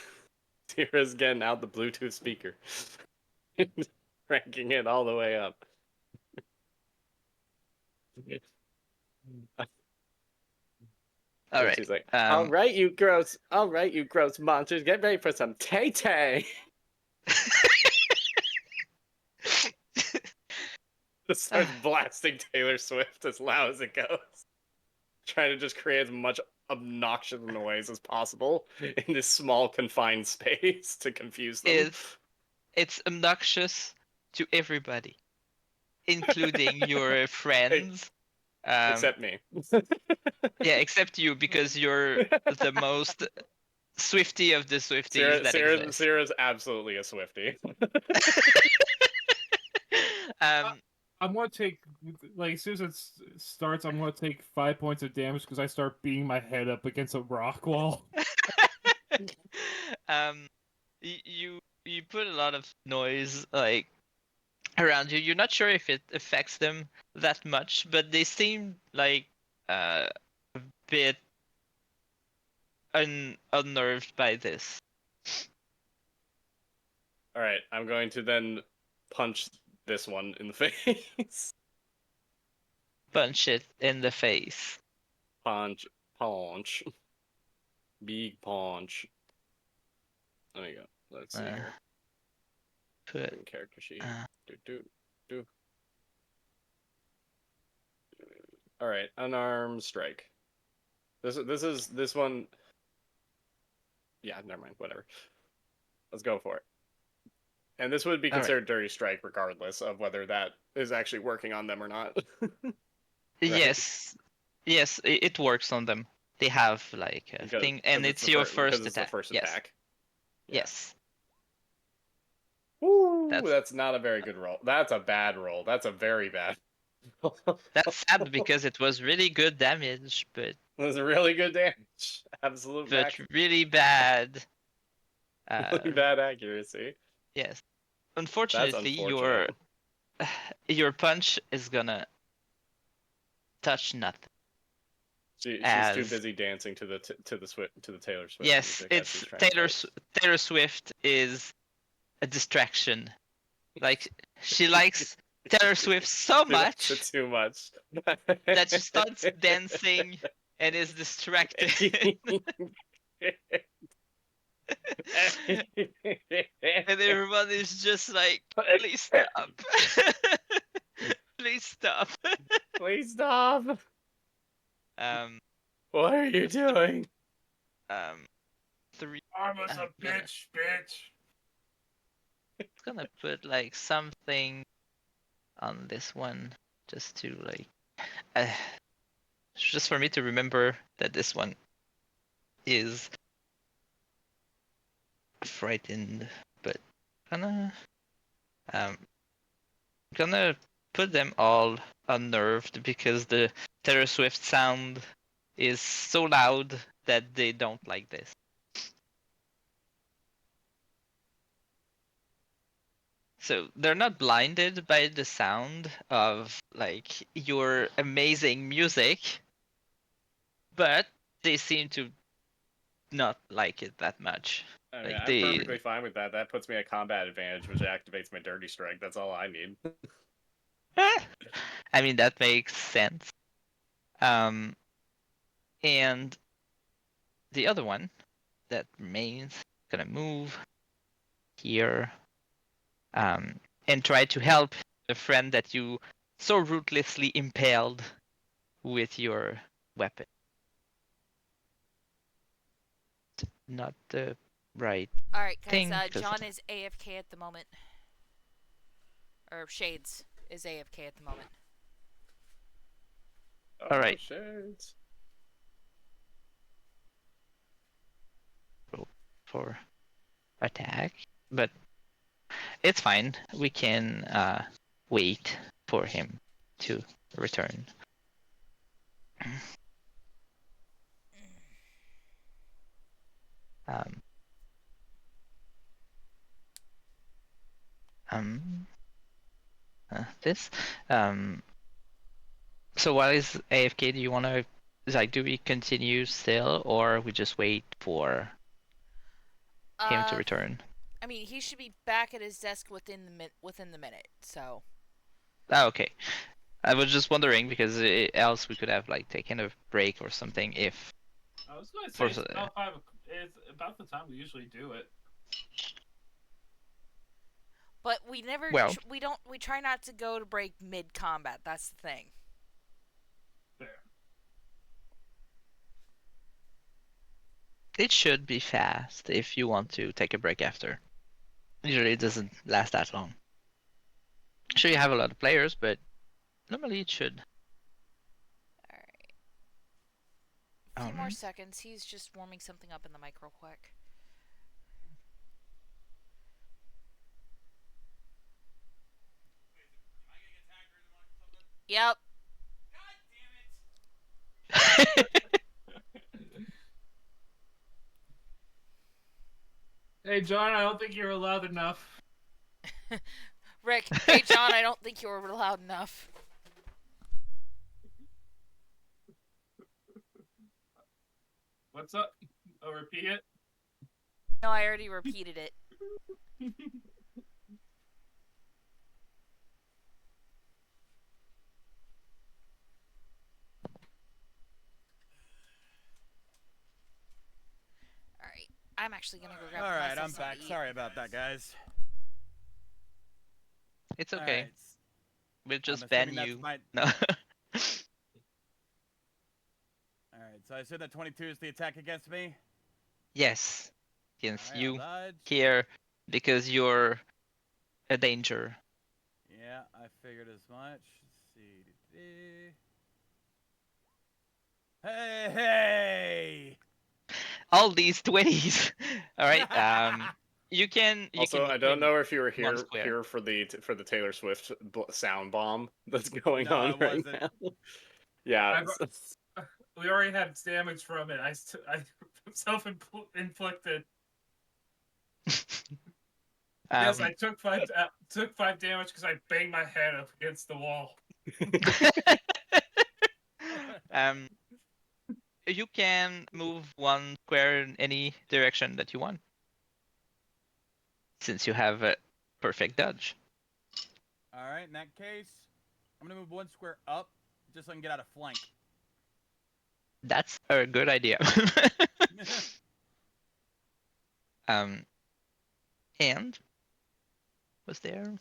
Sierra's getting out the Bluetooth speaker, cranking it all the way up. All right. She's like, all right, you gross monsters, get ready for some tay-tay. Just starts blasting Taylor Swift as loud as it goes. Trying to just create as much obnoxious noise as possible in this small confined space to confuse them. It's obnoxious to everybody, including your friends. Except me. Yeah, except you, because you're the most Swifty of the Swifties that exist. Sarah's absolutely a Swiftie. I'm gonna take, like, as soon as it starts, I'm gonna take 5 points of damage because I start beating my head up against a rock wall. You put a lot of noise like around you. You're not sure if it affects them that much, but they seem like a bit unnerved by this. All right, I'm going to then punch this one in the face. Punch it in the face. Punch. Big punch. There you go. Let's see here. Put Character sheet. Do. All right, unarmed strike. This one. Yeah, never mind. Whatever. Let's go for it. And this would be considered dirty strike, regardless of whether that is actually working on them or not. Right? Yes, it works on them. They have like a thing, and it's your first attack. The first attack. Yeah. Yes. Woo! That's not a very good roll. That's a bad roll. That's a very bad. That's sad because it was really good damage, but it was really good damage. Absolute. But really bad. Really bad accuracy. Yes. Unfortunately, your punch is gonna touch nothing. She's too busy dancing to the Taylor Swift. Yes, it's Taylor Swift is a distraction. Like, she likes Taylor Swift so much. Too much. That she starts dancing and is distracted. And everyone is just like, please stop. Please stop. Please stop. What are you doing? 3. I'm a bitch. It's gonna put like something on this one just to like, just for me to remember that this one is frightened, but gonna put them all unnerved because the Taylor Swift sound is so loud that they don't like this. So they're not blinded by the sound of like your amazing music, but they seem to not like it that much. I mean, I'm perfectly fine with that. That puts me at combat advantage, which activates my dirty strike. That's all I need. I mean, that makes sense. And the other one that remains gonna move here, and try to help a friend that you so ruthlessly impaled with your weapon. Not the right. All right, guys. thing, John is AFK at the moment, or Shades is AFK at the moment. All right. Shades. Roll for attack, but it's fine. We can wait for him to return. This. So while he's AFK, do you want to, like, do we continue still, or we just wait for him to return? I mean, he should be back at his desk within the minute. So. Oh, okay. I was just wondering because else we could have like taken a break or something if. I was going to say it's about the time we usually do it. But we never. Well, We don't. We try not to go to break mid combat. That's the thing. There. it should be fast if you want to take a break after. Usually it doesn't last that long. Sure, you have a lot of players, but normally it should. All right. A few more Um, seconds. He's just warming something up in the mic real quick. Am I gonna get tagged or something? Yep. God damn it! Hey, John, I don't think you're allowed enough. Rick. Hey, John. I don't think you were loud enough. What's up? I'll repeat it. No, I already repeated it. All right. I'm actually gonna go grab All right, myself I'm something back. to eat. Sorry about that, guys. it's All okay. right. We'll just I'm ban assuming that's you. my. No. All right, so I assume that 22 is the attack against me. Yes. Against All right, I'll you dodge. here because you're a danger. Yeah, I figured as much. Let's see. Hey, hey! All these 20s. All right. You can Also, I move don't in know if you were one here square. for the Taylor Swift sound bomb that's going No, I on right wasn't. now. Yeah. We already had damage from it. I self-inflicted. Yes, I took five damage because I banged my head up against the wall. um, you can move one square in any direction that you want, since you have a perfect dodge. All right, in that case, I'm gonna move one square up just so I can get out of flank. That's a good idea. And was there?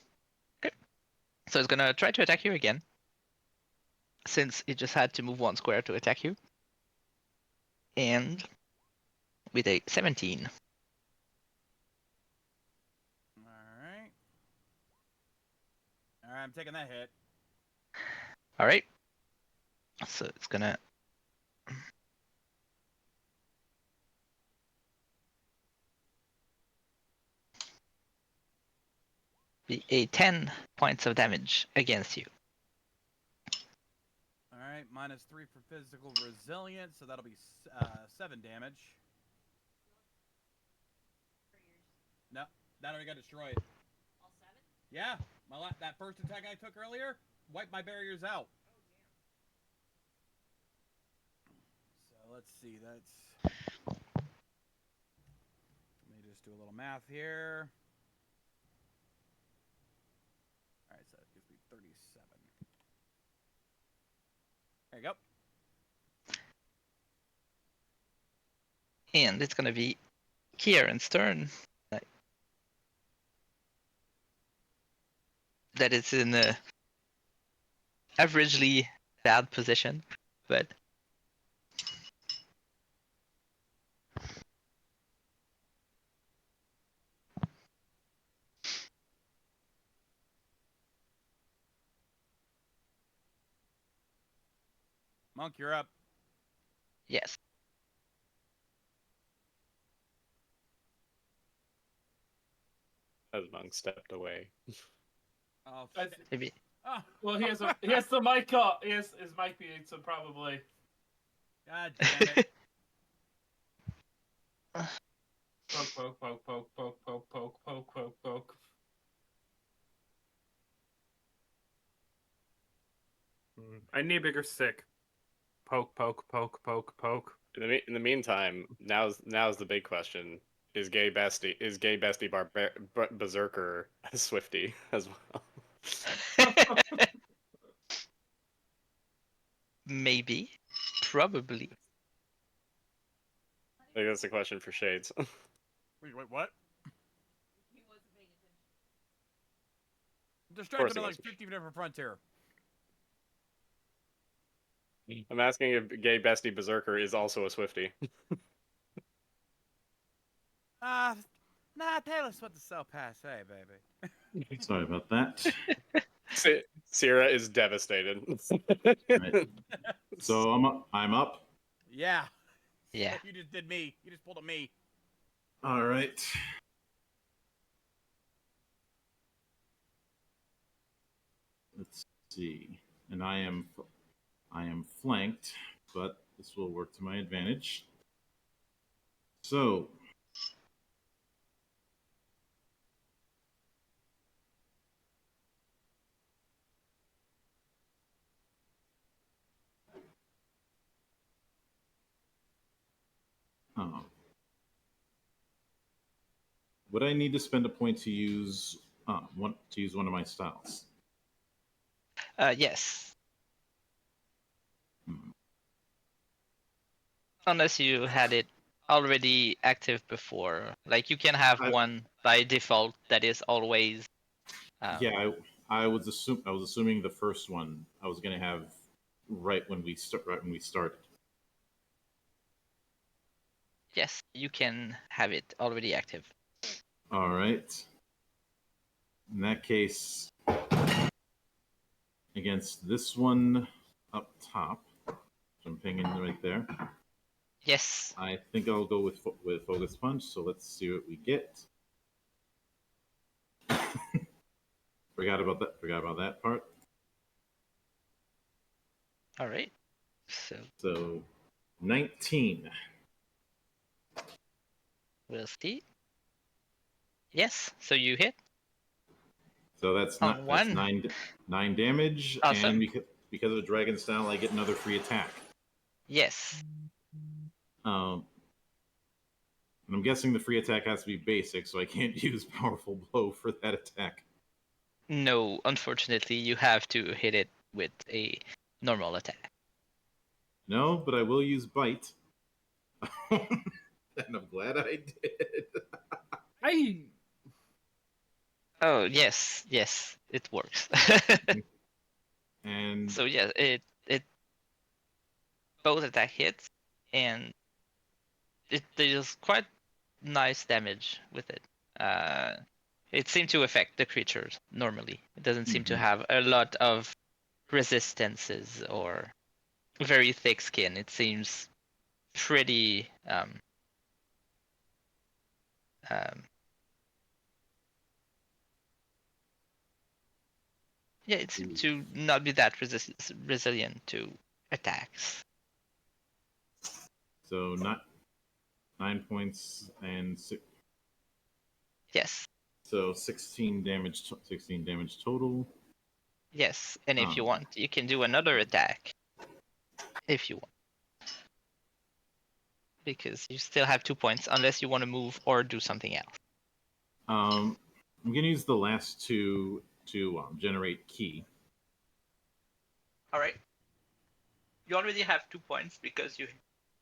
Okay. So it's gonna try to attack you again, since it just had to move one square to attack you. And with a 17. All right. All right, I'm taking that hit. All right. So it's gonna be a 10 points of damage against you. All right, -3 for physical resilience, so that'll be 7 damage. No, that already got destroyed. All 7? Yeah, that first attack I took earlier wiped my barriers out. So let's see, that's. Let me just do a little math here. All right, so that gives me 37. There you go. And it's gonna be Kieran's turn. That is in a averagely bad position, but Monk, you're up. yes. As Monk stepped away. Oh, I shit. Maybe. Oh. Well, he has the mic up. He has his mic muted, so probably. God damn it. Poke, poke, poke, poke, poke, poke, poke, poke, poke, poke. I need a bigger stick. Poke, poke, poke, poke, poke. In the meantime, now's the big question: is gay bestie berserker a Swifty as well? Maybe. Probably. I think that's a question for Shades. Wait, what? He wasn't paying attention. distracted he by was. like 50 different frontier. I'm asking if Gay Bestie Berserker is also a Swifty. Nah, tell us what the cell pass say, baby. Sorry about that. Sierra is devastated. Right. So I'm up. Yeah. Yeah. You just did me. You just pulled a me. All right. Let's see. And I am flanked, but this will work to my advantage. So would I need to spend a point to use one of my styles? Yes. Hmm. Unless you had it already active before. Like you can have one by default that is always. Yeah, I was assuming the first one I was going to have right when we started. Yes, you can have it already active. All right. In that case, against this one up top, jumping in right there. Yes. I think I'll go with Focus Punch. So let's see what we get. Forgot about that part. All right. So 19. We'll see. Yes. So you hit. So that's On one. nine damage, Awesome. and because of the dragon style, I get another free attack. Yes. And I'm guessing the free attack has to be basic, so I can't use powerful blow for that attack. No, unfortunately, you have to hit it with a normal attack. No, but I will use bite. And I'm glad I did. Oh yes, it works. And so yeah, it both attack hits, and it deals quite nice damage with it. It seemed to affect the creatures normally. It doesn't seem to have a lot of resistances or very thick skin. It seems pretty yeah, it seemed to not be that resilient to attacks. So not 9 points and 6. Yes. So 16 damage. 16 damage total. Yes, and if you want, you can do another attack. If you want, because you still have 2 points, unless you want to move or do something else. I'm gonna use the last two to generate key. All right. You already have 2 points because you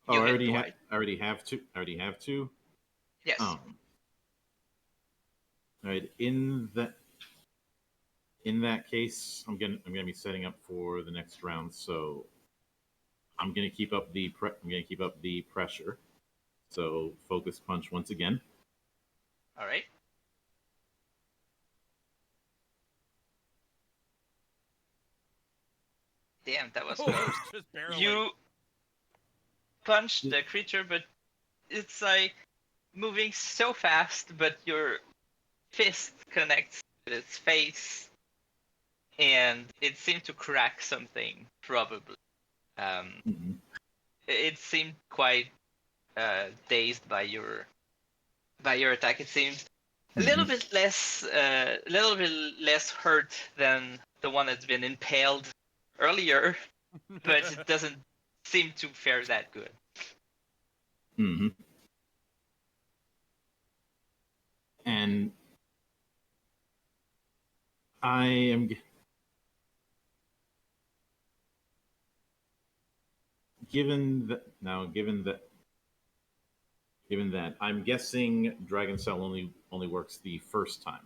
I hit already Dwight. I already have two. Yes. All right. In that case, I'm gonna be setting up for the next round. So I'm gonna keep up the pressure. So focus punch once again. All right. Damn, that was close. Just barely. You punch the creature, but it's like moving so fast, but your fist connects with its face, and it seemed to crack something, probably. It seemed quite dazed by your attack. It seemed a little bit less hurt than the one that's been impaled earlier, but it doesn't seem to fare that good. And I am given that I'm guessing Dragon Cell only works the first time.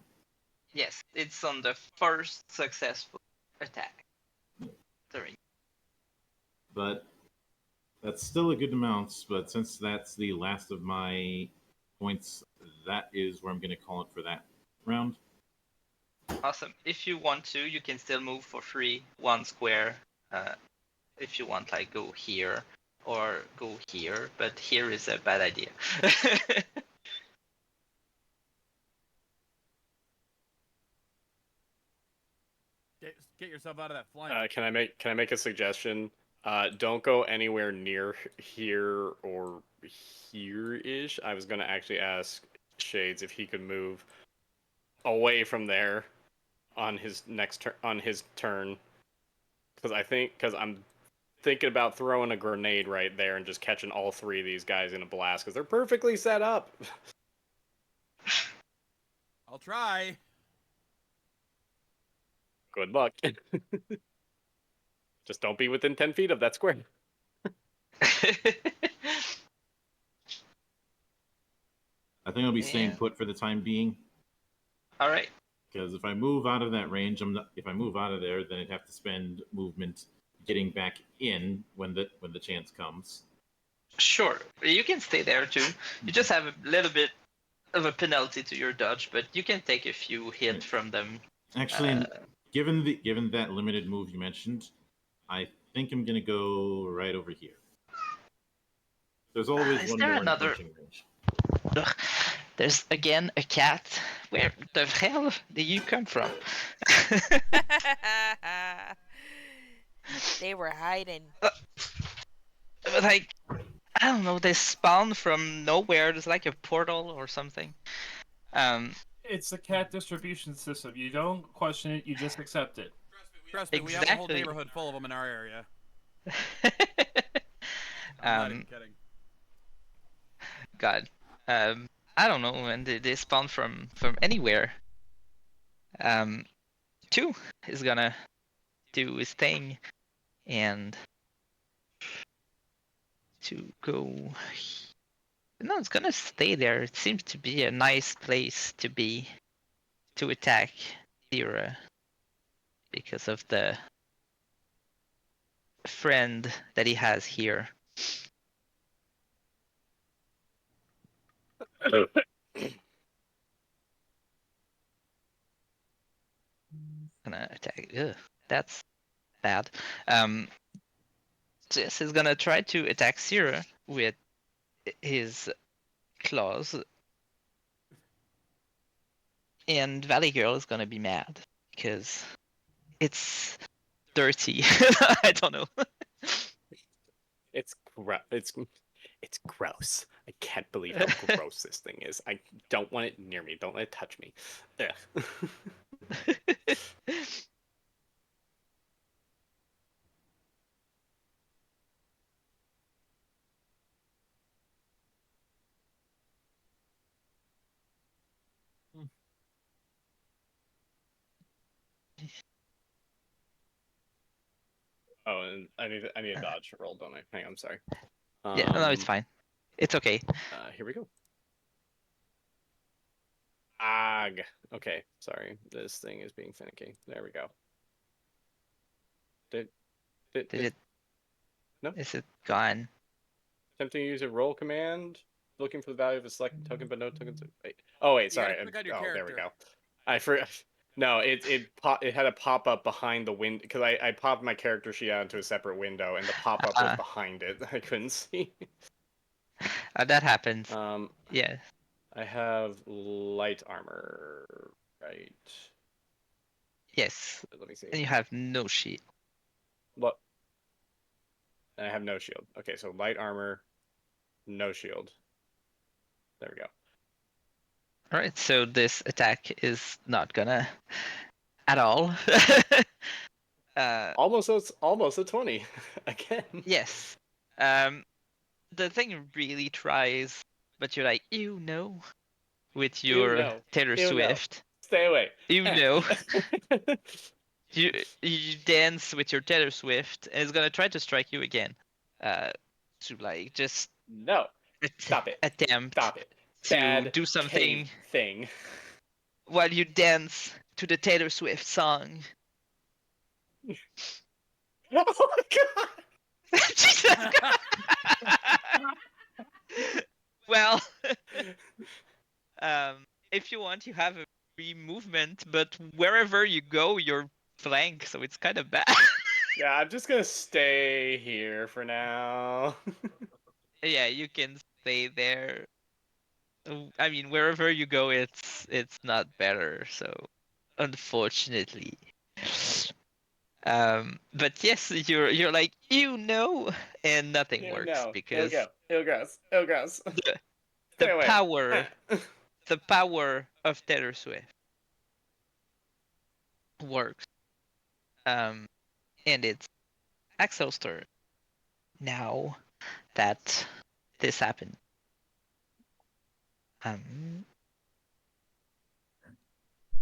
Yes, it's on the first successful attack. During. But that's still a good amount. But since that's the last of my points, that is where I'm going to call it for that round. Awesome. If you want to, you can still move for free 1 square. If you want, like, go here or go here, but here is a bad idea. Get yourself out of that flank. Can I make a suggestion? Don't go anywhere near here or here-ish. I was gonna actually ask Shades if he could move away from there on his turn, because I'm thinking about throwing a grenade right there and just catching all 3 of these guys in a blast because they're perfectly set up. I'll try. Good luck. Just don't be within 10 feet of that square. I think I'll be staying Yeah. put for the time being. All right. Because if I move out of that range, if I move out of there, then I'd have to spend movement getting back in when the chance comes. Sure, you can stay there too. You just have a little bit of a penalty to your dodge, but you can take a few hits from them. Actually, given that limited move you mentioned, I think I'm gonna go right over here. There's always Is one there more another- in punching range. Ugh. There's again a cat. Where the hell did you come from? They were hiding. Like, I don't know, they spawn from nowhere. There's like a portal or something. It's the cat distribution system. You don't question it, you just accept it. Trust me, we have a whole Exactly. neighborhood full of them in our area. I'm not even kidding. God. I don't know, and they spawn from anywhere. 2 is gonna do his thing, and to go. No, it's gonna stay there. It seems to be a nice place to be to attack Zira because of the friend that he has here. Gonna attack. Ugh, that's bad. Jess is gonna try to attack Zira with his claws, and Valley Girl is gonna be mad because it's dirty. I don't know. It's gross. I can't believe how gross this thing is. I don't want it near me. Don't let it touch me. Ugh. Oh, and I need a dodge roll, don't I? Hang on, sorry. Yeah, no, it's fine. It's okay. Here we go. Ag. Okay, sorry. This thing is being finicky. There we go. Did it? No. Is it gone? Attempting to use a roll command. Looking for the value of a selected token, but no tokens. Wait. Oh wait, sorry. click on your there we character. go. I forgot. No, it had a pop up behind the window because I popped my character sheet out into a separate window and the pop up was behind it. I couldn't see. That happens. Yeah. I have light armor, right? Yes. Let me see. And you have no shield. What? I have no shield. Okay, so light armor, no shield. There we go. All right, so this attack is not gonna at all. Almost a 20 again. Yes. The thing really tries, but you're like, with your Taylor Swift. Stay away. You dance with your Taylor Swift, and it's gonna try to strike you again. To like just no. Stop it. Attempt. Stop it. To Bad do something thing. while you dance to the Taylor Swift song. Oh my god! Jesus Christ! Well, if you want, you have a free movement, but wherever you go, you're flanked, so it's kind of bad. Yeah, I'm just gonna stay here for now. Yeah, you can stay there. I mean, wherever you go, it's not better. So, unfortunately. But yes, you're like and nothing You works know, it'll because go. It'll gross. It'll gross. the Stay the away. power the power of Taylor Swift works. Um, and it's Axel's turn now that this happened. Um,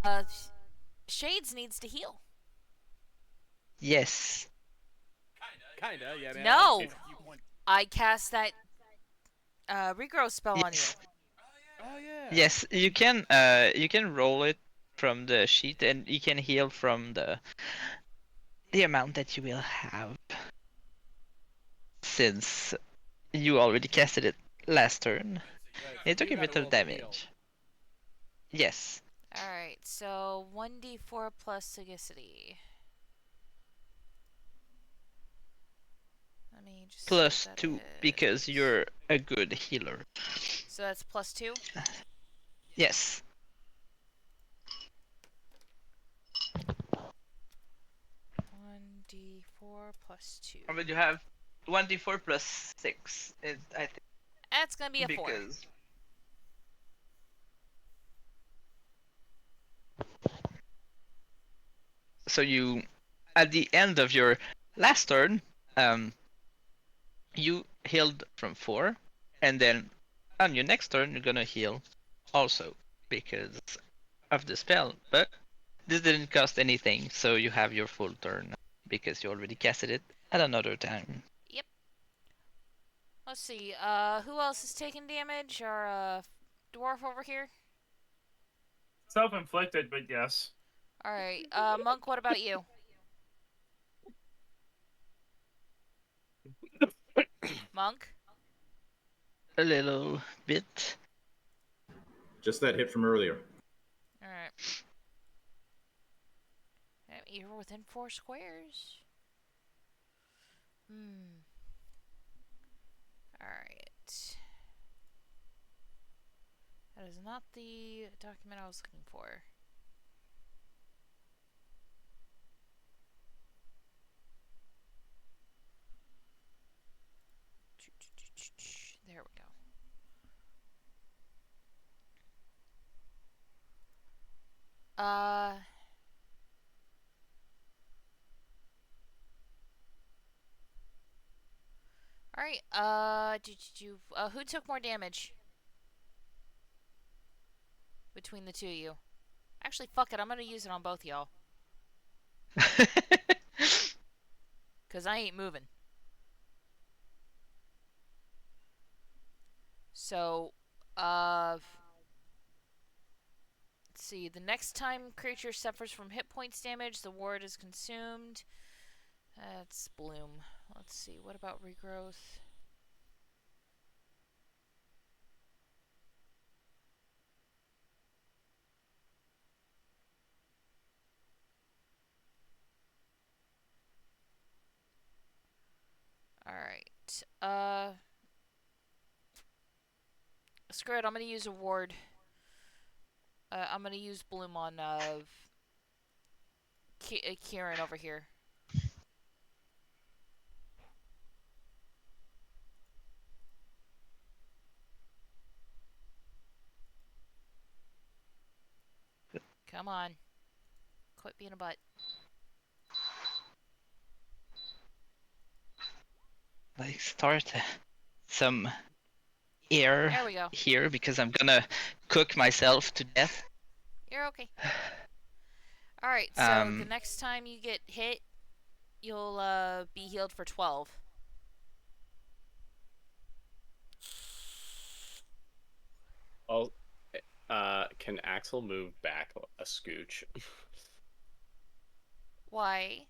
Uh, Shades needs to heal. yes, Kinda, yeah, man. No. It's a few points. I cast that regrow spell on you. yes, Oh yeah. yes. You can roll it from the sheet, and you can heal from the amount that you will have, since you already casted it last turn. Right, It so took you a gotta bit of roll to heal. damage. Yes, Alright, so 1d4 plus sagacity. Let me just see what plus that 2 because is. you're a good healer. So that's plus 2? Yes. 1d4 plus 2. But you have 1d4 plus 6, I think, That's gonna be a 4. because so you, at the end of your last turn, you healed from 4, and then on your next turn you're gonna heal also because of the spell. But this didn't cost anything, so you have your full turn because you already casted it at another time. Yep. Let's see, who else is taking damage? Our, dwarf over here? Self-inflicted, but yes. Alright, Monk, what about you? Monk? A little bit. Just that hit from earlier. Alright. You're within 4 squares. Alright. That is not the document I was looking for. There we go. Alright, who took more damage? Between the two of you. Actually, fuck it, I'm gonna use it on both y'all. Cause I ain't moving. So, let's see. The next time creature suffers from hit points damage, the ward is consumed. That's Bloom. Let's see. What about regrowth? Alright. Screw it. I'm gonna use a ward. I'm gonna use Bloom on, Kieran over here. Come on. Quit being a butt. Like start some air There we go. here because I'm gonna cook myself to death. You're okay. Alright, so the next time you get hit, you'll be healed for 12. Well, Can Axel move back a scooch? Why?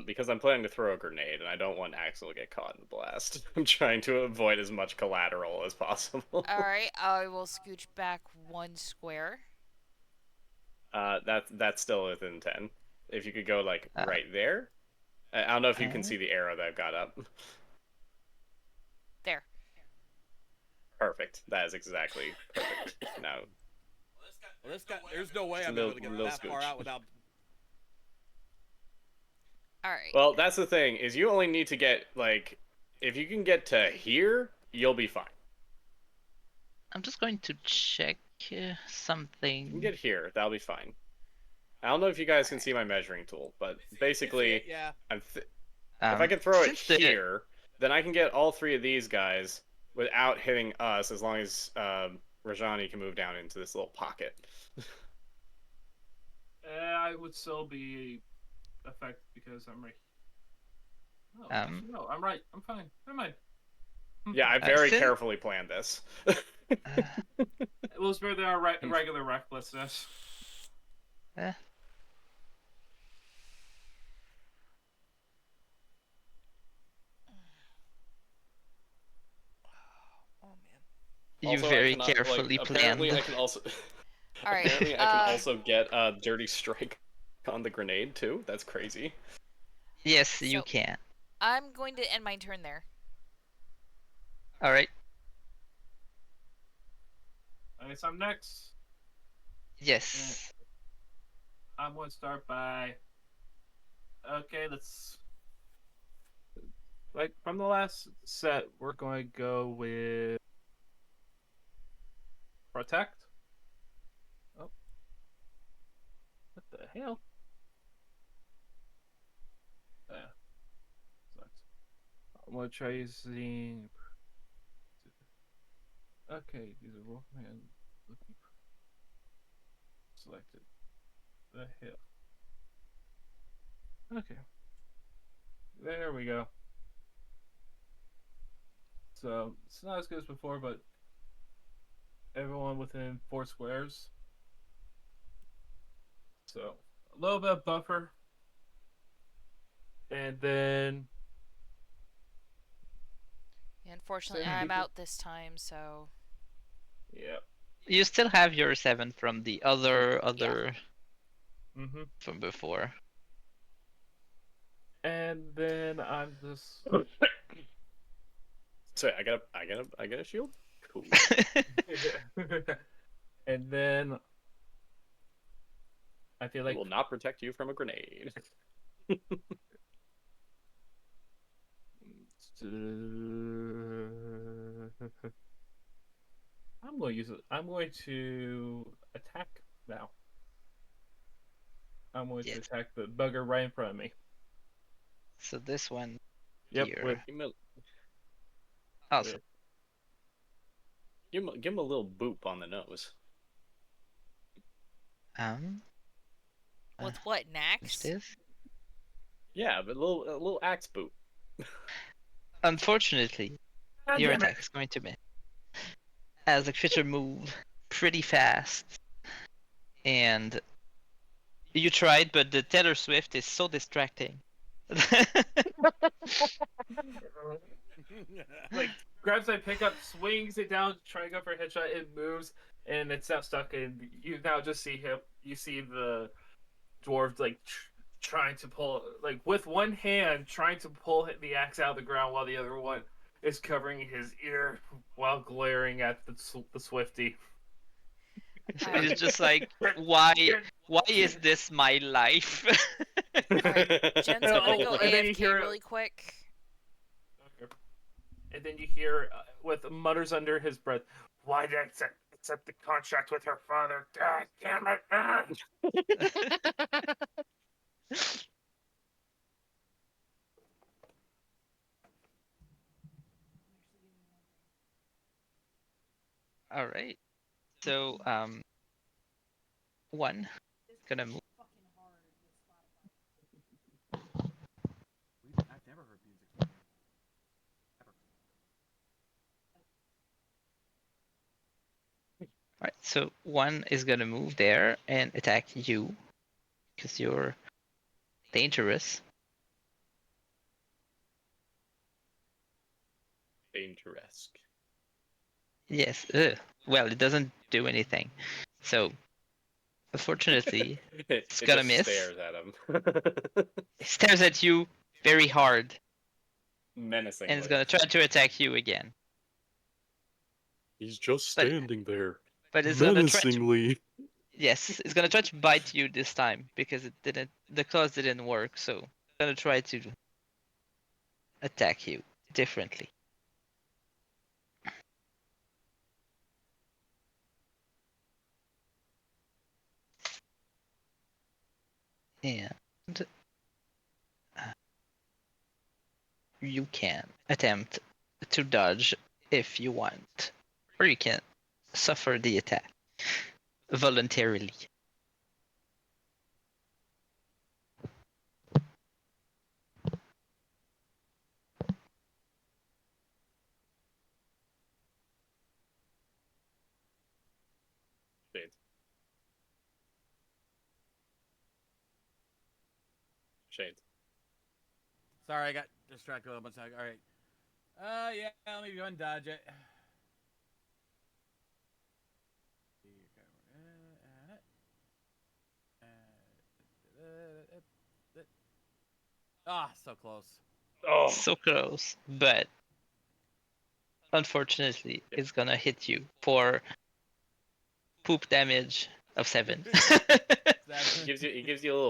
Because I'm planning to throw a grenade, and I don't want Axel to get caught in the blast. I'm trying to avoid as much collateral as possible. Alright, I will scooch back 1 square. That's still within 10. If you could go like Uh, right there. I don't know if you can uh, see the arrow that I've got up. There. Perfect. That is exactly perfect. Now, Well, this guy, there's no way Just a I'm little- able to get little that far scooch. out without. Alright. well, that's the thing is you only need to get like if you can get to here, you'll be fine. I'm just going to check If you can something. get here, that'll be fine. I don't know if you guys can see my measuring tool, but basically, Yeah. if I can throw it here, then I can get all 3 of these guys without hitting us, as long as Rajani can move down into this little pocket. I would still be affected because I'm right. No, actually, no, I'm right. I'm fine. Never mind. Yeah, I very carefully planned this. It was better than our regular recklessness. Eh, Oh man. you Also, I very cannot, like, carefully apparently planned. I can also Alright. apparently I can also get a dirty strike on the grenade too. That's crazy. Yes, you So- can. I'm going to end my turn there. All right. I guess I'm next. Yes. I'm going to start by. Okay, let's. Like from the last set, we're going to go with protect. Oh, what the hell? Yeah, sucks. I'm gonna try using. Okay, these are Wolfman looking selected. The hell. Okay. There we go. So it's not as good as before, but everyone within 4 squares. So a little bit of buffer. And then Unfortunately, Same I'm people. out this time, so yeah. You still have your 7 from the other Mm-hmm. from before. And then I'm just So I get a shield. Cool. and then I feel It like will not protect you from a grenade. I'm going to use it. I'm going to attack now. I'm going to Yes. attack the bugger right in front of me. So this one Yep, here. with Also, Give him a little boop on the nose. with what, what's Nax? this? Yeah, but a little axe boop. Unfortunately, God your damn it. attack is going to miss, as the creature move pretty fast, and you tried, but the Tether Swift is so distracting. Like grabs my pickup, swings it down, trying to go for a headshot. It moves, and it's now stuck. And you now just see him. You see the dwarf like trying to pull, like with one hand, trying to pull the axe out of the ground, while the other one is covering his ear while glaring at the Swifty. Alright. It's just like, why is this my life? Alright, Jen's gonna go And then you AFK hear- really quick. And then you hear, with mutters under his breath, "Why did I accept the contract with her father? God damn it!" All right. So one gonna move. I've never heard music. Ever. So one is gonna move there and attack you because you're dangerous. Dangerous. Yes. Well, it doesn't do anything. So, unfortunately, It gonna just miss. stares at him. it stares at you very hard Menacingly. and it's gonna try to attack you again. He's just But- standing there. But it's gonna try to. Menacingly. Yes, it's gonna try to bite you this time because it didn't. The claws didn't work, so it's gonna try to attack you differently. And you can attempt to dodge if you want, or you can suffer the attack voluntarily. Shades. Shades. Sorry, I got distracted a little bit. All right. Yeah, let me go and dodge it. Ah, so close. Oh, So close, but unfortunately, it's gonna hit you for poop damage of 7. He gives you a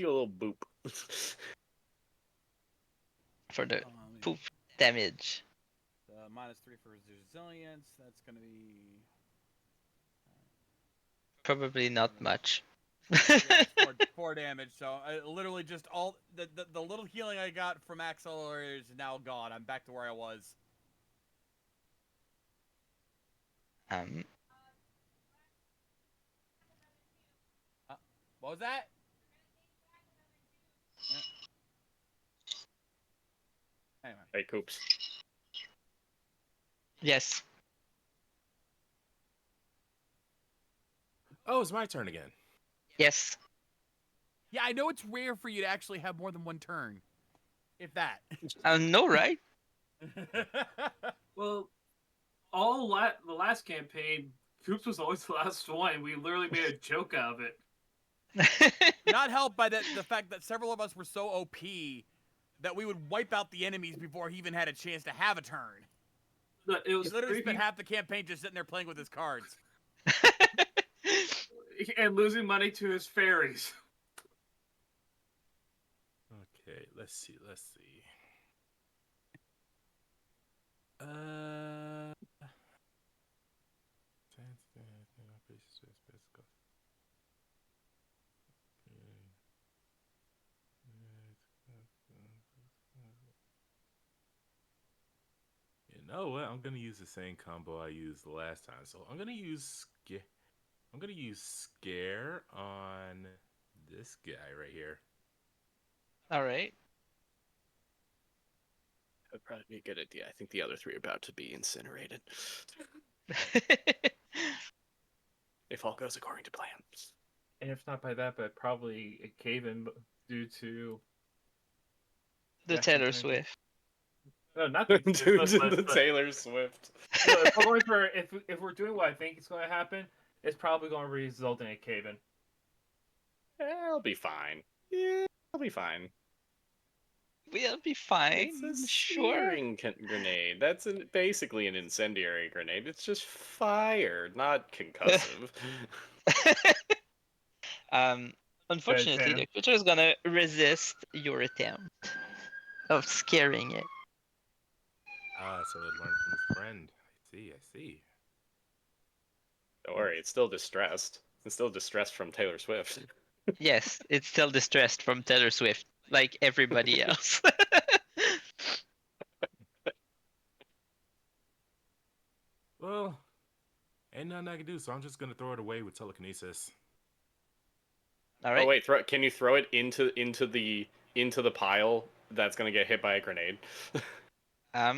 little boop. For the Oh, let me- poop damage. -3 for resilience. That's gonna be. Probably not much. Yeah, it's 4 damage. So I literally just all the little healing I got from Axel is now gone. I'm back to where I was. What was that? Anyway. Hey, Coops. Yes. Oh, it's my turn again. Yes. Yeah, I know it's rare for you to actually have more than one turn, if that. No, right? well, the last campaign, Coops was always the last one. We literally made a joke out of it. Not helped by the fact that several of us were so OP that we would wipe out the enemies before he even had a chance to have a turn. But it He was literally spent creepy half the campaign just sitting there playing with his cards. and losing money to his fairies. Okay, let's see. You know what? I'm gonna use the same combo I used the last time. So I'm gonna use scare on this guy right here. All right. That would probably be a good idea. I think the other 3 are about to be incinerated. If all goes according to plan. And if not by that, but probably a cave-in due to The Jackson Taylor Twain. Swift. No, not Dude, but- the Taylor Swift. if we're going for if we're doing what I think is going to happen, it's probably going to result in a cave-in. I'll be fine. Yeah, I'll be fine. We'll be fine. It's a Sure. searing grenade. That's basically an incendiary grenade. It's just fire, not concussive. Unfortunately, Venom. the creature is gonna resist your attempt of scaring it. So it learned from his friend. I see. Don't worry, it's still distressed. It's still distressed from Taylor Swift. Yes, it's still distressed from Taylor Swift, like everybody else. Well, ain't nothing I can do, so I'm just gonna throw it away with telekinesis. All right. Oh wait, can you throw it into the pile that's gonna get hit by a grenade? I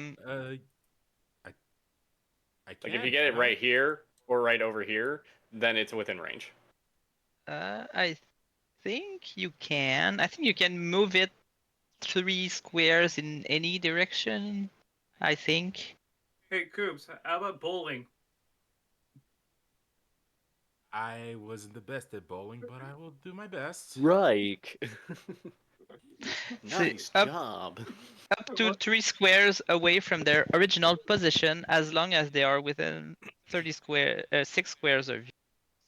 Like if you get it right here or right over here, then it's within range. I think you can. I think you can move it 3 squares in any direction. I think. Hey, Coops, how about bowling? I wasn't the best at bowling, but I will do my best. Right. So Nice up job. up to 3 squares away from their original position, as long as they are within 6 squares of you.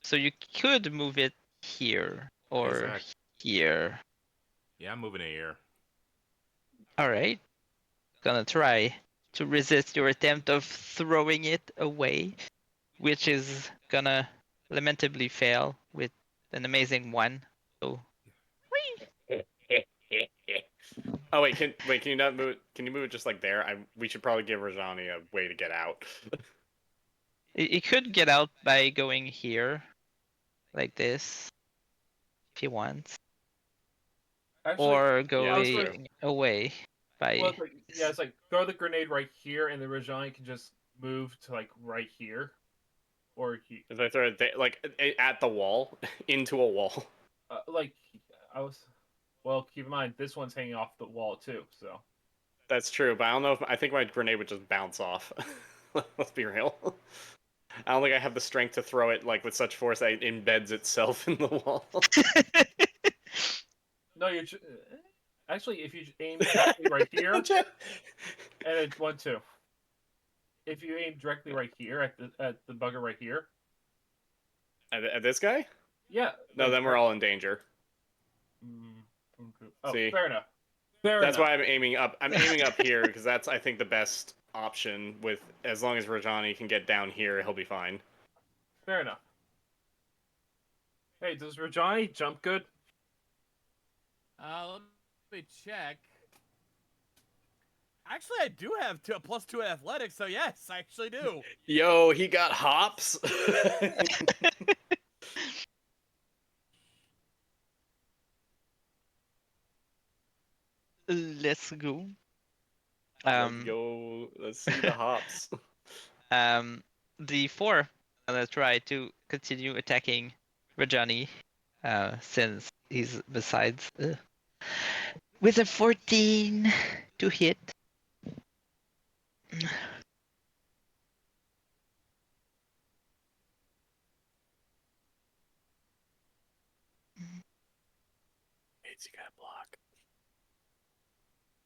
So you could move it here or Exact. here. Yeah, I'm moving it here. All right. Gonna try to resist your attempt of throwing it away, which is gonna lamentably fail with an amazing 1. So Oh wait, can you not move? Can you move it just like there? We should probably give Rajani a way to get out. it could get out by going here, like this, if he wants, Actually, or Yeah, that's honestly, true. going away by. well, it's like throw the grenade right here, and then Rajani can just move to like right here, or he, If I throw it like at the wall, into a wall. like I was. Well, keep in mind this one's hanging off the wall too, so. That's true, but I don't know if I think my grenade would just bounce off. Let's be real. I don't think I have the strength to throw it like with such force that it embeds itself in the wall. No, actually, if you aim directly right here, and it's 1, 2. If you aim directly right here at the bugger right here, At this guy? yeah. No, like, then we're all in danger. Oh, See? fair enough. Fair That's enough. why I'm aiming up. I'm aiming up here because that's I think the best option. With as long as Rajani can get down here, he'll be fine. Fair enough. Hey, does Rajani jump good? Let me check. Actually, I do have a +2 athletics, so yes, I actually do. Yo, he got hops. Let's go. Let's go. Let's see the hops. The 4 gonna try to continue attacking Rajani, since he's besides. With a 14 to hit. It's you gotta block.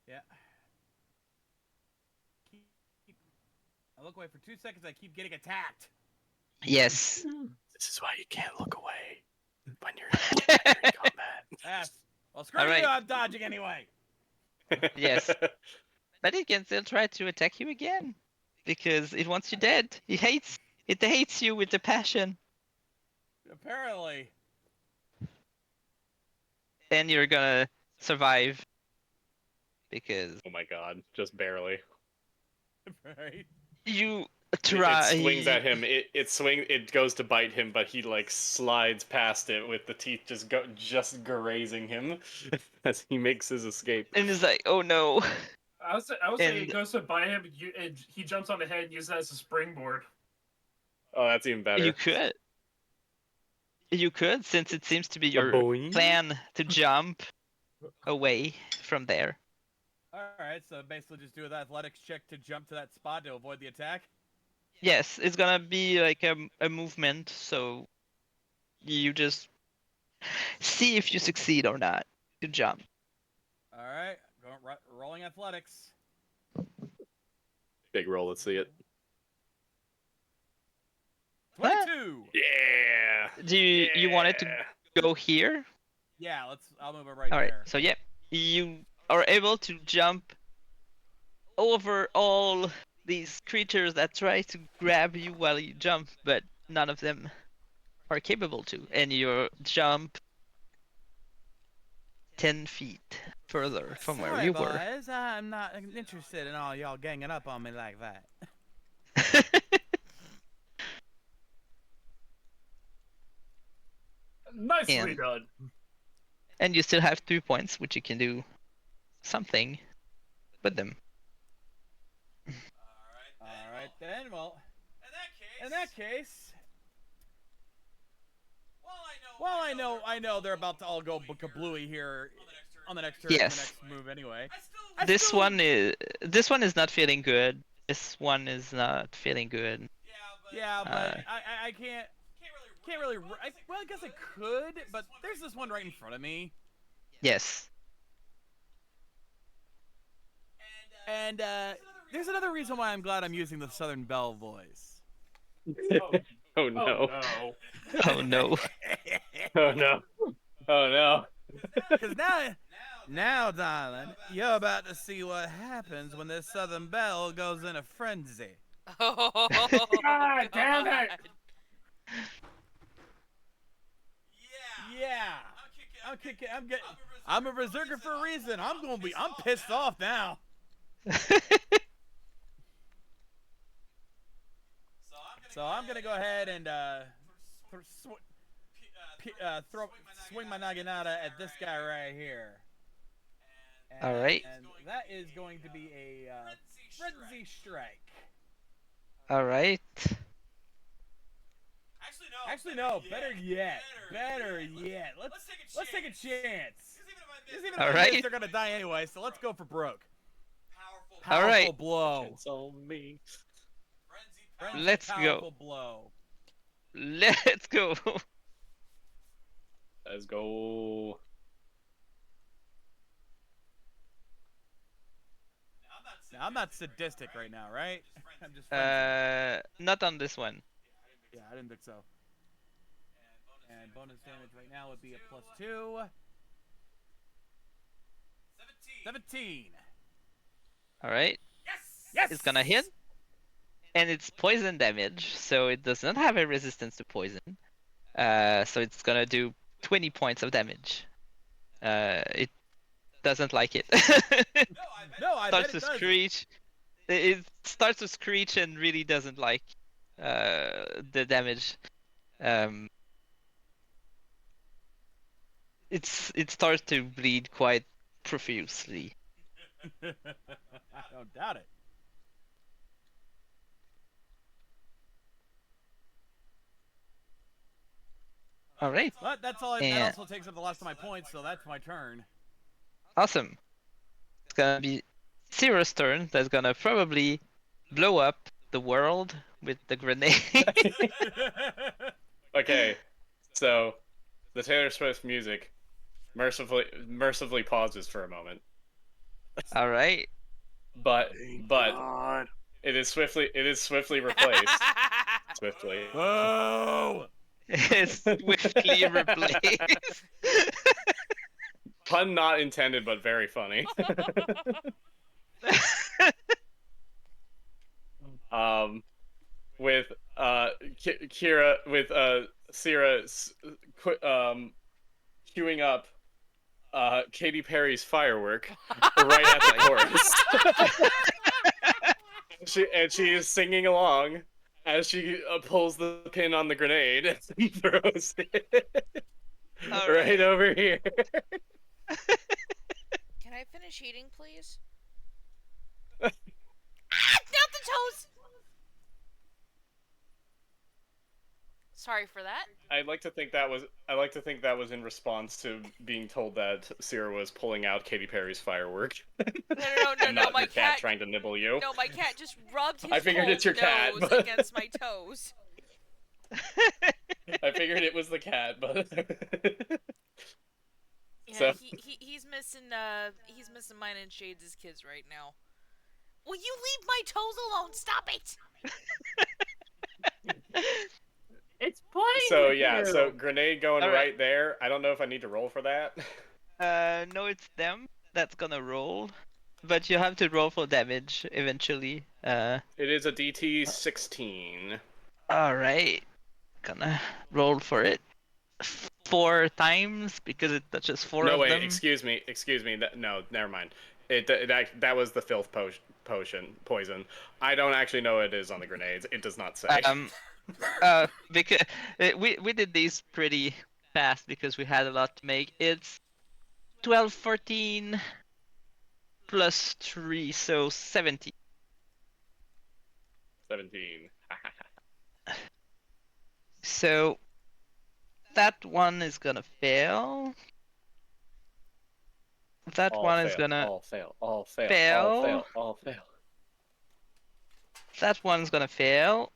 Yeah. I look away for 2 seconds. I keep getting attacked. Yes. This is why you can't look away when you're in combat. Yes. Well, screw All right. you. I'm dodging anyway. Yes. But it can still try to attack you again, because it wants you dead. It hates you with a passion. Apparently. And you're gonna survive, because Oh my god, just barely. Right. you It try. swings at him. It goes to bite him, but he like slides past it with the teeth just grazing him as he makes his escape. And it's like, oh no. I was saying And- it goes to bite him, and he jumps on the head and uses that as a springboard. Oh, that's even better. You could. You could, since it seems to be your boing. plan to jump away from there. Alright, so basically just do an athletics check to jump to that spot to avoid the attack. Yes, it's gonna be like a movement, so you just see if you succeed or not to jump. Alright, rolling athletics. Big roll. Let's see it. 22! Yeah. Do you want it to go here? Yeah, I'll move it right All right. there. So yeah, you are able to jump over all these creatures that try to grab you while you jump, but none of them are capable to, and you jump 10 feet further from where Sorry, you were. boys. I'm not interested in all y'all ganging up on me like that. Nicely And- done. And you still have 2 points, which you can do something with them. Alright then, well, in that case, Well, I know they're about to all go kablooey here on the next turn, Yes. the next move anyway. This one is not feeling good. This one is not feeling good. Yeah, but I can't really. Well, I guess I could, but there's this one right in front of me. Yes. And there's another reason why I'm glad I'm using the Southern Belle voice. Oh no. Oh no. Oh no. Oh no. Because now, darling, you're about to see what happens when this Southern Belle goes in a frenzy. Oh, God damn it! Yeah. I'm a berserker for a reason. I'm pissed off now. So I'm gonna go ahead and swing my naginata at this guy right here. All right. And that is going to be a frenzy strike. All right. Actually, no. Better yet. Let's take a chance. Because even if All I right. miss, they're gonna die anyway. So let's go for broke. All Powerful right. blow. It's on me. Frenzy, Let's go. powerful blow. Let's go. Let's go. Now, I'm not sadistic right now, right? I'm just frenzied. Not on this one. Yeah, I didn't think so. And bonus damage right now would be a +2. 17. All right. Yes! It's gonna hit, and it's poison damage, so it does not have a resistance to poison. So it's gonna do 20 points of damage. It doesn't like it. No, I starts bet it to does. screech. It starts to screech and really doesn't like the damage. It starts to bleed quite profusely. I don't doubt it. All right. But that's all. That And- also takes up the last of my points, so that's my turn. Awesome. It's gonna be Zera's turn. That's gonna probably blow up the world with the grenade. Okay, so the Taylor Swift music mercifully pauses for a moment, All right. but it is swiftly replaced. Swiftly. Whoa! It's swiftly replaced. Pun not intended, but very funny. With Kira with Sierra queuing up Katy Perry's Firework right at the chorus. She is singing along as she pulls the pin on the grenade and throws it right over here. can I finish eating, please? Not the toes! Sorry for that. I'd like to think that was in response to being told that Sierra was pulling out Katy Perry's Firework. No, And not my your cat trying to nibble you. No, my cat just rubbed his I figured whole it's your cat, nose but- against my toes. I figured it was the cat, but Yeah, So- he's missing mine and Shades' kids right now. Will you leave my toes alone? Stop it! It's playing. so with yeah, you. so grenade going All right. right there. I don't know if I need to roll for that. No, it's them that's gonna roll, but you have to roll for damage eventually. It is a DT 16. All right, gonna roll for it 4 times because it touches 4 No, of wait, them. excuse me. No, never mind. That was the filth poison. I don't actually know what it is on the grenades. It does not say. Because we did these pretty fast because we had a lot to make. It's 12, 14 plus 3, so 17. 17. So That one is gonna fail. That All one is fail, gonna all fail, all fail, all fail. fail, all fail. That one's gonna fail.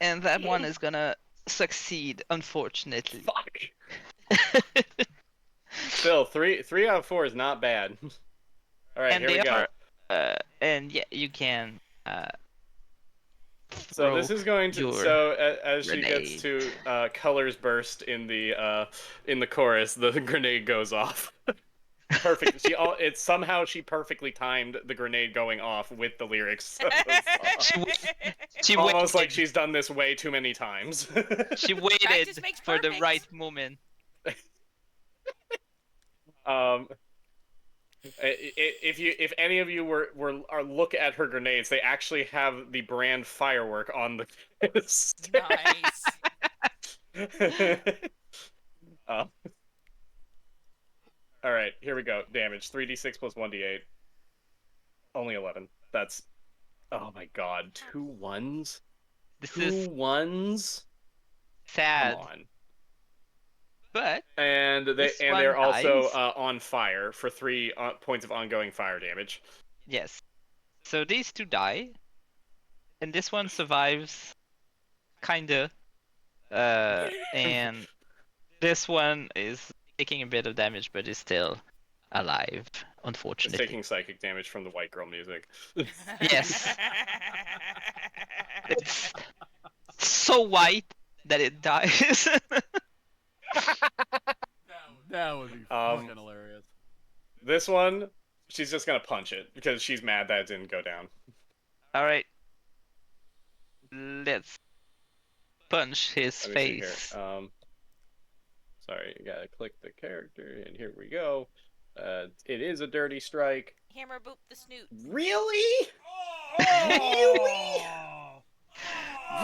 And that one is gonna succeed, unfortunately. Fuck. Still, three out of 4 is not bad. All right, And here we they go. are, and yeah, you can So this throw is going to. your So as she gets grenade. to colors burst in the chorus, the grenade goes off. Perfect. It's somehow she perfectly timed the grenade going off with the lyrics. Of the song. She Almost like waited. she's done this way too many times. She waited Practice makes for the perfect. right moment. If any of you are look at her grenades, they actually have the brand Firework on the case. Nice. All right, here we go. Damage 3d6 plus 1d8. Only 11. That's. Oh my god, 2 1s. This 2 is 1s. sad. Come on. But And this they're one also dies. on fire for 3 points of ongoing fire damage. Yes. So these two die, and this one survives, kinda. And this one is taking a bit of damage, but is still alive, It's unfortunately. taking psychic damage from the white girl music. Yes. It's so white that it dies. That would be fucking hilarious. This one, she's just gonna punch it because she's mad that it didn't go down. All right. Let's punch his Let me see face. here. Sorry, you gotta click the character, and here we go. It is a dirty strike. Hammer boop the snoot. Really? Really?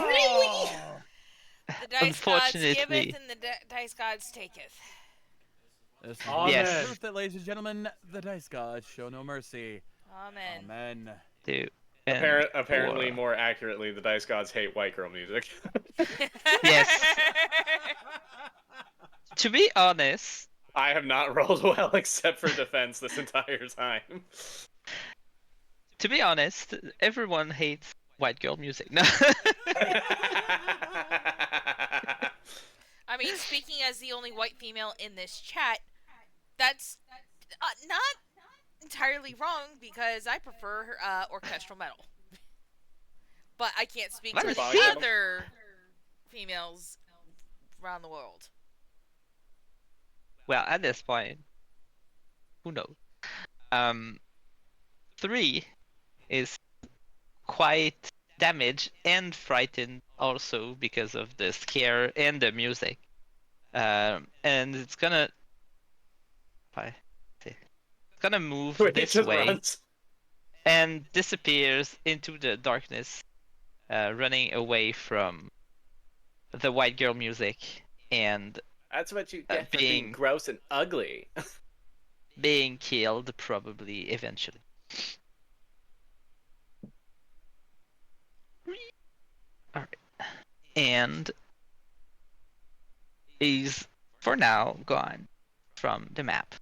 Really? The dice gods giveth and the dice gods taketh. This is Yes. proof that, ladies and gentlemen, the dice gods show no mercy. Amen. Amen. 2 Apparently, 4. more accurately, the dice gods hate white girl music. Yes. To be honest, I have not rolled well except for defense this entire time. To be honest, everyone hates white girl music. No. I mean, speaking as the only white female in this chat, that's not entirely wrong because I prefer orchestral metal. But I can't speak for the other females around the world. Well, at this point, who knows? 3 is quite damaged and frightened also because of the scare and the music. And it's gonna move this way runs. and disappears into the darkness, running away from the white girl music and That's what you get for being being gross and ugly. being killed probably eventually. Alright. And is for now gone from the map.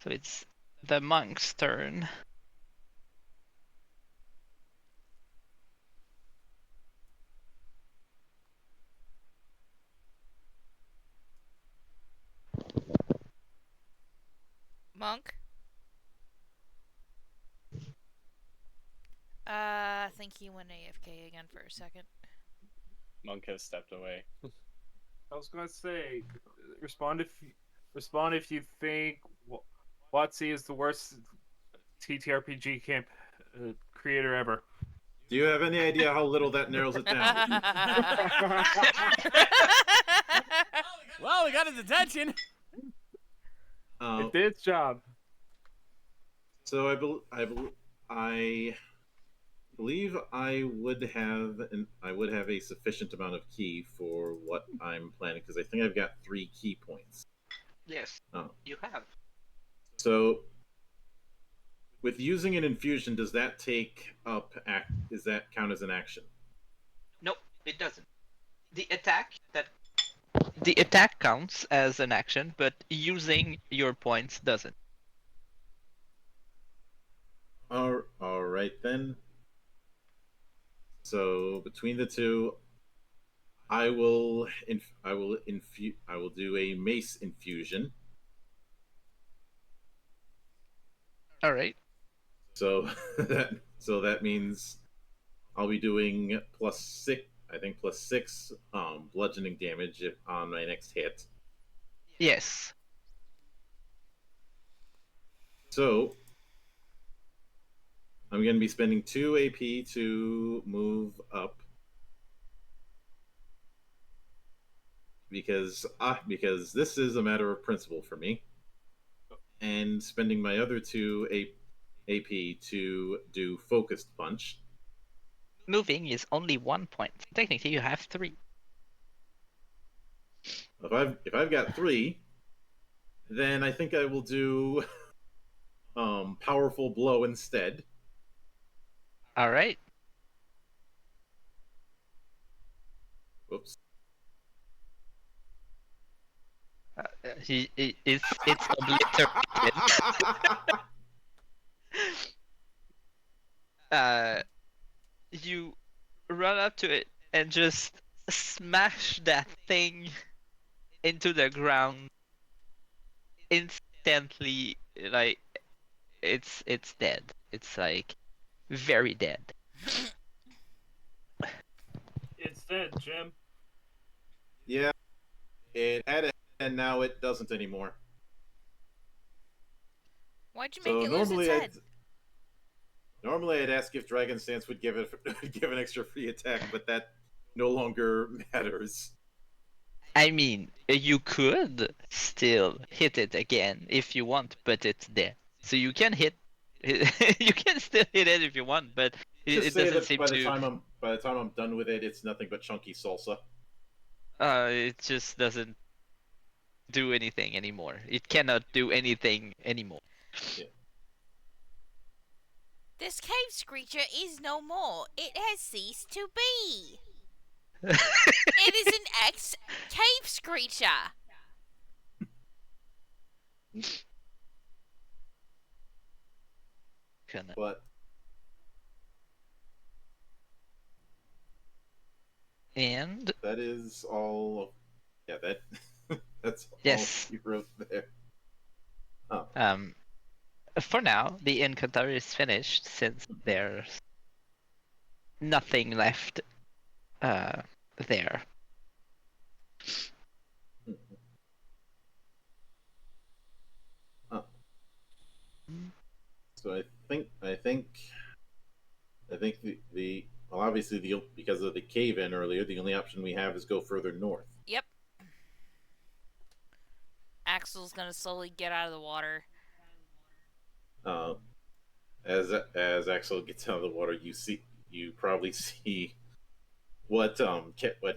So it's the monk's turn. Monk? I think he went AFK again for a second. Monk has stepped away. I was gonna say, respond if you think WotC is the worst TTRPG camp creator ever. Do you have any idea how little that narrows it down? Well, we got his attention. It did its job. So I believe I would have a sufficient amount of key for what I'm planning because I think I've got 3 key points. Yes, you have. So with using an infusion, does that count as an action? Nope, it doesn't. The attack counts as an action, but using your points doesn't. All right then. So between the two, I will do a mace infusion. All right. So that means I'll be doing +6. I think +6 bludgeoning damage on my next hit. Yes. So I'm going to be spending 2 AP to move up because this is a matter of principle for me, and spending my other 2 AP to do focused punch. Moving is only 1 point. Technically, you have 3. If I've got 3, then I think I will do powerful blow instead. All right. Whoops. It's obliterated. You run up to it and just smash that thing into the ground instantly. Like it's dead. It's like very dead. It's dead, Jim. Yeah, it had a head, and now it doesn't anymore. Why'd you make So it lose its head? normally I'd ask if Dragon Stance would give give an extra free attack, but that no longer matters. I mean, you could still hit it again if you want, but it's dead. So you can hit. You can still hit it if you want, but Just it say doesn't that seem by the to. time I'm done with it, it's nothing but chunky salsa. It just doesn't do anything anymore. It cannot do anything anymore. Yeah. This cave screecher is no more. It has ceased to be. Gonna- It is an ex-cave screecher. But And that is all. Yeah, that's yes, all you wrote there. Oh. for now, the encounter is finished since there's nothing left there. Oh. So I think the well, obviously because of the cave in earlier, the only option we have is go further north. Yep. Axel's gonna slowly get out of the water. Uh, as Axel gets out of the water, you probably see what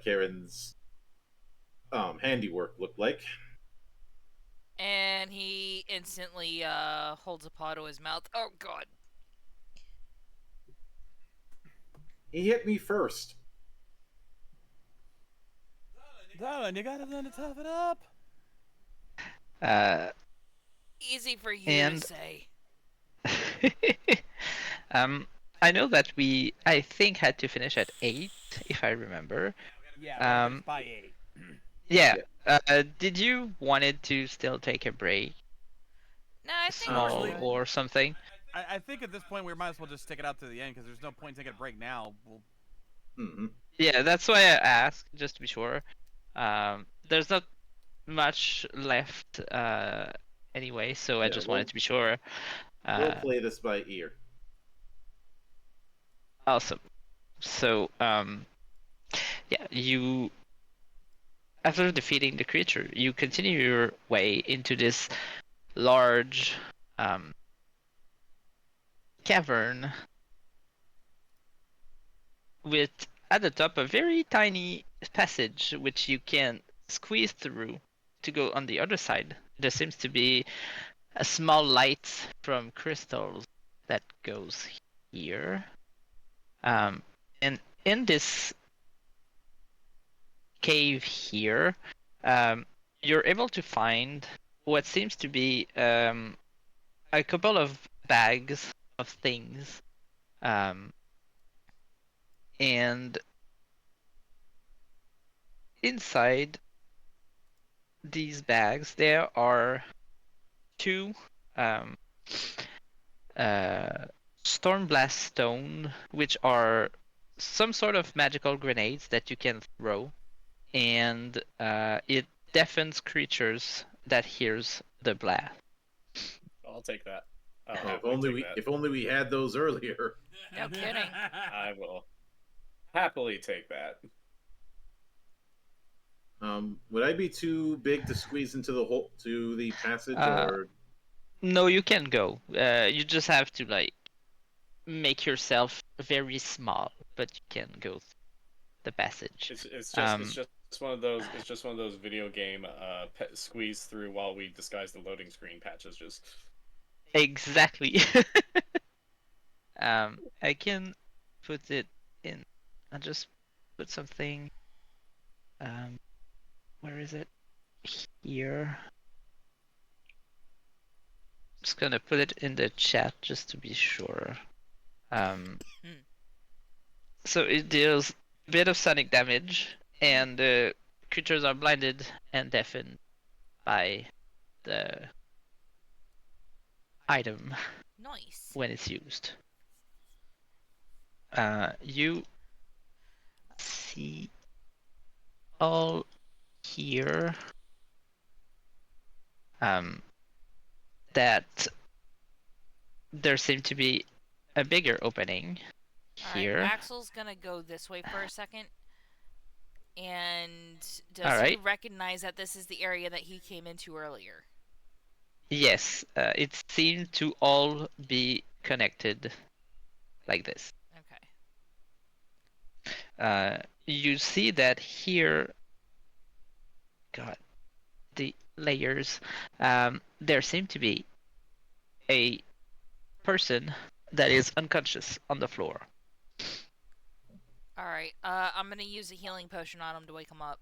Karen's handiwork looked like. And he instantly holds a paw to his mouth. Oh god. He hit me first. Darling, you gotta learn to tough it up. Easy for you And- to say. I know that I think, had to finish at 8, if I remember. Yeah, by 8. Yeah. Did you wanted to still take a break, No, I think small we're good. or something? I think at this point we might as well just stick it out to the end because there's no point taking a break now. Mm-hmm. Yeah, that's why I asked, just to be sure. There's not much left anyway, so I Yeah, just well- wanted to be sure. We'll play this by ear. Awesome. So, yeah, after defeating the creature, you continue your way into this large cavern with, at the top, a very tiny passage which you can squeeze through to go on the other side. There seems to be a small light from crystals that goes here. And in this cave here, you're able to find what seems to be a couple of bags of things, and inside these bags there are two um, uh, Stormblast Stone, which are some sort of magical grenades that you can throw, and it deafens creatures that hears the blast. I'll take that. I'll Oh, happily take that. if only we had those earlier. No kidding. I will happily take that. Would I be too big to squeeze into the hole to the passage, Uh, or no, you can go. You just have to like make yourself very small, but you can go through the passage. It's just one of those video game squeeze through while we disguise the loading screen patches. Just Exactly. I can put it in. I'll just put something. Where is it? Here. Just gonna put it in the chat just to be sure. So it deals a bit of sonic damage, and creatures are blinded and deafened by the item Nice. when it's used. You see all here that there seemed to be a bigger opening Alright, here. Axel's gonna go this way for a second. And does All he right. recognize that this is the area that he came into earlier? Yes, it seemed to all be connected like this. Okay. You see that here, God, the layers, there seem to be a person that is unconscious on the floor. Alright, I'm gonna use a healing potion on him to wake him up.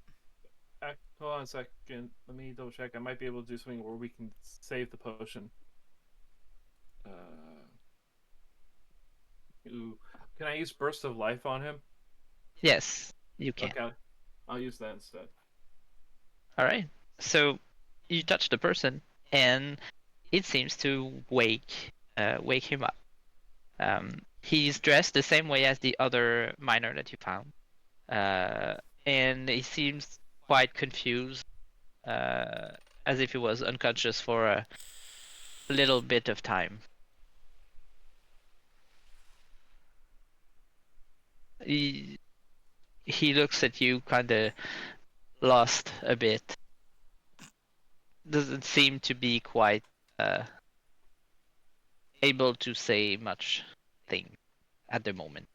Hold on a second. Let me double check. I might be able to do something where we can save the potion. Ooh. Can I use Burst of Life on him? Yes, you can. Okay. I'll use that instead. All right. So you touch the person, and it seems to wake him up. He's dressed the same way as the other miner that you found, and he seems quite confused, as if he was unconscious for a little bit of time. He looks at you, kind of lost a bit. Doesn't seem to be quite able to say much thing at the moment.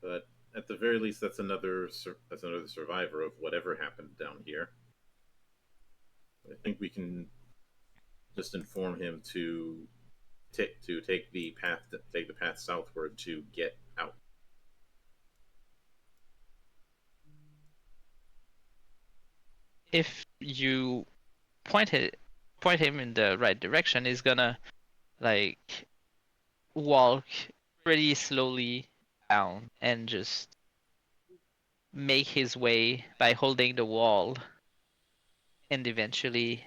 but at the very least, that's another survivor of whatever happened down here. I think we can just inform him to take the path southward to get out. If you point him in the right direction, he's gonna like walk pretty slowly down and just make his way by holding the wall and eventually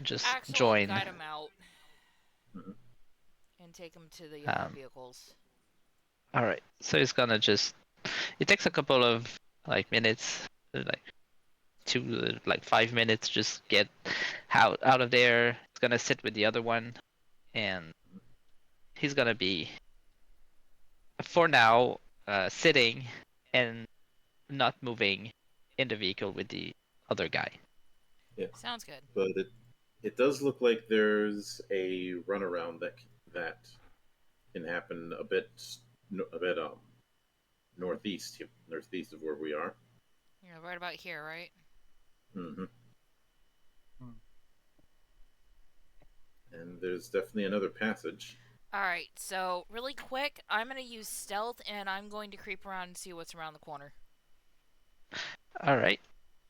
just Axel will join. guide him out. Mhm. And take him to the other vehicles. All right, so it's gonna just. It takes a couple of like minutes, like 5 minutes, just get out of there. It's gonna sit with the other one, and he's gonna be, for now, sitting and not moving in the vehicle with the other guy. Yeah, Sounds good. but it does look like there's a runaround that can happen a bit northeast of where we are. You're right about here, right? Mm-hmm. Hmm. And there's definitely another passage. Alright, so really quick, I'm going to use stealth and I'm going to creep around and see what's around the corner. All right.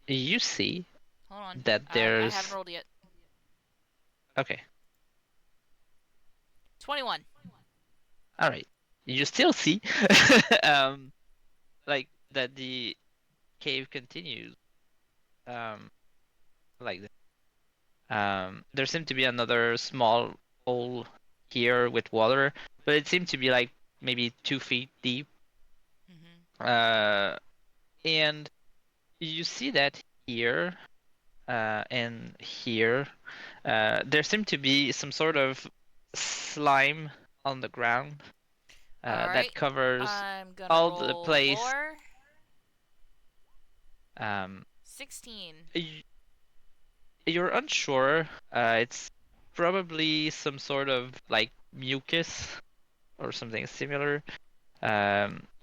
You see Hold on. that I haven't there's rolled yet. okay. 21. All right. You still see like that the cave continues like this. There seemed to be another small hole here with water, but it seemed to be like maybe 2 feet deep. Mm-hmm. And you see that here and here, there seemed to be some sort of slime on the ground that Alright, covers I'm going to all the roll place. lore. Um, 16. you're unsure. It's probably some sort of like mucus or something similar.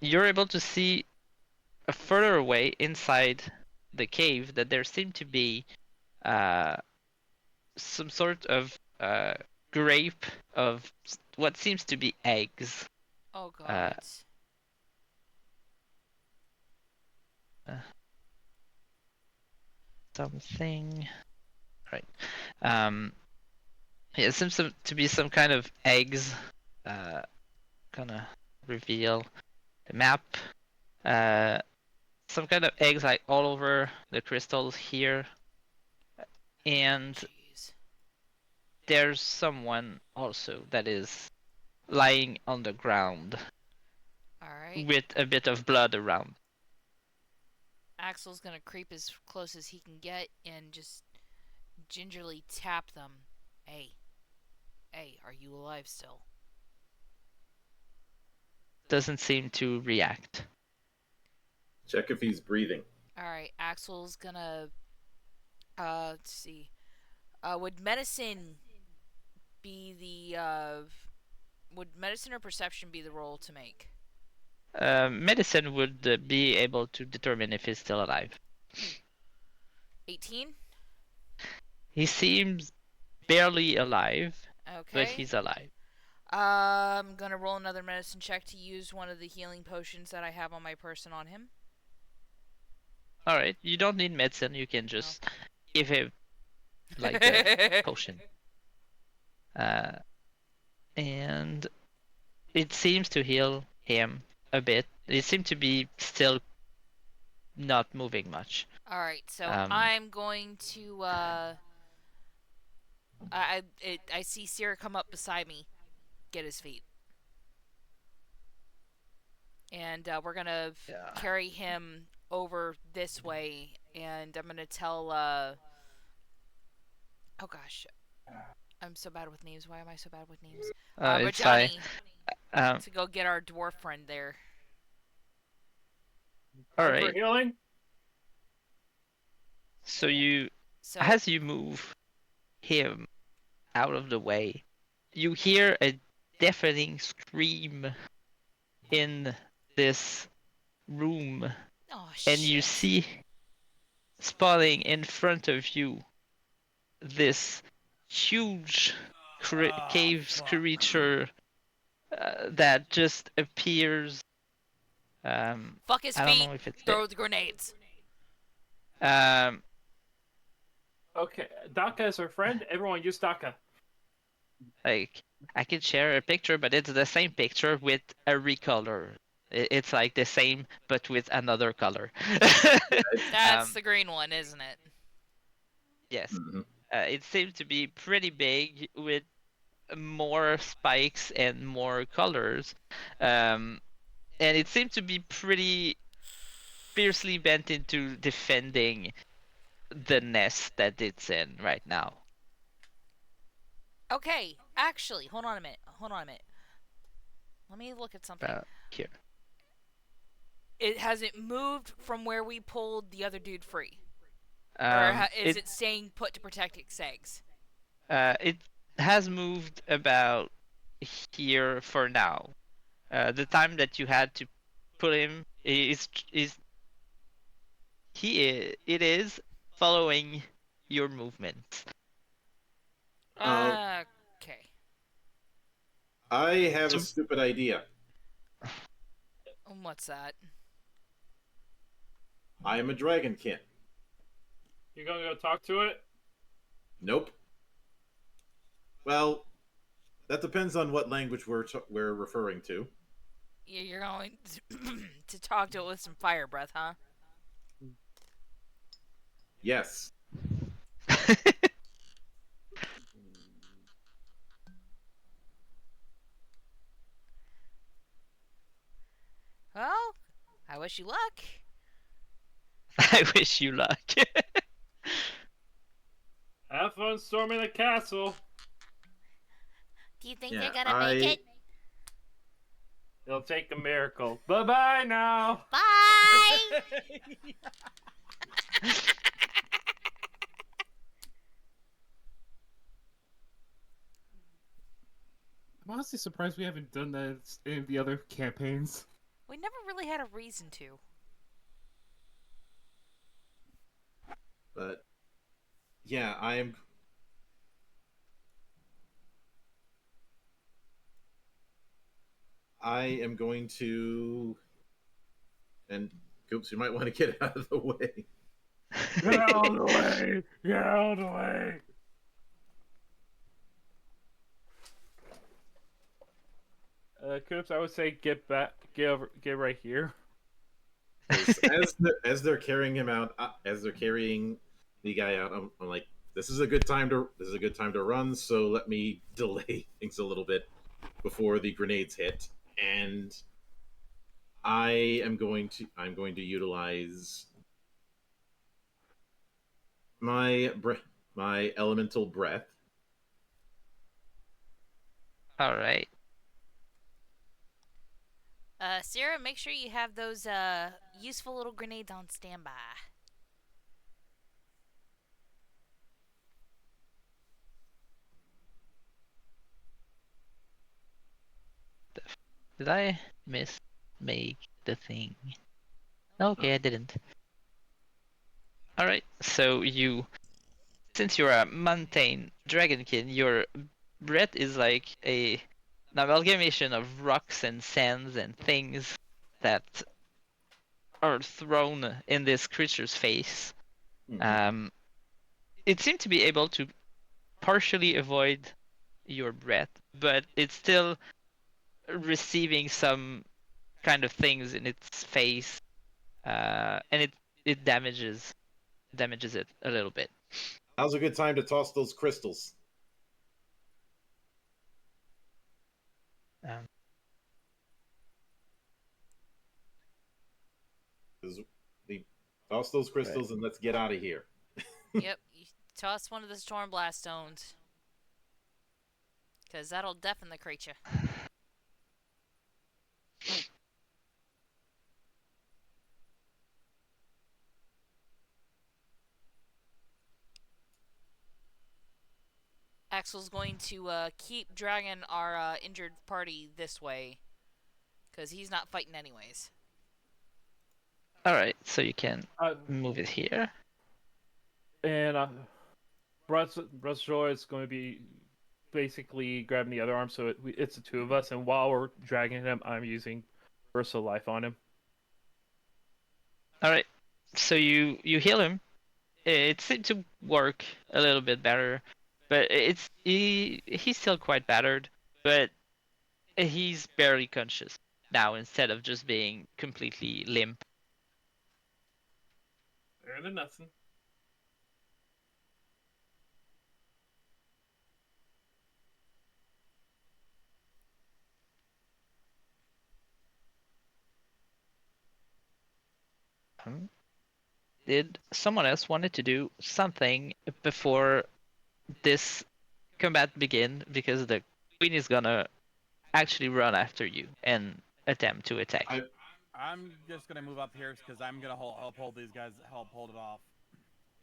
You're able to see further away inside the cave that there seem to be uh, some sort of grape of what seems to be eggs. Oh Uh, god. something. Right. Um, yeah, it seems to be some kind of eggs. Gonna reveal the map. Uh, some kind of eggs like all over the crystals here, and Jeez. there's someone also that is lying on the ground Alright. with a bit of blood around. Axel's gonna creep as close as he can get and just gingerly tap them. Hey. Hey, are you alive still? Doesn't seem to react. Check if he's breathing. Alright, Axel's gonna let's see. Would medicine be would medicine or perception be the roll to make? Medicine would be able to determine if he's still alive. 18? He seems barely alive, but Okay. he's alive. I'm gonna roll another medicine check to use one of the healing potions that I have on my person on him. All right, you don't need medicine. You can just give him like the potion. And it seems to heal him a bit. It seemed to be still not moving much. Alright, so Um, I'm going to I see Sierra come up beside me, get his feet. And we're gonna carry him over this way, and I'm gonna tell oh gosh, I'm so bad with names. Why am I so bad with names? it's fine. Rajani to go get our dwarf friend there. All For right. healing? So as you move him out of the way, you hear a deafening scream in this room, Oh, and you shit. see spawning in front of you this huge cave creature that just appears. Fuck his I don't feet. know if it's Throw the grenades. Okay, Daka is our friend. Everyone use Daka. Like I can share a picture, but it's the same picture with a recolor. It's like the same, but with another color. That's the green one, isn't it? Yes. Mm-hmm. It seems to be pretty big with more spikes and more colors. And it seems to be pretty fiercely bent into defending the nest that it's in right now. Okay, actually, hold on a minute. Let me look at something. Here. It hasn't moved from where we pulled the other dude free. Is it staying put to protect its eggs? It has moved about here for now. The time that you had to put him it is, following your movements. Okay. I have a So- stupid idea. What's that? I am a dragonkin. You gonna go talk to it? Nope. Well, that depends on what language we're referring to. You're going to talk to it with some fire breath, huh? Yes. Well, I wish you luck. I wish you luck. Have fun storming the castle. Do you think Yeah, you're gonna make it? It'll take a miracle. Bye bye now. Bye! I'm honestly surprised we haven't done that in the other campaigns. We never really had a reason to. But yeah, I am going to, and Goops, you might want to get out of the way. Get out of the way. Get out of the way. Coops, I would say get back, get right here. As they're carrying him out, as they're carrying the guy out, I'm like, this is a good time to run. So let me delay things a little bit before the grenades hit, and I'm going to utilize my elemental breath. All right. Sarah, make sure you have those useful little grenades on standby. Did I make the thing? Okay, I didn't. Alright, so since you're a mountain dragonkin, your breath is like an amalgamation of rocks and sands and things that are thrown in this creature's face. It seemed to be able to partially avoid your breath, but it's still receiving some kind of things in its face, and it damages it a little bit. Now's a good time to toss those crystals. Um, Toss those crystals and let's get out of here. Yep, you toss one of the storm blast stones. Because that'll deafen the creature. Axel's going to keep dragging our injured party this way. Because he's not fighting anyways. Alright, so you can move it here. And Brother is going to be basically grabbing the other arm, so it's the two of us. And while we're dragging him, I'm using Burst of Life on him. Alright, so you heal him. It seemed to work a little bit better, but he's still quite battered, but he's barely conscious now instead of just being completely limp. Better than nothing. Did someone else wanted to do something before this combat begin? Because the queen is gonna actually run after you and attempt to attack. I'm just gonna move up here because I'm gonna help hold these guys, help hold it off.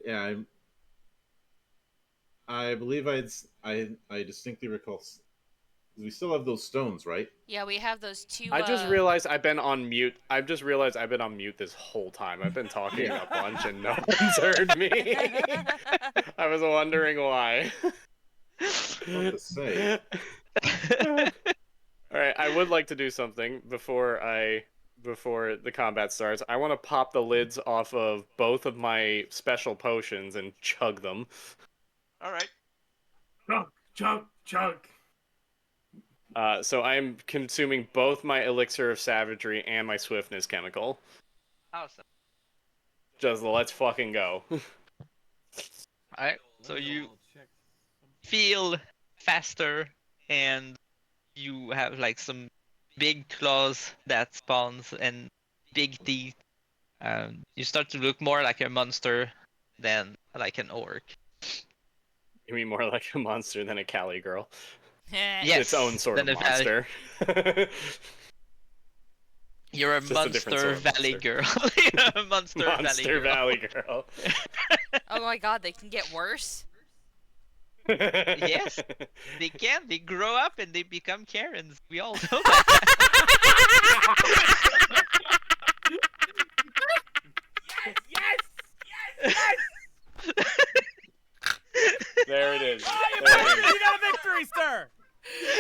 Yeah, I believe I distinctly recall We still have those stones, right? Yeah, we have those two. I just realized I've been on mute. I've just realized I've been on mute this whole time. I've been talking a bunch and no one's heard me. I was wondering why. What to say? Alright, I would like to do something before the combat starts. I want to pop the lids off of both of my special potions and chug them. Alright. Chug, chug, chug. So I'm consuming both my elixir of savagery and my swiftness chemical. Awesome. Just let's fucking go. Alright, so you feel faster and you have like some big claws that spawns and big teeth. You start to look more like a monster than like an orc. You mean more like a monster than a Cali girl? Yes, Its own sort of than a valley. monster. You're a Just a different Monster sort of Valley monster. girl. You're a Monster Valley girl. Oh my god, they can get worse. Yes, they can. They grow up and they become Karens. We all know that. There it is. Oh, you There it bastard! is. You got a victory, sir!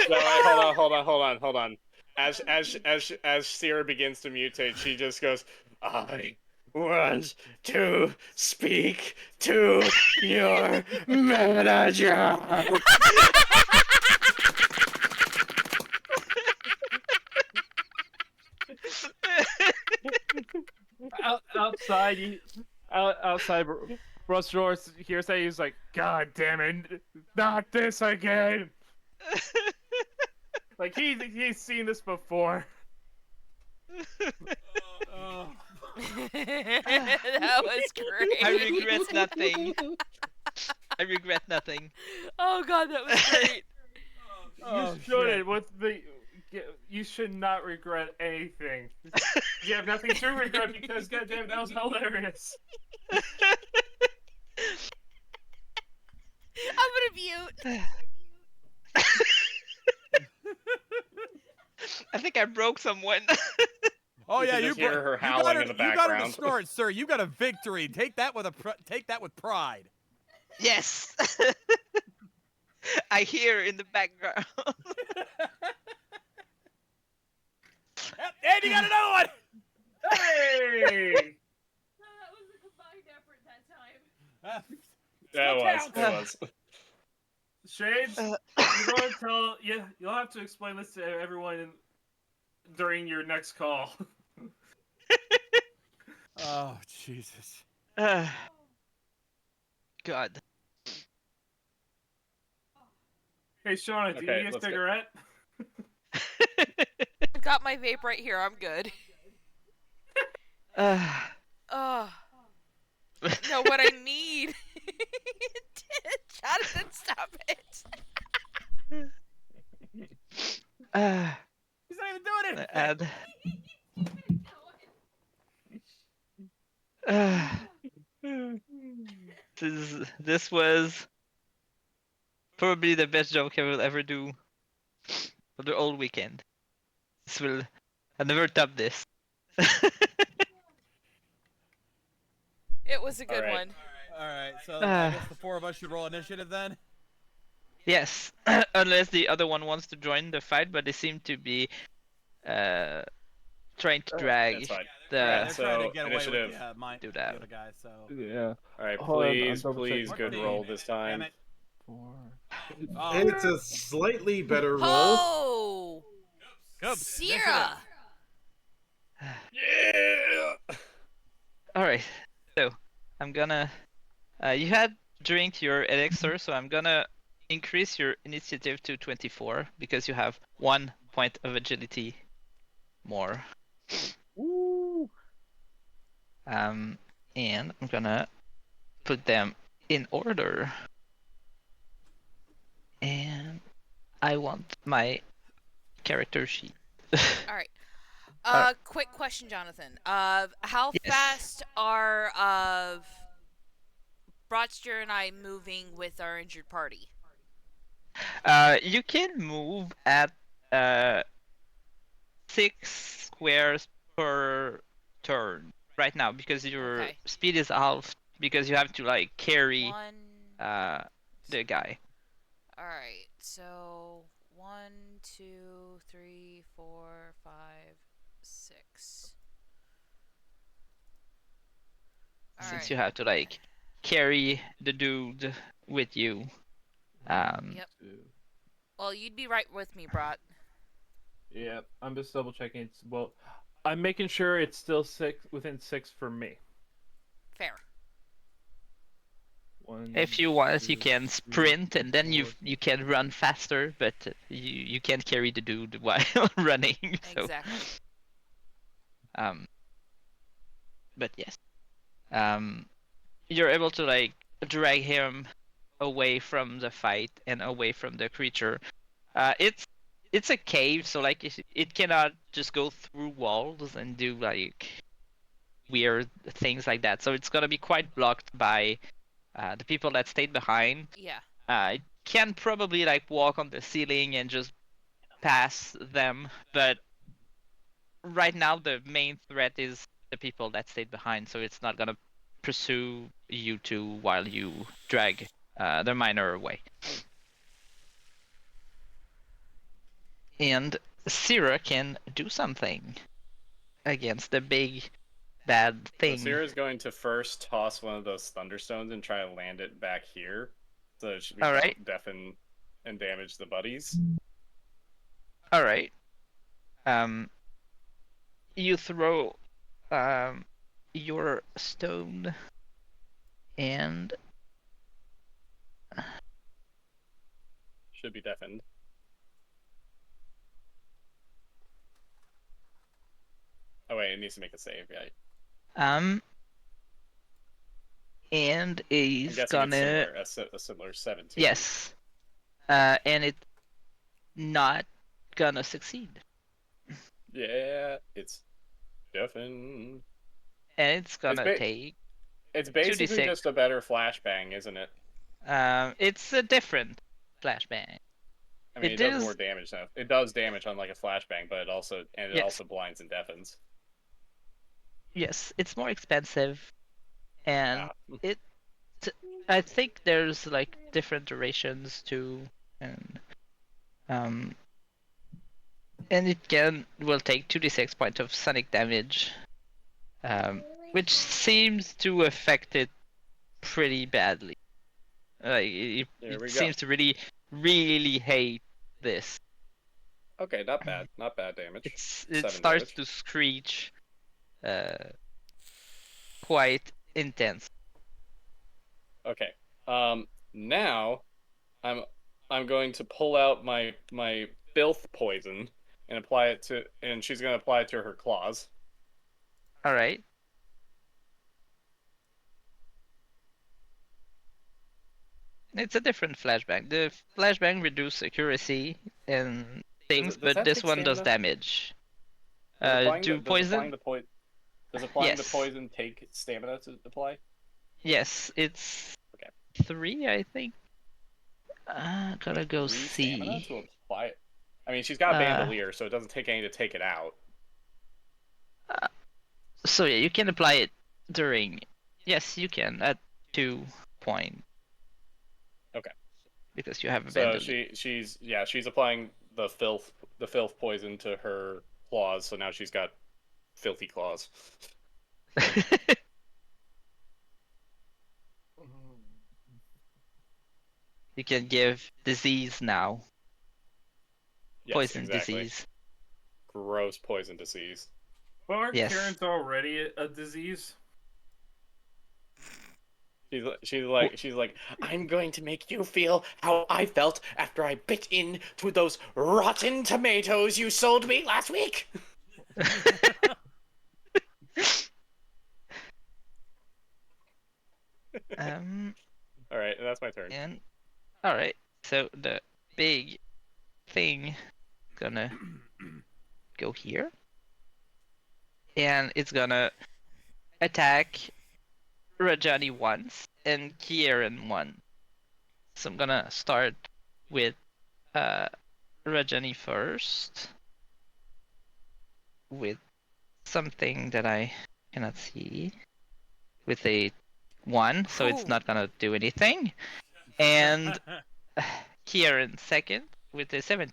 No, wait, hold on. As Sierra begins to mutate, she just goes, I want to speak to your manager. Outside, Russ Norris hears that he's like, God damn it, not this again. Like he's seen this before. That was great. I regret nothing. I regret nothing. Oh god, that was great. You shouldn't. You should not regret anything. You have nothing to regret because goddamn, that was hilarious. I'm gonna mute. I think I broke someone. Oh You yeah, can you just hear her howling got her, in the you got her to background. snort, sir. You got a victory. Take that with pride. Yes. I hear in the background. And you got another one. Hey! That was a combined effort that time. Yeah, it was. Shades, you're going to tell you'll have to explain this to everyone during your next call. Oh Jesus. God. Hey, Shauna, do you Okay, need a let's go. cigarette? I've got my vape right here. I'm good. Oh. No, what I need. Jonathan, stop it. He's not even doing it. Add. This was probably the best joke I will ever do for the whole weekend. I'll never top this. It was a good All right. one. All right, so I guess the four of us should roll initiative then. Yes, unless the other one wants to join the fight, but they seem to be trying to drag That's fine. the. Yeah, Alright, they're so trying to get away initiative. with Do the that. other guy. So. Yeah. All right, Hold on, I'm please, double please, checking. good roll this Damn time. it. 4. Oh, It's a slightly better roll. Oh! good. Sierra! Yeah. All right, so I'm gonna. You had drink your elixir, so I'm gonna increase your initiative to 24 because you have 1 point of agility more. Woo! And I'm gonna put them in order. And I want my character sheet. Alright. Alright. Quick question, Jonathan. How Yes. fast are Broadster and I moving with our injured party? You can move at 6 squares per turn right now because your Okay. speed is half because you have to like carry 1. the guy. Alright, so 1, 2, 3, 4, 5, 6. Since Alright. you have to like carry the dude with you. Yep. Well, you'd be right with me, Brat. Yeah, I'm just double checking. Well, I'm making sure it's still within 6 for me. Fair. If you want, you 2, can 3, sprint and then 4. you can run faster, but you can't carry the dude while running. So, Exactly. um, but yes, you're able to like drag him away from the fight and away from the creature. It's a cave, so like it cannot just go through walls and do like weird things like that. So it's gonna be quite blocked by the people that stayed behind. Yeah. It can probably like walk on the ceiling and just pass them, but right now the main threat is the people that stayed behind. So it's not gonna pursue you two while you drag the miner away. And Syrah can do something against the big bad So thing. Sierra's going to first toss one of those thunderstones and try to land it back here, so that we All don't right. deafen and damage the buddies. All right. You throw your stone and Should be deafened. Oh wait, it needs to make a save, right? and I'm he's guessing it's gonna similar, a similar 17. yes, and it's not gonna succeed, Yeah, it's deafened. and it's gonna ba- take It's basically 2d6. just a better flashbang, isn't it? It's a different flashbang. I mean, it It does more is damage now. It does damage on like a flashbang, but it yes, also blinds and deafens. yes, it's more expensive, and Ah. it. I think there's like different durations too, and um, and it will take 2d6 points of sonic damage, which seems to affect it pretty badly. Like There it we go. seems to really hate this. Okay, not bad. Not bad damage. It 7 starts damage. to screech, quite intense. Okay. Now I'm going to pull out my filth poison and apply it to, and she's going to apply it to her claws. All right. It's a different flashbang. The flashbang reduces accuracy and things, Does but that this take one does stamina? damage. Do Does applying poison? the poison Yes. take stamina to apply? Yes, it's Okay. 3, I think. Gotta go 3 stamina see. to apply it. I mean, she's got a bandolier, so it doesn't take any to take it out. So yeah, you can apply it during. Yes, you can at 2 point. Okay. Because you have a So bandolier. she's applying the filth poison to her claws, so now she's got filthy claws. You can give disease now. Yes, Poison exactly. disease. Gross poison disease. But aren't Yes. Karen's already a disease? She's like, I'm going to make you feel how I felt after I bit into those rotten tomatoes you sold me last week. All right, that's my turn. And all right. So the big thing gonna go here, and it's gonna attack Rajani once and Kieran once. So I'm gonna start with Rajani first with something that I cannot see. With a 1, so it's Ooh. not gonna do anything. And here in second with a 7.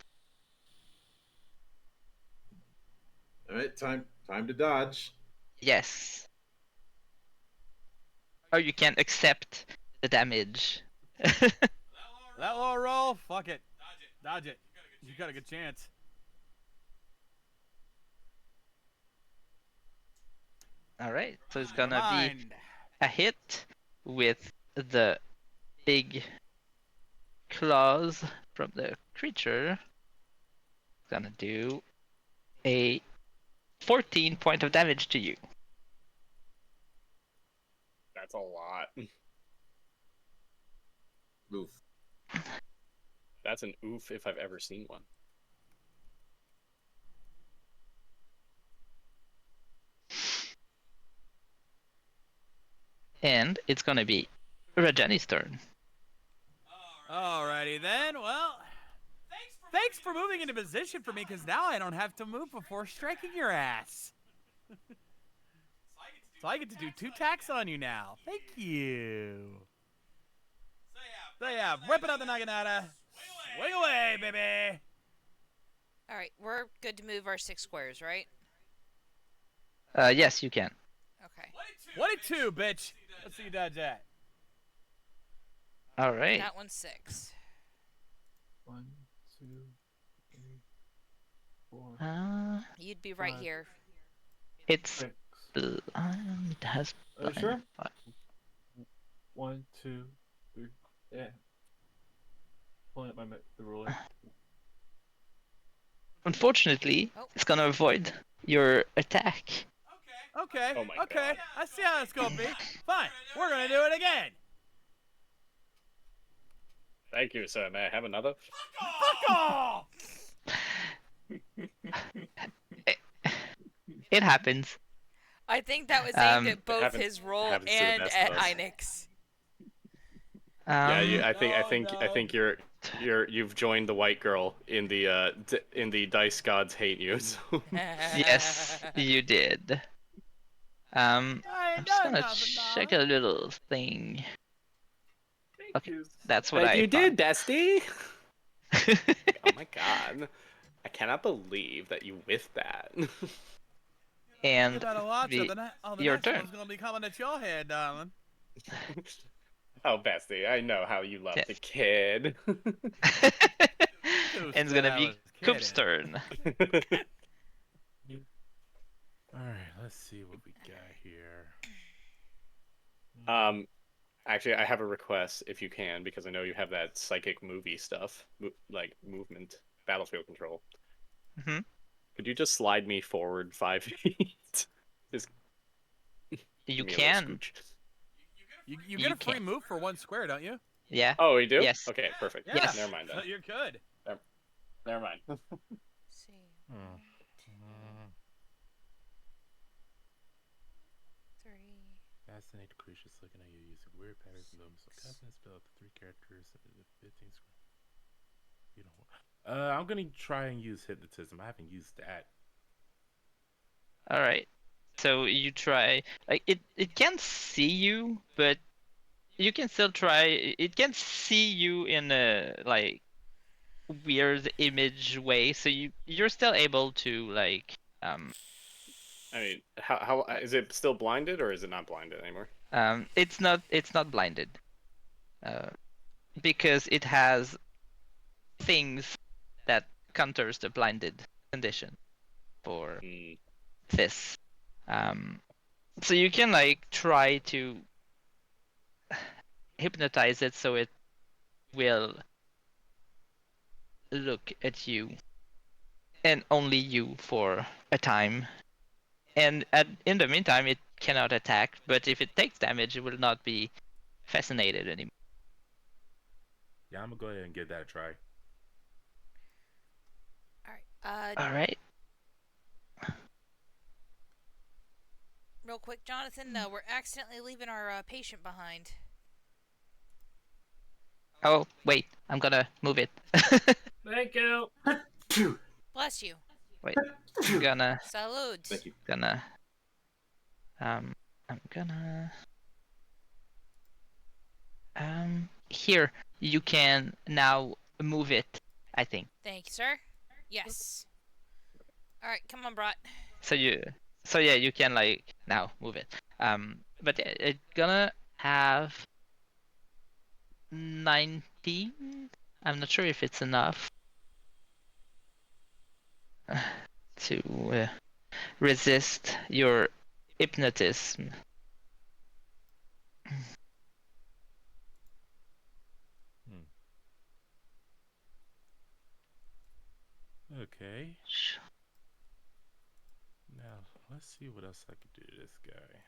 All right, time to dodge. Yes. Or you can accept the damage. That low roll, fuck it. Dodge it. You got a good chance. Alright, so it's Never gonna be mind. a hit with the big claws from the creature. It's gonna do a 14 point of damage to you. That's a lot. Oof. That's an oof if I've ever seen one. And it's gonna be Rajani's turn. Alrighty then. Well, thanks for moving into position for me, because now I don't have to move before striking your ass. So I get to do 2 attacks on you now. Thank you. So yeah, rip it out the Naginata. Swing away, baby. Alright, we're good to move our 6 squares, right? Yes, you can. Okay. 22, bitch. Let's see you dodge that. Alright. That one's 6. 1, 2, 3, 4, You'd be right 5, here. It's 6. blind. It has Are you blind. sure? 1, 2, 3. Yeah. Pulling up the ruler. Unfortunately, Oh. it's gonna avoid your attack. Okay. Oh my okay. God. I see how it's gonna be. Fine. We're gonna do it again. Thank you, sir. May I have another? Fuck off! It happens. I think that was aimed Um, at both happens- his roll happens to the and best at of us. Inix. Yeah, I No, think you've joined the white girl in the dice gods hate you. So. Yes, you did. I'm I ain't just done gonna nothing, check darling. a little thing. Okay, you. that's what I you found. did, Dusty. Oh my god, I cannot believe that you whiffed that. And You better watch the- it. The your next turn. one's gonna be coming at your head, darling. Oh, Bestie, I know how you love Yes. the kid. and Who it's said gonna I be was Coop's kidding? turn. Alright, let's see what we got here. Actually, I have a request if you can, because I know you have that psychic movie stuff, like movement, battlefield control. Mhm. Could you just slide me forward 5 feet? Just You give me a little can. scooch. You You get a free can't. move for 1 square, don't you? Yeah. Oh, we do? Yes. Okay, perfect. Yeah. Yes. Never mind So then. you're good. Never mind. See. Hmm. 3. Fascinate creatures looking at you using weird patterns and movements. So casting a spell up to 3 characters in the 15 square. You know what? I'm gonna try and use hypnotism. I haven't used that. All right. So you try. Like it can't see you, but you can still try. It can see you in a like weird image way. So you're still able to like I mean, how is it still blinded or is it not blinded anymore? it's not blinded. Because it has things that counters the blinded condition for Hmm. this. So you can like try to hypnotize it so it will look at you and only you for a time. And in the meantime, it cannot attack. But if it takes damage, it will not be fascinated anymore. Yeah, I'm gonna go ahead and give that a try. Alright. All right. Real quick, Jonathan, we're accidentally leaving our patient behind. Oh wait, I'm gonna move it. Bless you. Wait, I'm gonna Salud. Thank you. I'm gonna here you can now move it, I think. Thank you, sir. Yes. All right, come on, Brat. So yeah, you can like now move it. But yeah, it's gonna have 19. I'm not sure if it's enough to resist your hypnotism. Okay. Now let's see what else I could do to this guy.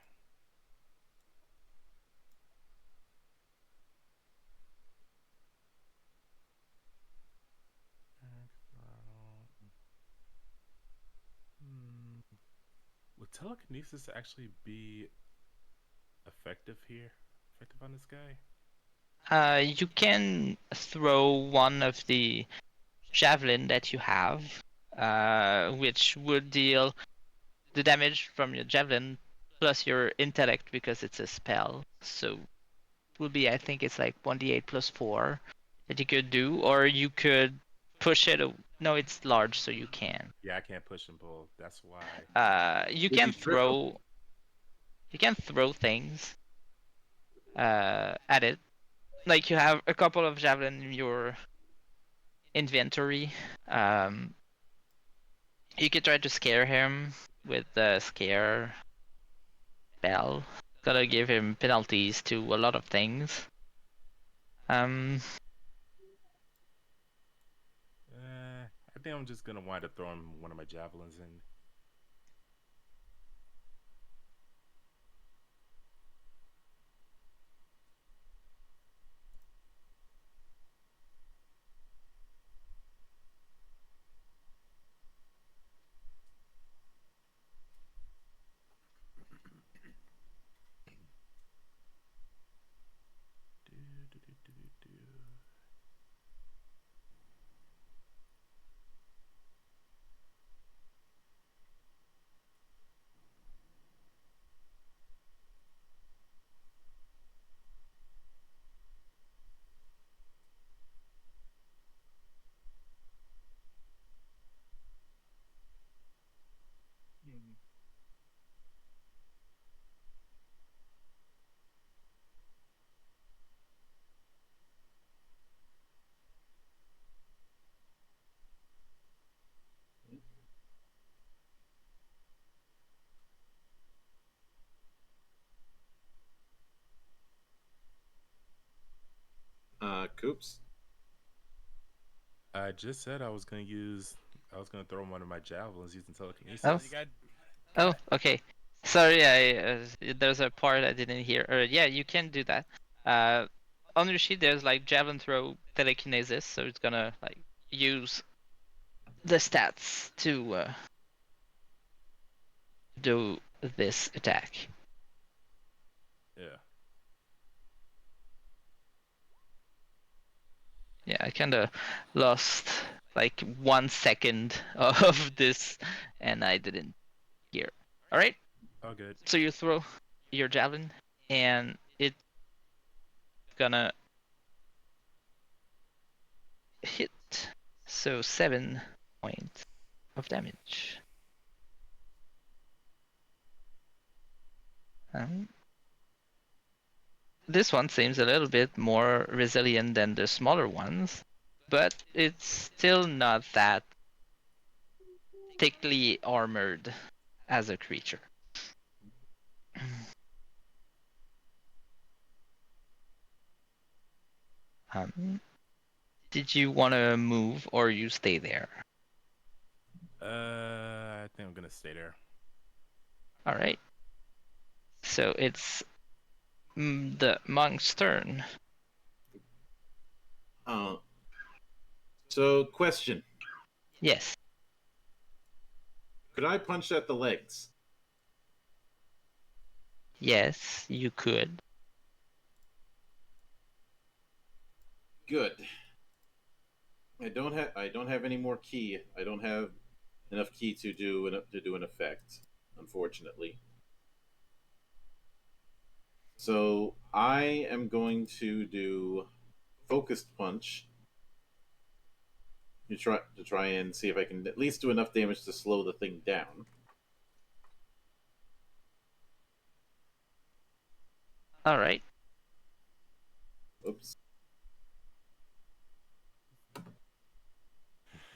Would telekinesis actually be effective here? Effective on this guy? You can throw one of the javelin that you have, which would deal the damage from your javelin plus your intellect because it's a spell. So it would be, I think it's like 1d8 plus 4 that you could do, or you could push it. No, it's large, so you can. Yeah, I can't push them both. That's why. You Would can you throw? throw. You can throw things at it. Like you have a couple of javelin in your inventory. Um, you could try to scare him with the scare spell. Gotta give him penalties to a lot of things. I think I'm just gonna wind up throwing one of my javelins in. Coops. I just said I was gonna throw one of my javelins using telekinesis. Oh. You got Oh, okay. Sorry, there's a part I didn't hear. Yeah, you can do that. On your sheet, there's like javelin throw telekinesis, so it's gonna like use the stats to do this attack. Yeah. Yeah, I kind of lost like 1 second of this, and I didn't hear. All right. All good. So you throw your javelin, and it's gonna hit. So 7 points of damage. This one seems a little bit more resilient than the smaller ones, but it's still not that thickly armored as a creature. Did you want to move or you stay there? I think I'm gonna stay there. All right. So it's the monk's turn. So, question: Yes. could I punch at the legs? Yes, you could. Good. I don't have any more key. I don't have enough ki to do an effect, unfortunately. So I am going to do focused punch to try and see if I can at least do enough damage to slow the thing down. All right. Oops.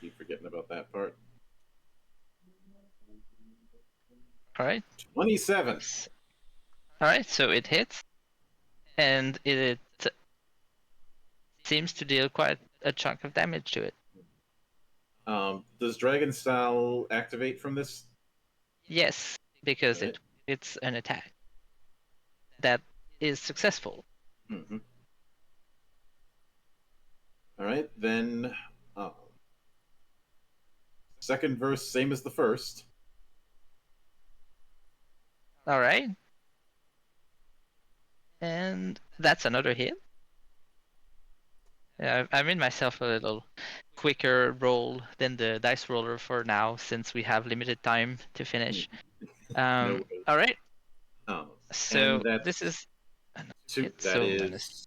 Keep forgetting about that part. All right. 27. All right. So it hits, and it seems to deal quite a chunk of damage to it. Does Dragon Style activate from this? Yes, because Right. it's an attack that is successful. Mm-hmm. All right, then. Second verse, same as the first. All right. And that's another hit. I made myself a little quicker roll than the dice roller for now, since we have limited time to finish. No way. All right. And So that's this is two. hit. That So is.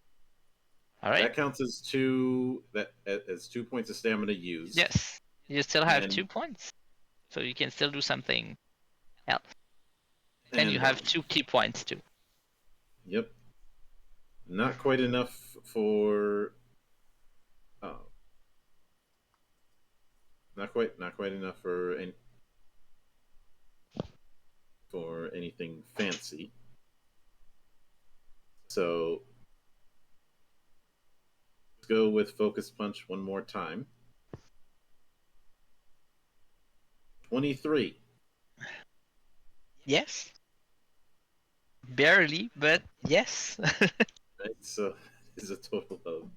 all right. That counts as two. That as 2 points of stamina used. Yes, you still have And- 2 points, so you can still do something else. And And you have 2 key points too. Yep. Not quite enough for. Not quite enough for anything fancy. So let's go with focus punch one more time. 23. Yes. Barely, but yes. Right. So is a total of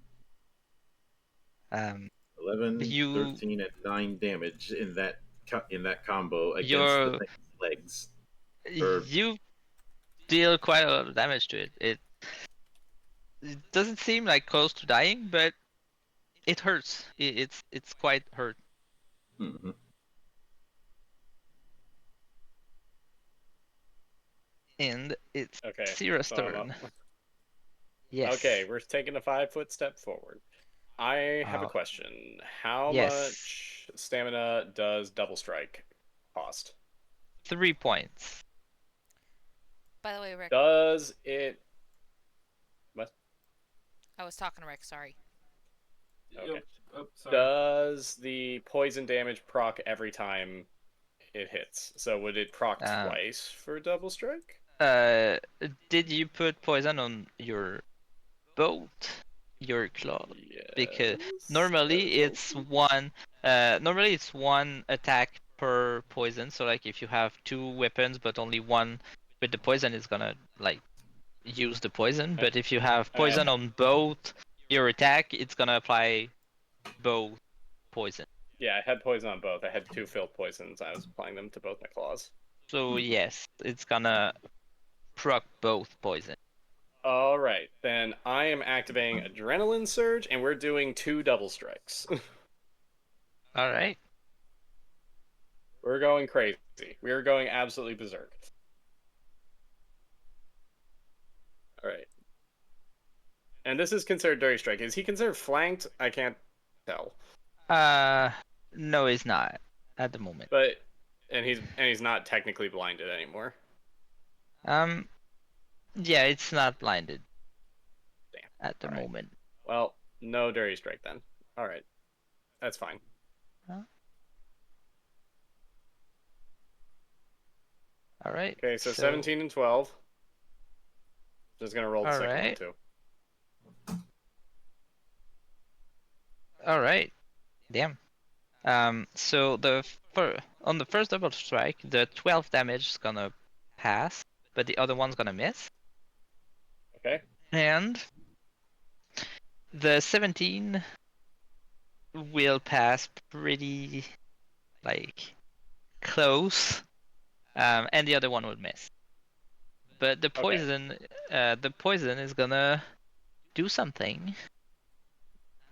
um, 11, You- 13, and 9 damage in that combo against the Your- thing's legs. You deal quite a lot of damage to it. It doesn't seem like close to dying, but it hurts. It's quite hurt. Mm-hmm. And it's Okay, Sierra's so I'm turn. up. Yes. Okay, we're taking a 5-foot step forward. I have a Uh, question. How yes. much stamina does double strike cost? 3 points. By the way, Rick, Does it? What? I was talking to Rick. Sorry. Okay. Oh, sorry. Does the poison damage proc every time it hits? So would it proc twice for double strike? Did you put poison on your boat? Your claw? Because normally it's one. Normally it's one attack per poison. So like if you have 2 weapons but only one with the poison, is gonna like use the poison. But if you have poison on both your attack, it's gonna apply both poison. Yeah, I had poison on both. I had 2 filled poisons. I was applying them to both my claws. So yes, it's gonna proc both poison. All right, then I am activating Adrenaline Surge, and we're doing 2 double strikes. All right. We're going crazy. We are going absolutely berserk. All right. And this is considered Dirty Strike. Is he considered flanked? I can't tell. No, he's not at the moment. But and he's not technically blinded anymore. Yeah, it's not blinded. Damn. At the All right. moment. Well, no Dirty Strike then. All right. That's fine. Huh? All right. Okay, so 17 and 12. Just gonna roll the second one too. All right. Damn. So on the first double strike, the 12 damage is gonna pass, but the other one's gonna miss. Okay. And the 17 will pass pretty like close, and the other one would miss. But the poison, is gonna do something.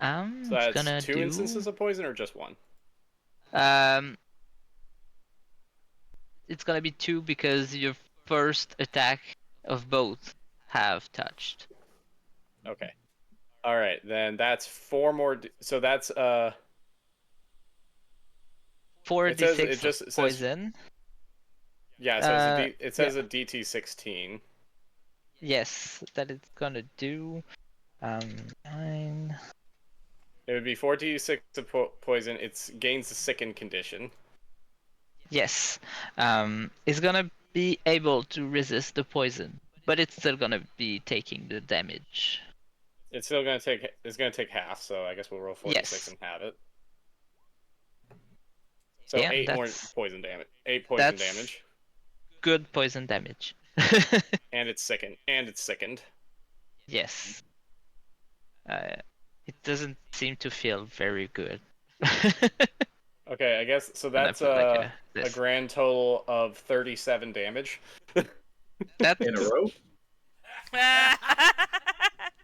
So that's 2 instances of poison or just one? it's gonna be 2 because your first attack of both have touched. Okay. All right, then that's 4 more. So that's 4d6 it just of says poison. yeah. So it says Yeah. a DT 16. Yes, that it's gonna do. 9. It would be 4d6 of poison. It gains the sicken condition. Yes. It's gonna be able to resist the poison, but it's still gonna be taking the damage. It's still gonna take. It's gonna take half. So I guess we'll roll 4d6 Yes. and have it. So Yeah, 8 more that's poison damage. 8 poison that's damage. good poison damage. And it's sickened. And it's sickened. Yes. It doesn't seem to feel very good. Okay, I guess so. And I That's put like a this. grand total of 37 damage. That's In a row?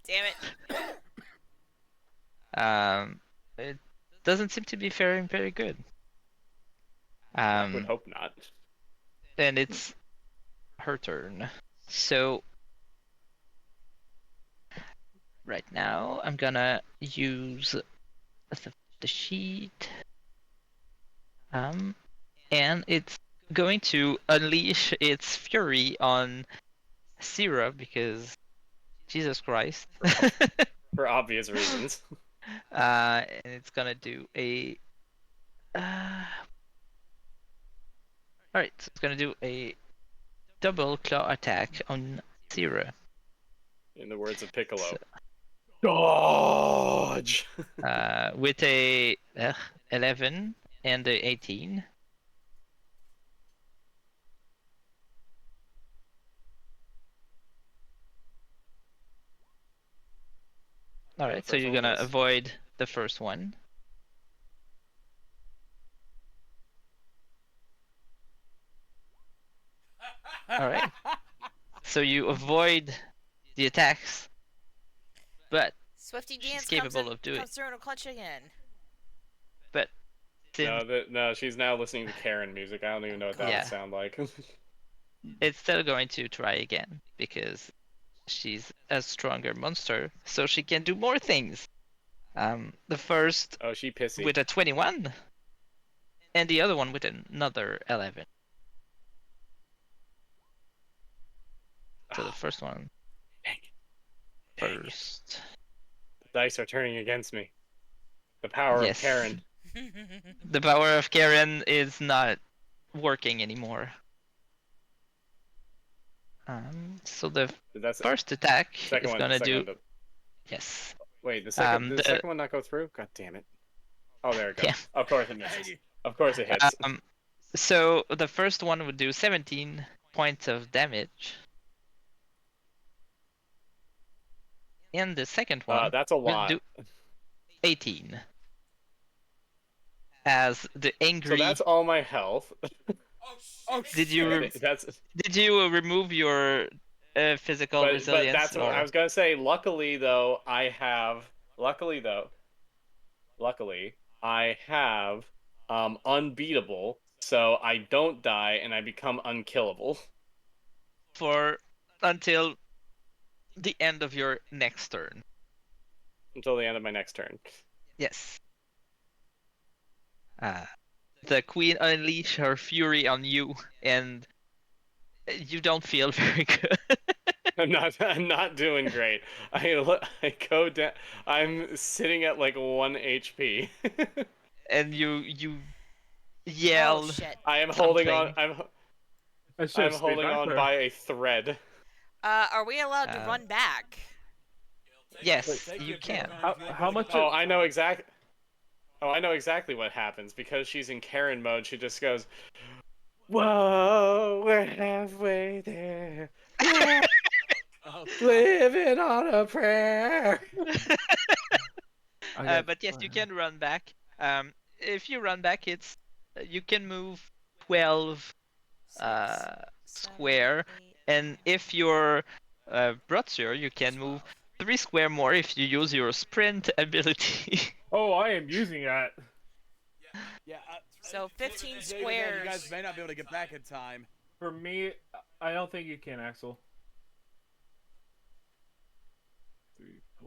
Damn it. it doesn't seem to be faring very good. I would hope not. And it's her turn. So right now I'm gonna use the sheet. And it's going to unleash its fury on Syrah because Jesus Christ. For obvious reasons. And it's gonna do a. Alright, so it's gonna do a double claw attack on Syrah. In the words of Piccolo. So, Dodge! with a 11 and a 18. Alright, so you're gonna avoid the first one. Alright. So you avoid the attacks, but Swifty she's Dance capable of doing. comes through in a clutch again. But since No, she's now listening to Karen music. I don't even know what that Yeah. would sound like. it's still going to try again because she's a stronger monster, so she can do more things. The first Oh, she pissy. with a 21, and the other one with another 11. So the first one Dang it. first. The dice are turning against me. The power Yes. of Karen. The power of Karen is not working anymore. So the That's first attack second is one. gonna Second do. one to- Yes. Wait, the second. Did the the- second one not go through? God damn it! Oh, there it goes. Yeah. Of course it misses. Of course it hits. So the first one would do 17 points of damage. And the second one That's a will lot. do 18. As the angry. So that's all my health. Oh, Did you did you remove your physical but resilience? that's what I was gonna say. Luckily, I have unbeatable, so I don't die and I become unkillable. For until the end of your next turn. Until the end of my next turn. Yes. The queen unleash her fury on you, and you don't feel very good. I'm not doing great. I go down. I'm sitting at like 1 HP. And you yell. Oh shit. I am holding on. something. I'm holding on by a thread. Are we allowed to run back? Yes, you can. How much? Oh, I know exactly. Oh, I know exactly what happens because she's in Karen mode. She just goes, "Whoa, we're halfway there. Living on a prayer." But yes, you can run back. If you run back, it's you can move 12 square, and if you're Brotzer, you can move 3 square more if you use your sprint ability. Oh, I am using that. Yeah, So 15 Even then, you guys squares. may not be able to get back in time. For me, I don't think you can, Axel.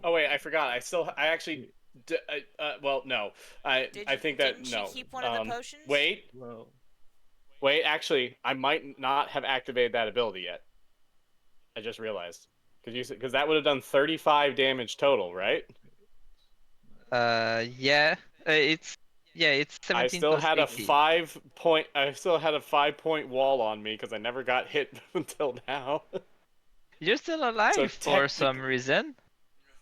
Oh wait, I forgot. I actually. Well, no. I think that Didn't no. you keep one of the potions? Wait. Well, Wait. Actually, I might not have activated that ability yet. I just realized because that would have done 35 damage total, right? Yeah. It's it's 17 plus 18. I still had a 5-point wall on me because I never got hit until now. You're still So alive for some reason.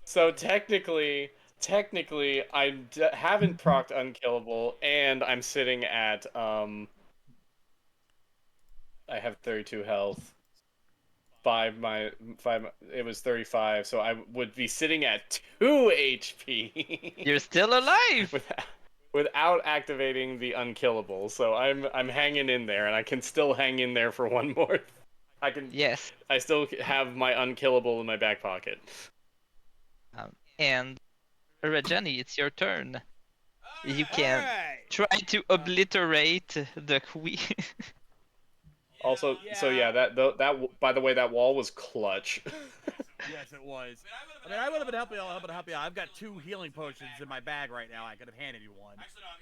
So technically, haven't procced unkillable, and I'm sitting at I have 32 health. It was 35, so I would be sitting at 2 HP. You're still alive. Without activating the unkillable, so I'm hanging in there, and I can still hang in there for one more. Yes. I still have my unkillable in my back pocket. And Rajani, it's your turn. You can Alright. try to obliterate the queen. Also, so yeah, that by the way, that wall was clutch. Yes, it was. I mean, I would have been help you out. I've got 2 healing potions in my bag right now. I could have handed you one.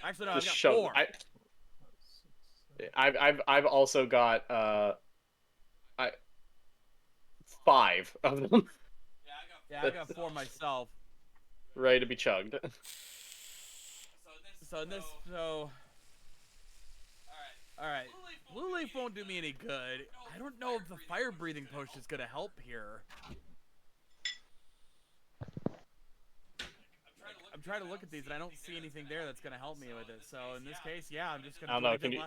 Actually, no, I've got 4. I've also got 5 of them. Yeah, I got 4 myself. Ready to be chugged. Alright. Blue Leaf won't do me any good. I don't know if the fire breathing potion is gonna help here. I'm trying to look at these and I don't see anything there that's gonna help me with it. So in this case, yeah, I'm just gonna. I don't know. Can you?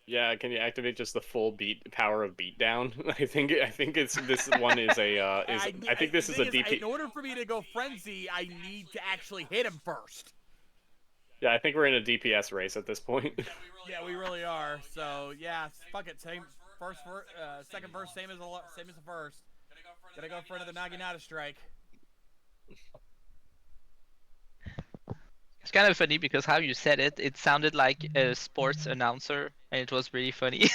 Yeah, can you activate just the full power of beatdown? I think this one is a I think this is a DP. In order for me to go frenzy, I need to actually hit him first. Yeah, I think we're in a DPS race at this point. Yeah, we really are. So yeah, fuck it. Second verse, same as the first. Gotta go for another Naginata strike. It's kind of funny because how you said it, it sounded like a sports announcer, and it was really funny.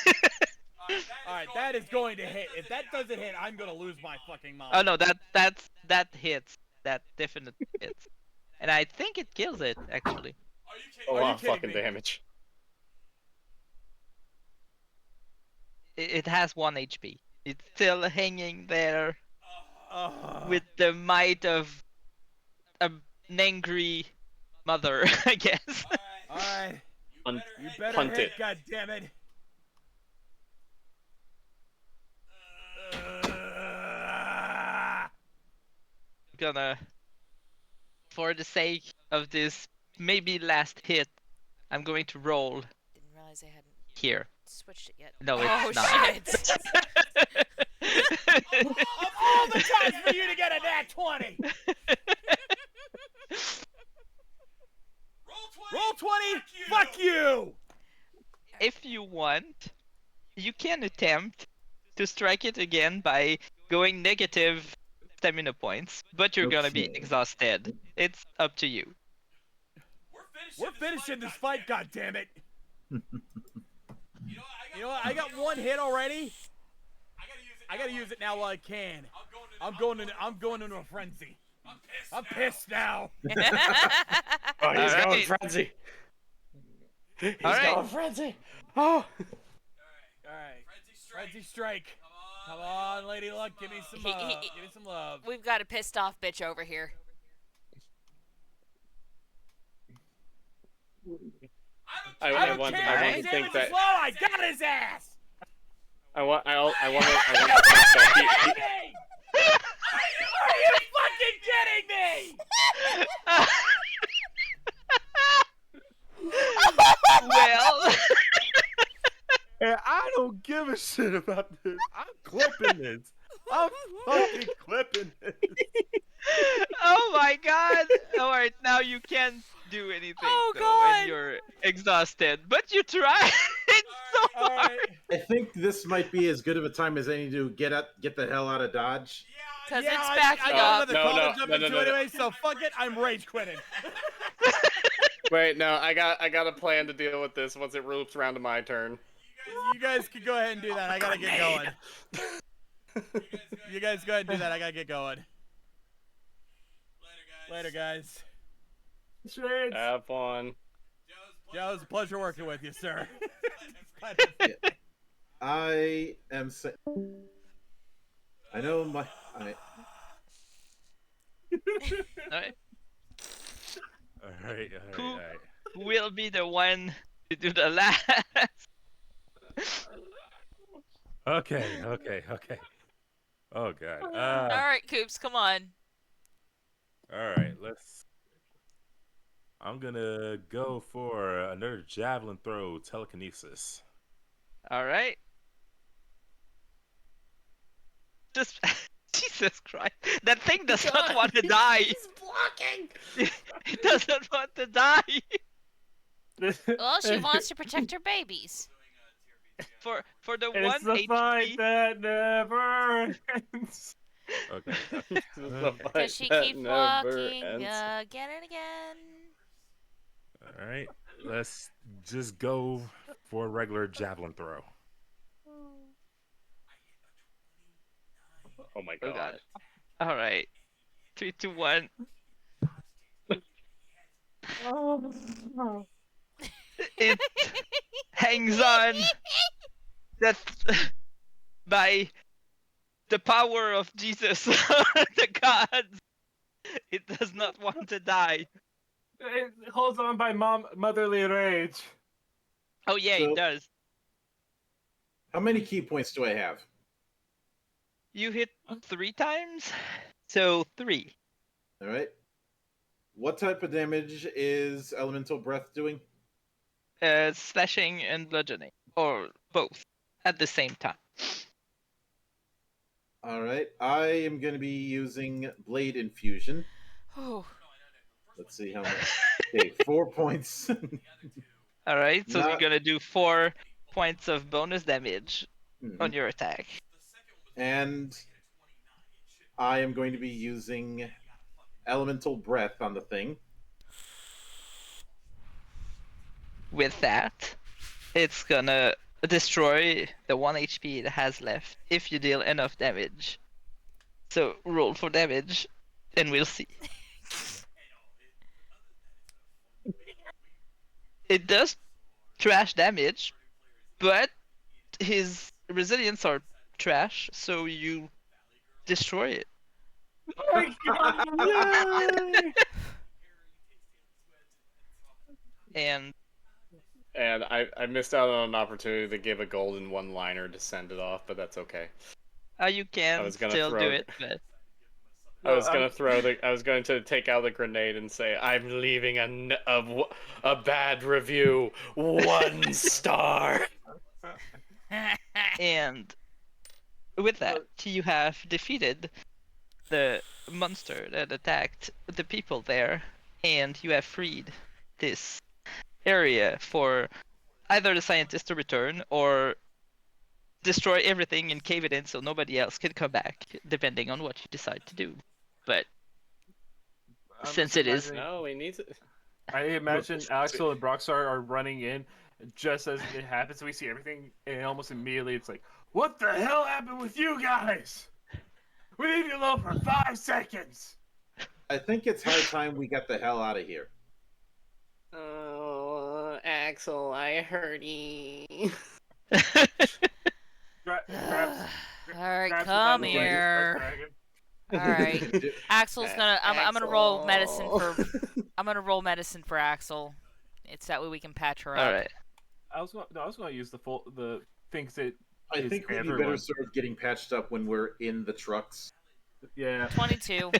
Alright, that is going to hit. If that doesn't hit, I'm gonna lose my fucking mind. Oh no, that hits. That definitely hits. And I think it kills it, actually. A lot of fucking damage. It has 1 HP. It's still hanging there with the might of an angry mother, I guess. Alright. You better Punt hit, it. goddammit. Gonna, for the sake of this maybe last hit, I'm going to roll Didn't realize I hadn't here. switched it yet. No, it's not. Shit. Of all the times for you to get a nat 20! Roll 20! Fuck you! If you want, you can attempt to strike it again by going negative stamina points, but you're gonna be exhausted. It's up to you. We're finishing this fight, goddammit! You know what? I got 1 hit already. I gotta use it now while I can. I'm going into a frenzy. I'm pissed now. Oh, he's All going right. frenzy. He's All right. going frenzy. Oh. Alright. Frenzy strike. Come on, Lady Luck, give me some love. Give me some love. We've got a pissed off bitch over here. I don't care. I His want to think damage is that low. I got his ass. I want to think Are you fucking kidding me? Well, And I don't give a shit about this. I'm clipping this. I'm fucking clipping this. oh my god! Alright, now you can't do anything Oh, though, God. and you're exhausted. But you tried so hard! Alright. I think this might be as good of a time as any to get the hell out of Dodge. Because Yeah, it's I backing got up. another call to jump no, into no. anyway, so fuck it, I'm rage quitting. Wait, no, I got a plan to deal with this once it loops around to my turn. You guys can go ahead and do that. I gotta get going. You guys go ahead and do that. I gotta get going. Later, guys. Shades. Have fun. Joe, it was a pleasure working with you, sir. I am. I know my. Alright. Alright. Who will be the one to do the last? Okay. Oh god. Alright, Coops, come on. Alright, I'm gonna go for another javelin throw telekinesis. Alright. Just Jesus Christ. That thing does not want to die. He's blocking. It doesn't want to die. Well, she wants to protect her babies. For the And one it's the HP. fight that never ends. Okay. Because she keeps walking again and again. Alright. Let's just go for a regular javelin throw. Oh my Oh god. god. Alright. 3, 2, 1. It hangs on. That's by the power of Jesus, the gods. It does not want to die. It holds on by motherly rage. Oh yeah, So- it does. How many key points do I have? You hit 3 times, so 3. All right. What type of damage is Elemental Breath doing? Slashing and bludgeoning, or both at the same time. All right. I am going to be using Blade Infusion. Oh, Let's see how much. Okay, 4 points. All right, so you're Not- gonna do 4 points of bonus damage on Mhm. your attack. And I am going to be using Elemental Breath on the thing. With that, it's gonna destroy the 1 HP it has left if you deal enough damage. So roll for damage, and we'll see. It does trash damage, but his resilience are trash, so you destroy it. Oh my god! Yay! And And I missed out on an opportunity to give a golden one-liner to send it off, but that's okay. you can was gonna still throw do it. it, but I was going to take out the grenade and say, "I'm leaving a bad review, 1 star." and with that, you have defeated the monster that attacked the people there, and you have freed this area for either the scientist to return or destroy everything and cave it in so nobody else can come back, depending on what you decide to do. But I'm since just it is imagining- No, we need to. I imagine Axel and Broxar are running in just as it happens. We see everything, and almost immediately it's like, "What the hell happened with you guys? We leave you alone for 5 seconds." I think it's high time we got the hell out of here. Oh, Axel, I heard you. Alright, come here. Alright. Axel's gonna. I'm gonna roll medicine for. I'm gonna roll medicine for Axel. It's that way we can patch her up. all right. I was going to use the things that. I Is think we'd be everyone. better served getting patched up when we're in the trucks. Yeah. 22.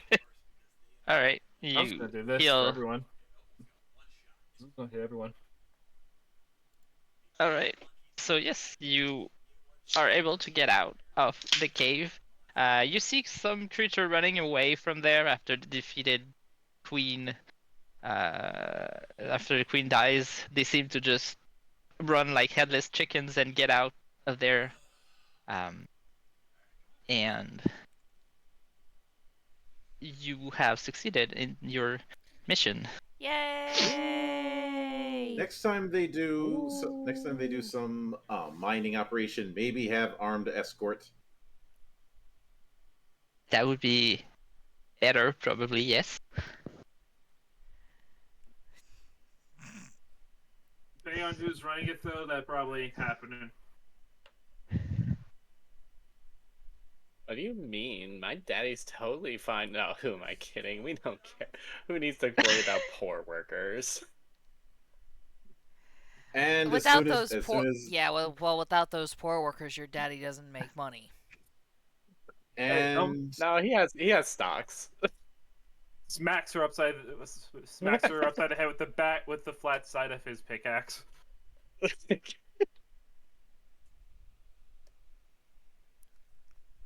All right. I was You going to do this heal. for everyone. I was going to hit everyone. All right. So yes, you are able to get out of the cave. You see some creature running away from there after the defeated queen. After the queen dies, they seem to just run like headless chickens and get out of there. And you have succeeded in your mission. Yay! Next time they do, some mining operation, maybe have armed escort. That would be better, probably, yes. Depending on who's running it, though, that probably ain't happening. What do you mean? My daddy's totally fine. No, who am I kidding? We don't care. Who needs to worry about poor workers? And Without as those soon poor, as yeah, well, without those poor workers, your daddy doesn't make money. Hey, and No, he has stocks. smacks her upside the head with the flat side of his pickaxe.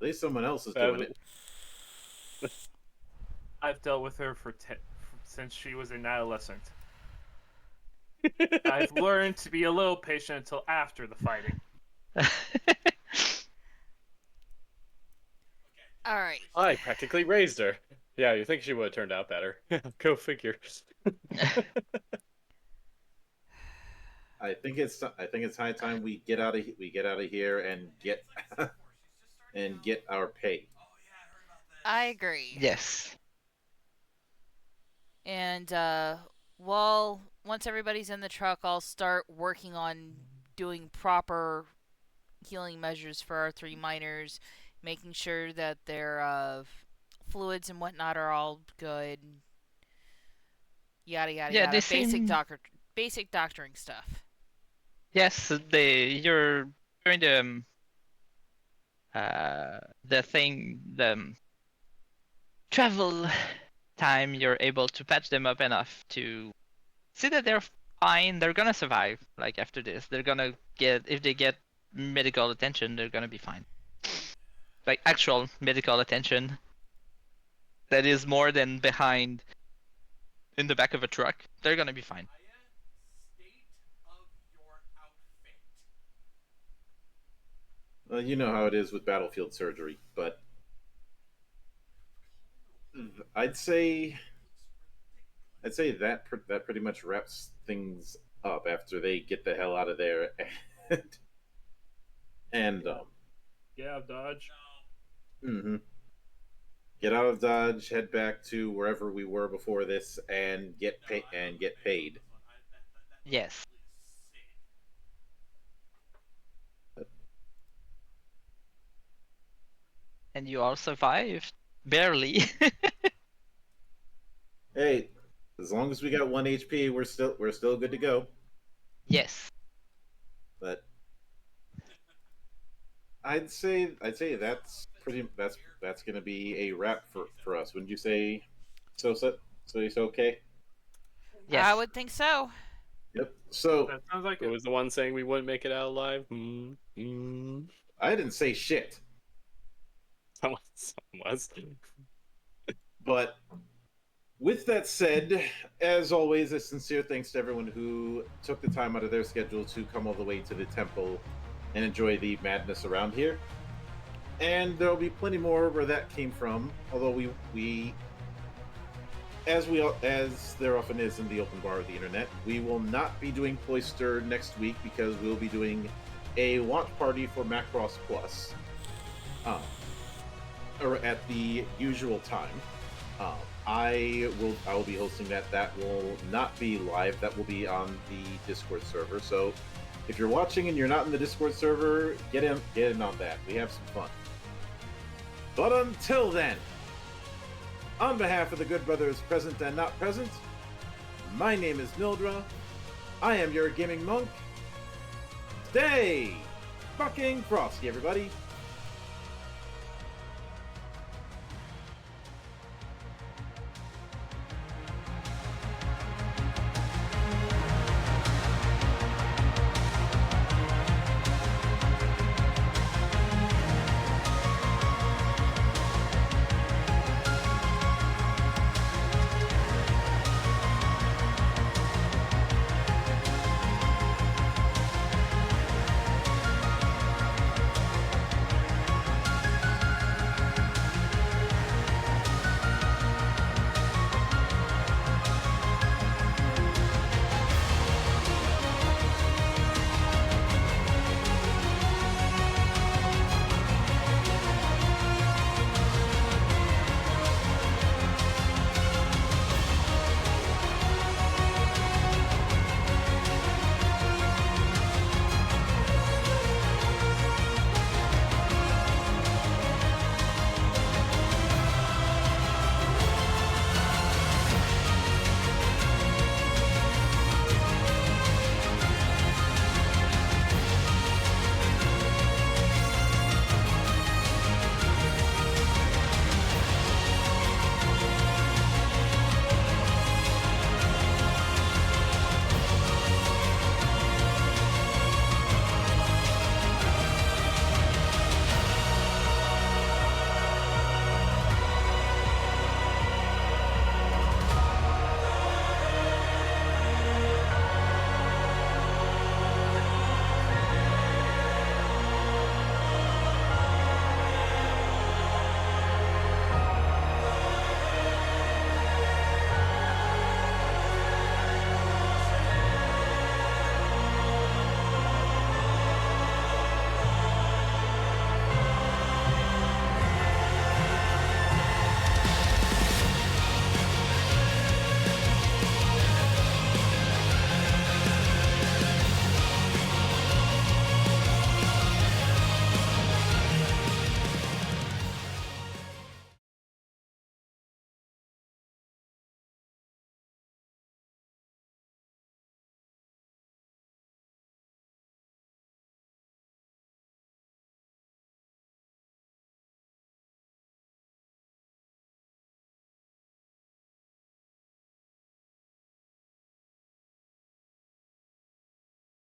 at least someone else is doing it. I've dealt with her since she was an adolescent. I've learned to be a little patient until after the fighting. All right. I practically raised her. Yeah, you think she would have turned out better? Go figure. I think it's high time we get out of here and get and get our pay. I agree. Yes. And well, once everybody's in the truck, I'll start working on doing proper healing measures for our 3 miners, making sure that their fluids and whatnot are all good. Yada yada Yeah, yada. they seem. Basic doctoring stuff. Yes, you're during the travel time, you're able to patch them up enough to see that they're fine. They're gonna survive. Like after this, they're gonna if they get medical attention, they're gonna be fine. Like actual medical attention. That is more than behind in the back of a truck. They're gonna be fine. State of your outfit. Well, you know how it is with battlefield surgery, but I'd say that pretty much wraps things up after they get the hell out of there and Yeah, Dodge. mm-hmm. Get out of Dodge, head back to wherever we were before this, and get paid. Yes. And you all survived. Barely. Hey, as long as we got 1 HP, we're still good to go. Yes. But I'd say that's gonna be a wrap for us. Wouldn't you say? So it's okay. Yes. I would think so. Yep. So That sounds like Who was the one saying we wouldn't make it out alive? I didn't say shit, Someone was. but with that said, as always, a sincere thanks to everyone who took the time out of their schedule to come all the way to the temple and enjoy the madness around here. And there'll be plenty more where that came from. Although we as there often is in the open bar of the internet, we will not be doing Cloister next week because we'll be doing a launch party for Macross Plus, or at the usual time. I will be hosting that. That will not be live. That will be on the Discord server. So if you're watching and you're not in the Discord server, get in on that. We have some fun. But until then, on behalf of the good brothers present and not present, my name is Mildra. I am your gaming monk. Stay fucking frosty, everybody.